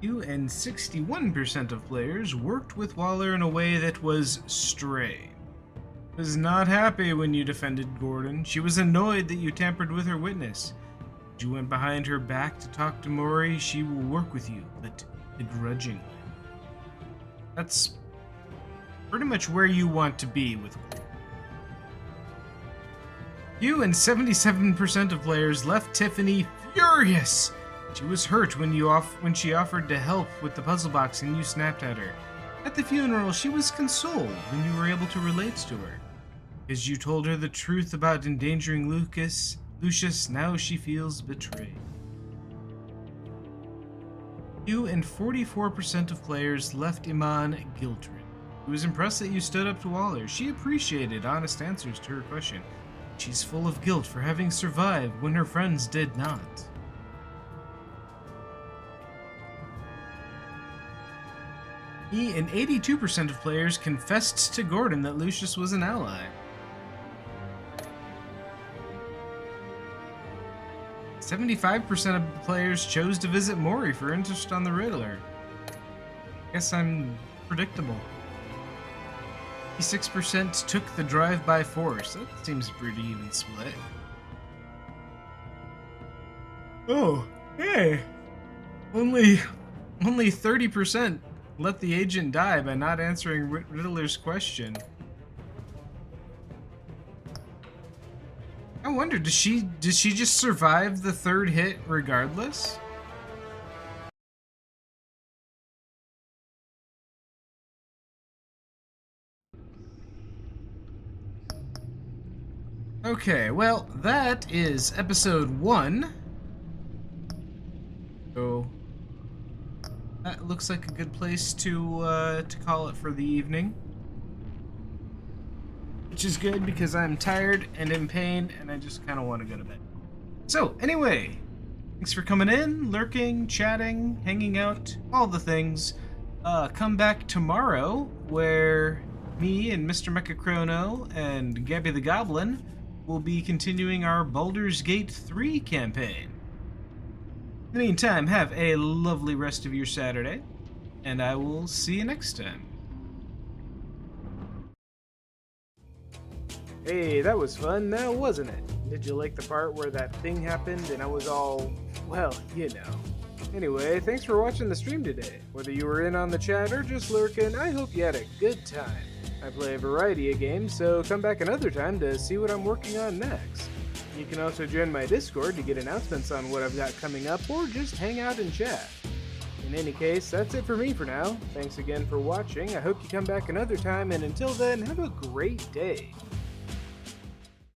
You and 61% of players worked with Waller in a way that was stray. Was not happy when you defended Gordon. She was annoyed that you tampered with her witness. You went behind her back to talk to Maury. She will work with you, but begrudgingly. That's pretty much where you want to be with Gordon. You and 77% of players left Tiffany furious. She was hurt when she offered to help with the puzzle box and you snapped at her. At the funeral, she was consoled when you were able to relate to her. As you told her the truth about endangering Lucius, now she feels betrayed. You and 44% of players left Iman guilt-ridden. He was impressed that you stood up to Waller. She appreciated honest answers to her question. She's full of guilt for having survived when her friends did not. He and 82% of players confessed to Gordon that Lucius was an ally. 75% of the players chose to visit Maury for interest on the Riddler. Guess I'm predictable. 56% took the drive-by force. That seems a pretty even split. Oh, hey! Only 30% let the agent die by not answering Riddler's question. I wonder, did she just survive the third hit regardless? Okay, well, that is episode 1. So that looks like a good place to call it for the evening. Which is good because I'm tired and in pain and I just kind of want to go to bed. So, anyway, thanks for coming in, lurking, chatting, hanging out, all the things. Come back tomorrow where me and Mr. Mechachrono and Gabby the Goblin will be continuing our Baldur's Gate 3 campaign. In the meantime, have a lovely rest of your Saturday, and I will see you next time. Hey, that was fun now, wasn't it? Did you like the part where that thing happened and I was all, well, you know. Anyway, thanks for watching the stream today. Whether you were in on the chat or just lurking, I hope you had a good time. I play a variety of games, so come back another time to see what I'm working on next. You can also join my Discord to get announcements on what I've got coming up, or just hang out and chat. In any case, that's it for me for now. Thanks again for watching. I hope you come back another time, and until then, have a great day.